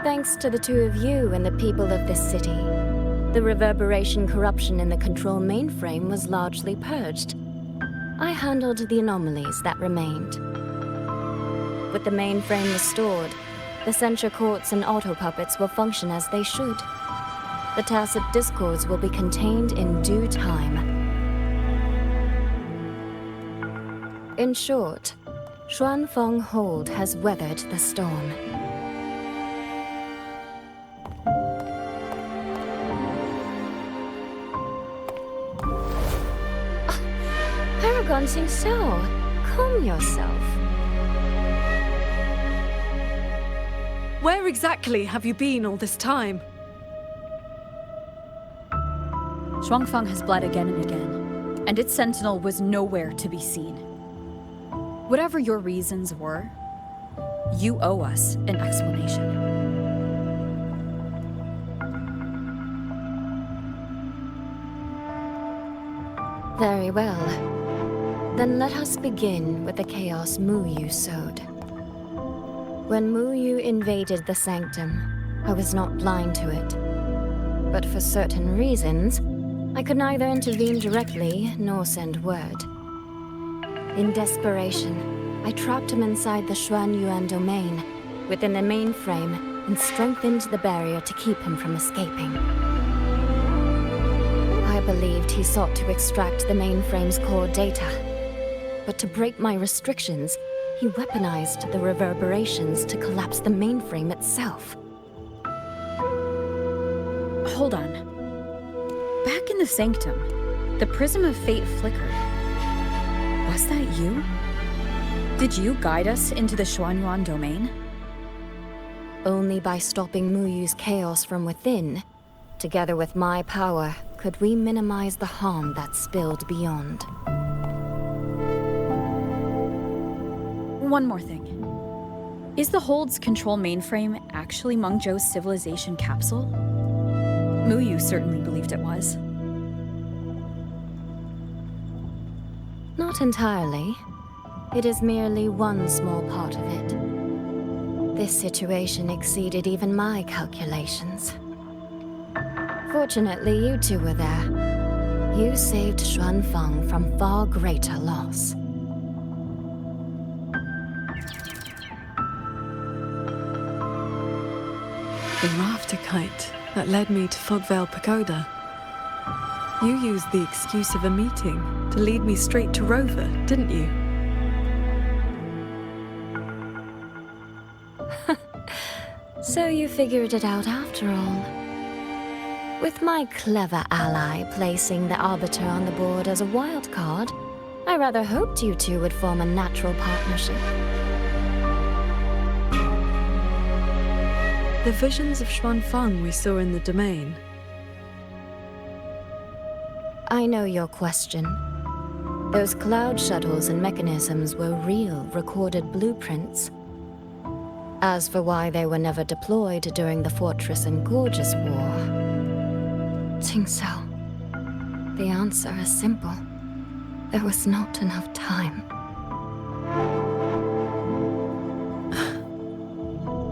Thanks to the two of you and the people of this city, the reverberation corruption in the control mainframe was largely purged. I handled the anomalies that remained. With the mainframe restored, the censure courts and auto-puppets will function as they should. The tacit discords will be contained in due time. In short, Xuanfeng Hold has weathered the storm. Paragon Sing So, calm yourself. Where exactly have you been all this time? Xuanfeng has bled again and again, and its sentinel was nowhere to be seen. Whatever your reasons were, you owe us an explanation. Very well. Then let us begin with the chaos Mu Yu sowed. When Mu Yu invaded the sanctum, I was not blind to it. But for certain reasons, I could neither intervene directly nor send word. In desperation, I trapped him inside the Xuan Yuan domain, within the mainframe, and strengthened the barrier to keep him from escaping. I believed he sought to extract the mainframe's core data. But to break my restrictions, he weaponized the reverberations to collapse the mainframe itself. Hold on. Back in the sanctum, the prism of fate flickered. Was that you? Did you guide us into the Xuanyuan domain? Only by stopping Mu Yu's chaos from within, together with my power, could we minimize the harm that spilled beyond. One more thing. Is the Hold's control mainframe actually Mengzhou's civilization capsule? Mu Yu certainly believed it was. Not entirely. It is merely one small part of it. This situation exceeded even my calculations. Fortunately, you two were there. You saved Xuanfeng from far greater loss. The rafter kite that led me to Fogvale Pagoda. You used the excuse of a meeting to lead me straight to Rover, didn't you? So you figured it out after all. With my clever ally placing the Arbiter on the board as a wild card, I rather hoped you two would form a natural partnership. The visions of Xuanfeng we saw in the domain. I know your question. Those cloud shuttles and mechanisms were real, recorded blueprints. As for why they were never deployed during the Fortress and Gorgeous War, Tsingso, the answer is simple. There was not enough time.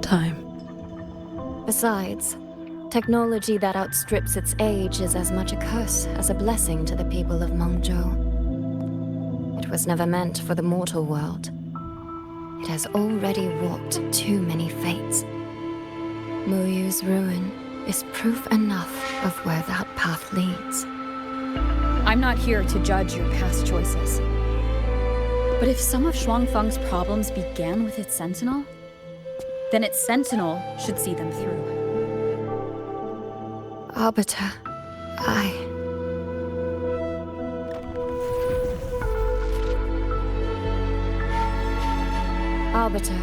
Time. Besides, technology that outstrips its age is as much a curse as a blessing to the people of Mengzhou. It was never meant for the mortal world. It has already wrought too many fates. Mu Yu's ruin, is proof enough of where that path leads. I'm not here to judge your past choices. But if some of Shuangfang's problems began with its sentinel, then its sentinel should see them through. Arbiter, Arbiter,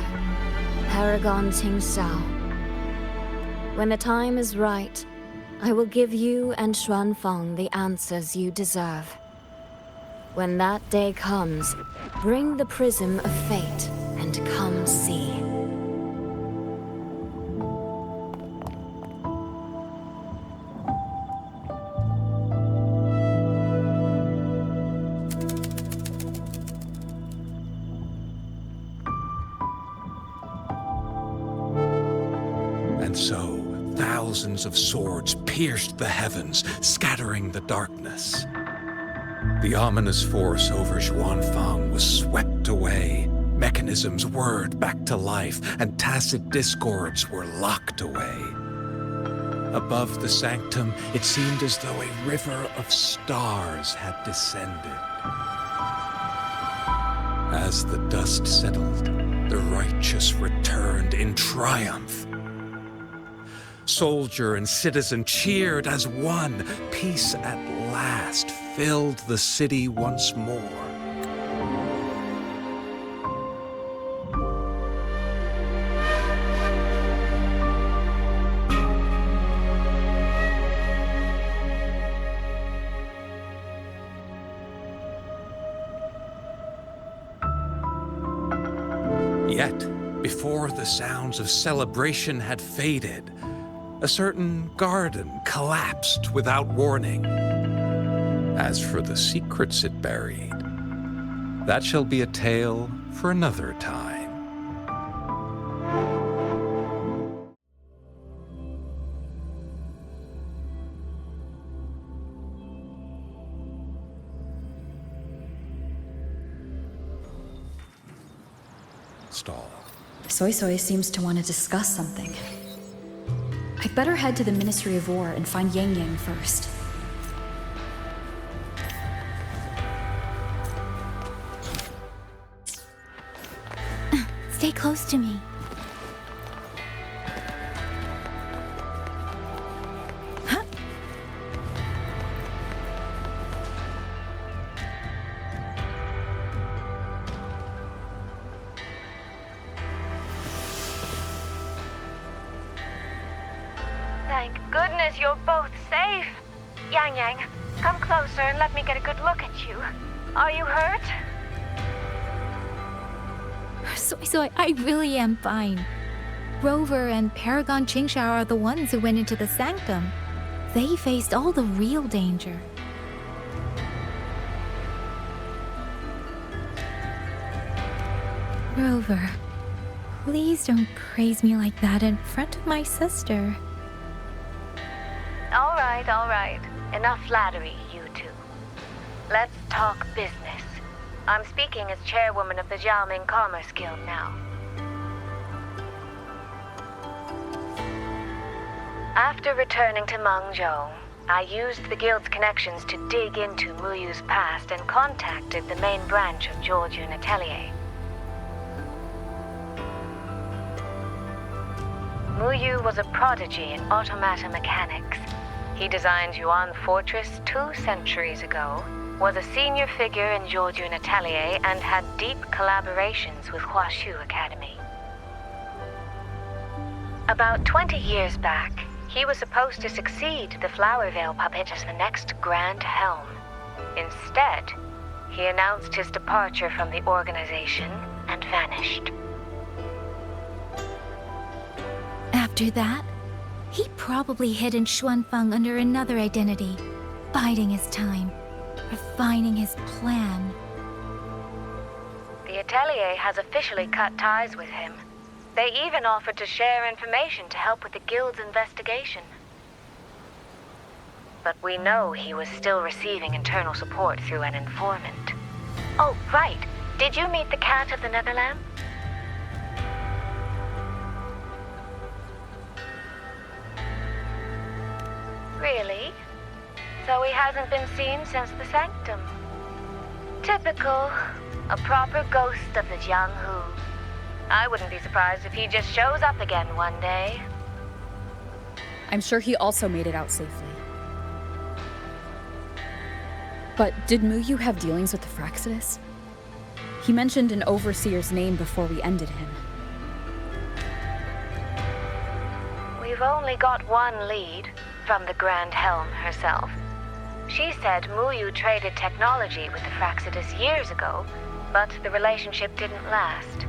Paragon Ting Sao. When the time is right, I will give you and Xuanfang the answers you deserve. When that day comes, bring the prism of fate and come see. And so, thousands of swords pierced the heavens, scattering the darkness. The ominous force over Xuanfang was swept away. Mechanisms whirred back to life, and tacit discords were locked away. Above the sanctum, it seemed as though a river of stars had descended. As the dust settled, the righteous returned in triumph. Soldier and citizen cheered as one. Peace at last filled the city once more. Yet, before the sounds of celebration had faded, a certain garden collapsed without warning. As for the secrets it buried, that shall be a tale for another time. Stall. Soy Soy seems to want to discuss something. I'd better head to the Ministry of War and find Yang Yang first. Stay close to me. Thank goodness you're both safe. Yang Yang, come closer and let me get a good look at you. Are you hurt? Soy Soy, I really am fine. Rover and Paragon Qingshao are the ones who went into the sanctum. They faced all the real danger. Rover, please don't praise me like that in front of my sister. All right. Enough flattery, you two. Let's talk business. I'm speaking as chairwoman of the Jiaoming Commerce Guild now. After returning to Mengzhou, I used the guild's connections to dig into Muyu's past and contacted the main branch of Georgian Atelier. Muyu was a prodigy in automata mechanics. He designed Yuan Fortress 2 centuries ago, was a senior figure in Georgian Atelier, and had deep collaborations with Huashu Academy. About 20 years back, he was supposed to succeed the Flower Veil puppet as the next Grand Helm. Instead, he announced his departure from the organization and vanished. After that, he probably hid in Xuanfang under another identity, biding his time, refining his plan. The Atelier has officially cut ties with him. They even offered to share information to help with the Guild's investigation. But we know he was still receiving internal support through an informant. Oh, right. Did you meet the cat of the Netherlamp? really. So he hasn't been seen since the sanctum. Typical. A proper ghost of the Jianghu. I wouldn't be surprised if he just shows up again one day. I'm sure he also made it out safely. But did Muyu have dealings with the Fraxidus? He mentioned an overseer's name before we ended him. We've only got one lead, from the Grand Helm herself. She said Muyu traded technology with the Fraxidus years ago, but the relationship didn't last.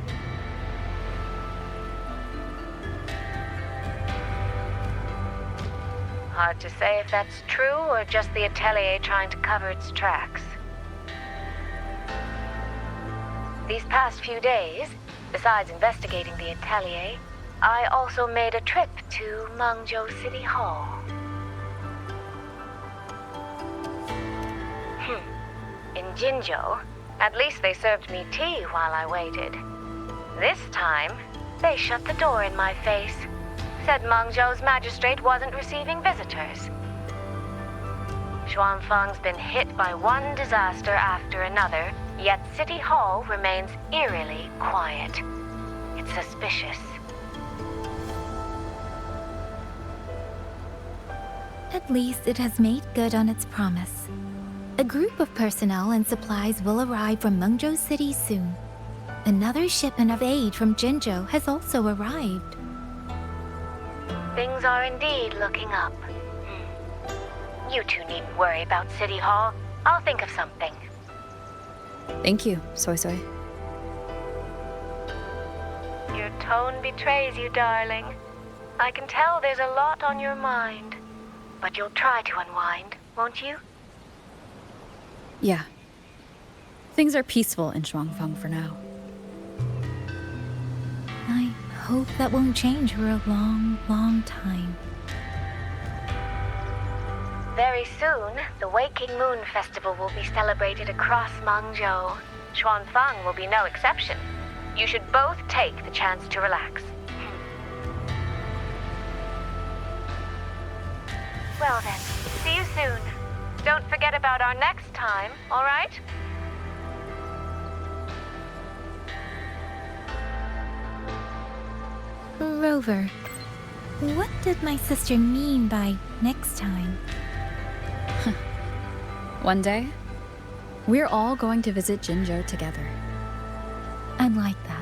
Hard to say if that's true or just the Atelier trying to cover its tracks. These past few days, besides investigating the Atelier, I also made a trip to Mengzhou City Hall. In Jinzhou, at least they served me tea while I waited. This time, they shut the door in my face. Said Mengzhou's magistrate wasn't receiving visitors. Xuanfeng's been hit by one disaster after another, yet City Hall remains eerily quiet. It's suspicious. At least it has made good on its promise. A group of personnel and supplies will arrive from Mengzhou City soon. Another shipment of aid from Jinzhou has also arrived. Things are indeed looking up. You two needn't worry about City Hall. I'll think of something. Thank you, Soy Soy. Your tone betrays you, darling. I can tell there's a lot on your mind. But you'll try to unwind, won't you? Yeah. Things are peaceful in Xuanfeng for now. I hope that won't change for a long, long time. Very soon, the Waking Moon Festival will be celebrated across Mengzhou. Xuanfeng will be no exception. You should both take the chance to relax. Well then, see you soon. Don't forget about our next time, all right? Rover, what did my sister mean by next time? One day, we're all going to visit Jinzhou together. I'd like that.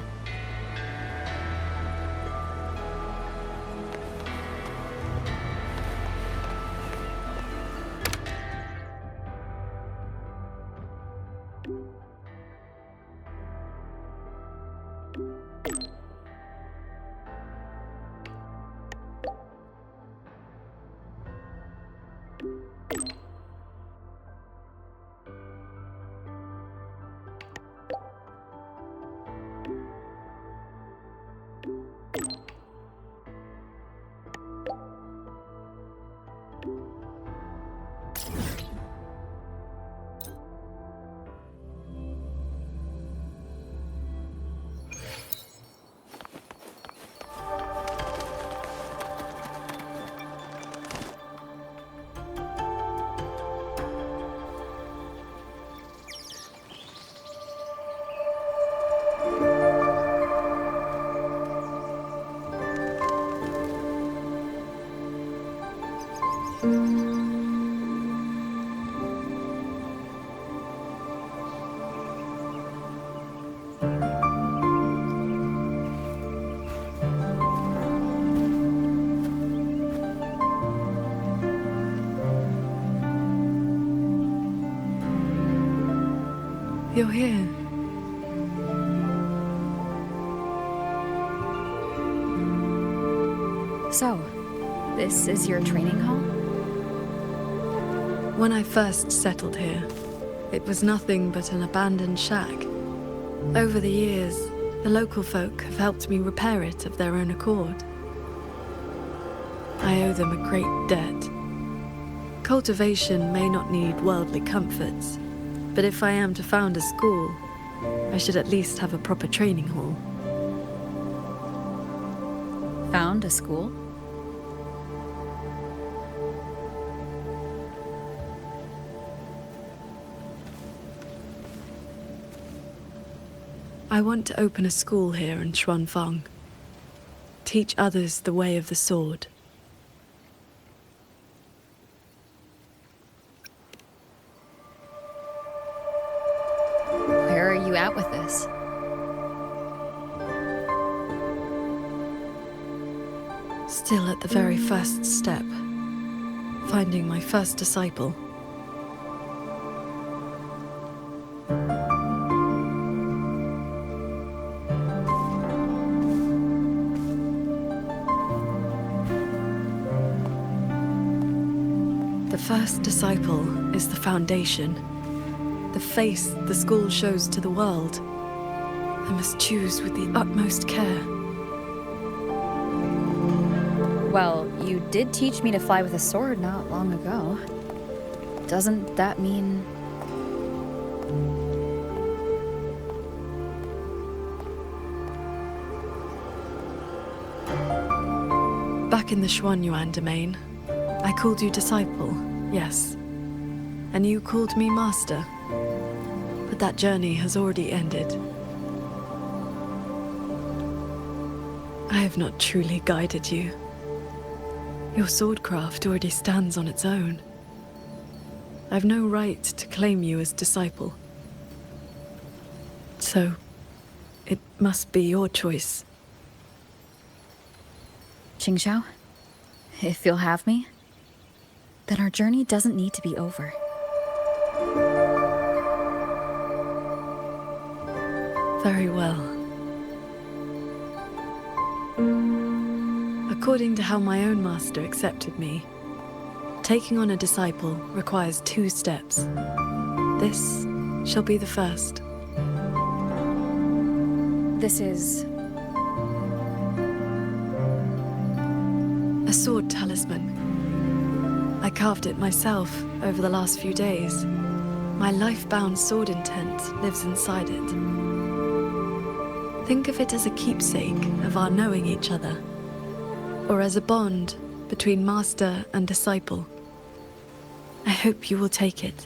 You're here. So, this is your training hall? When I first settled here, it was nothing but an abandoned shack. Over the years, the local folk have helped me repair it of their own accord. I owe them a great debt. Cultivation may not need worldly comforts, but if I am to found a school, I should at least have a proper training hall. Found a school? I want to open a school here in Xuanfang. Teach others the way of the sword. Where are you at with this? Still at the very first step. Finding my first disciple. The first disciple is the foundation. The face the school shows to the world. I must choose with the utmost care. Well, you did teach me to fly with a sword not long ago. Doesn't that mean... Back in the Xuanyuan domain, I called you disciple, yes. And you called me master. But that journey has already ended. I have not truly guided you. Your swordcraft already stands on its own. I've no right to claim you as disciple. So, it must be your choice. Qingxiao, if you'll have me, then our journey doesn't need to be over. Very well. According to how my own master accepted me, taking on a disciple requires 2 steps. This shall be the first. This is... a sword talisman. I carved it myself over the last few days. My life-bound sword intent lives inside it. Think of it as a keepsake of our knowing each other, or as a bond between master and disciple. I hope you will take it.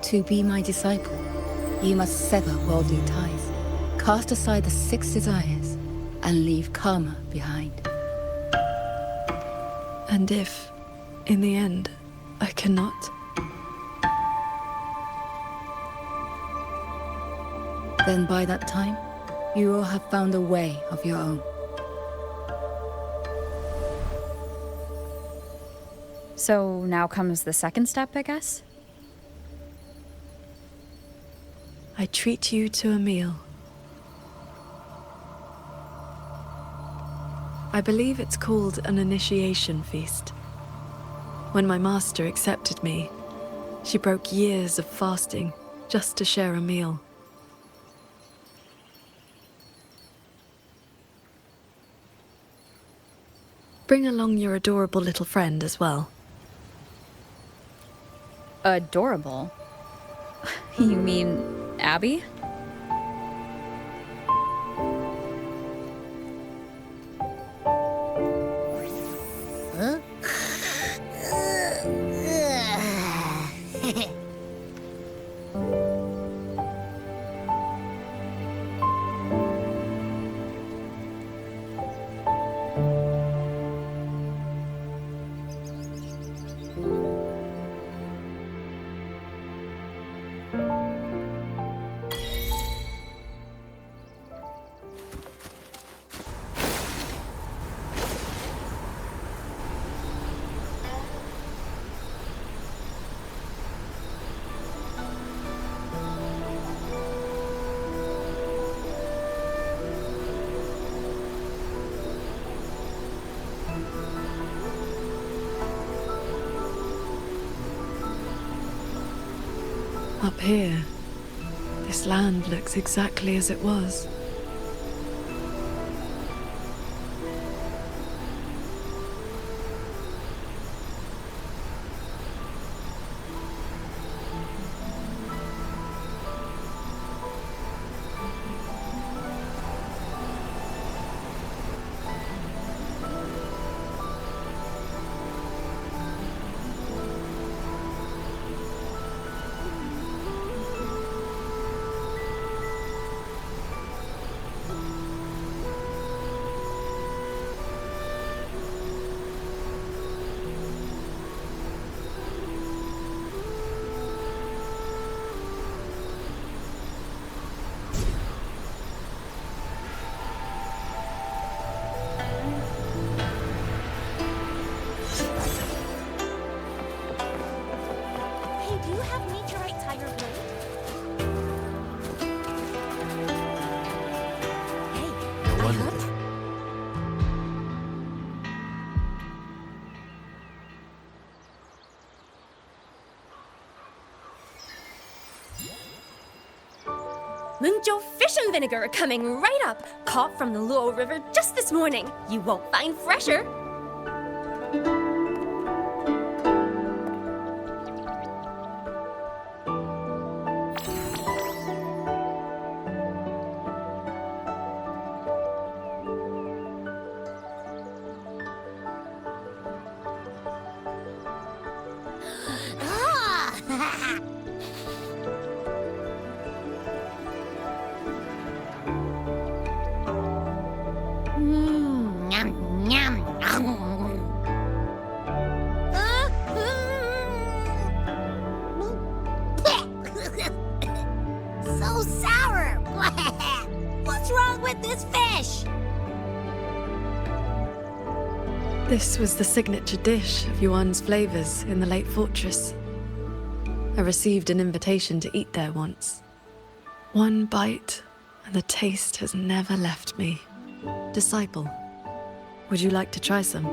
To be my disciple, you must sever worldly ties, cast aside the 6 desires, and leave karma behind. And if, in the end, I cannot? Then by that time, you will have found a way of your own. So now comes the second step, I guess? I treat you to a meal. I believe it's called an initiation feast. When my master accepted me, she broke years of fasting just to share a meal. Bring along your adorable little friend as well. Adorable? You mean Abby? Huh? Up here, this land looks exactly as it was. Mengzhou fish and vinegar are coming right up, caught from the Luo River just this morning. You won't find fresher. So sour! What's wrong with this fish? This was the signature dish of Yuan's flavors in the Lake Fortress. I received an invitation to eat there once. One bite, and the taste has never left me. Disciple, would you like to try some?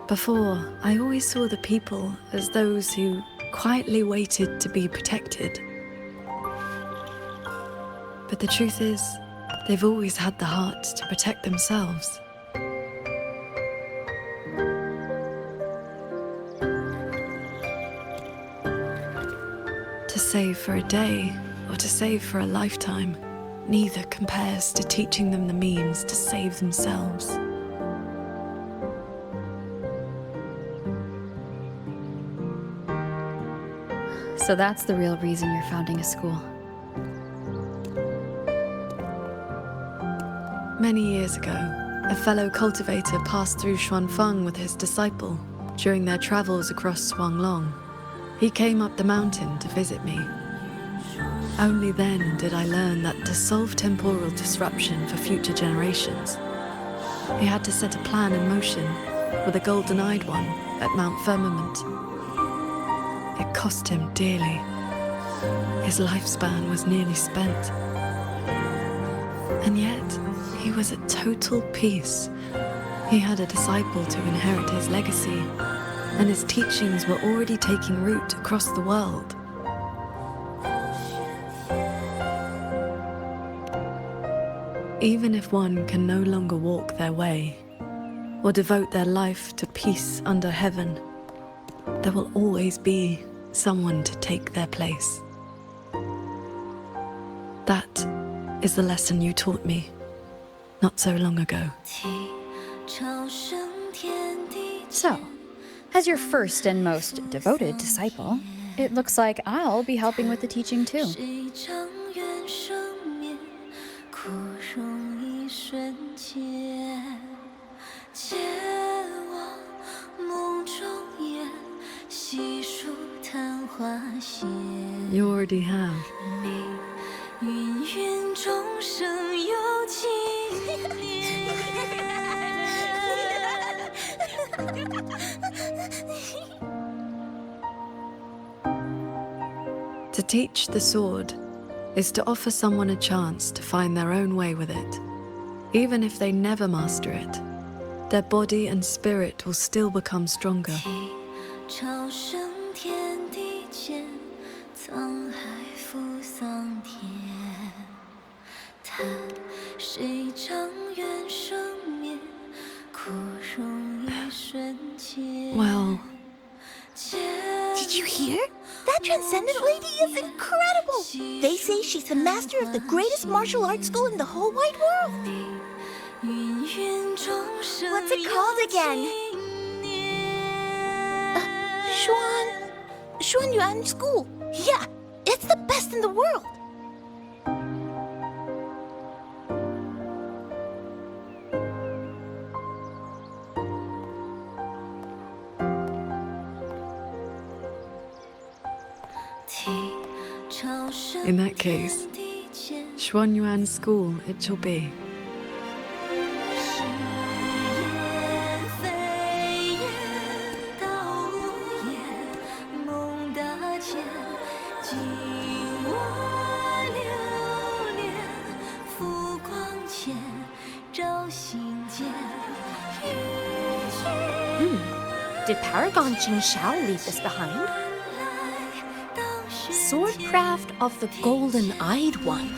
Before, I always saw the people as those who quietly waited to be protected. But the truth is, they've always had the heart to protect themselves. To save for a day, or to save for a lifetime, neither compares to teaching them the means to save themselves. So that's the real reason you're founding a school. Many years ago, a fellow cultivator passed through Xuanfeng with his disciple during their travels across Shuanglong. He came up the mountain to visit me. Only then did I learn that to solve temporal disruption for future generations, he had to set a plan in motion with a golden-eyed one at Mount Firmament. It cost him dearly. His lifespan was nearly spent. And yet, he was at total peace. He had a disciple to inherit his legacy, and his teachings were already taking root across the world. Even if one can no longer walk their way, or devote their life to peace under heaven, there will always be someone to take their place. That is the lesson you taught me not so long ago. So, as your first and most devoted disciple, it looks like I'll be helping with the teaching too. You already have. To teach the sword is to offer someone a chance to find their own way with it. Even if they never master it, their body and spirit will still become stronger. Well... Did you hear? That transcendent lady is incredible! They say she's the master of the greatest martial arts school in the whole wide world! What's it called again? Xuan Yuan School. Yeah, it's the best in the world! In that case, Xuanyuan School it shall be. Did Paragon Jing Shao leave this behind? Swordcraft of the Golden-Eyed One.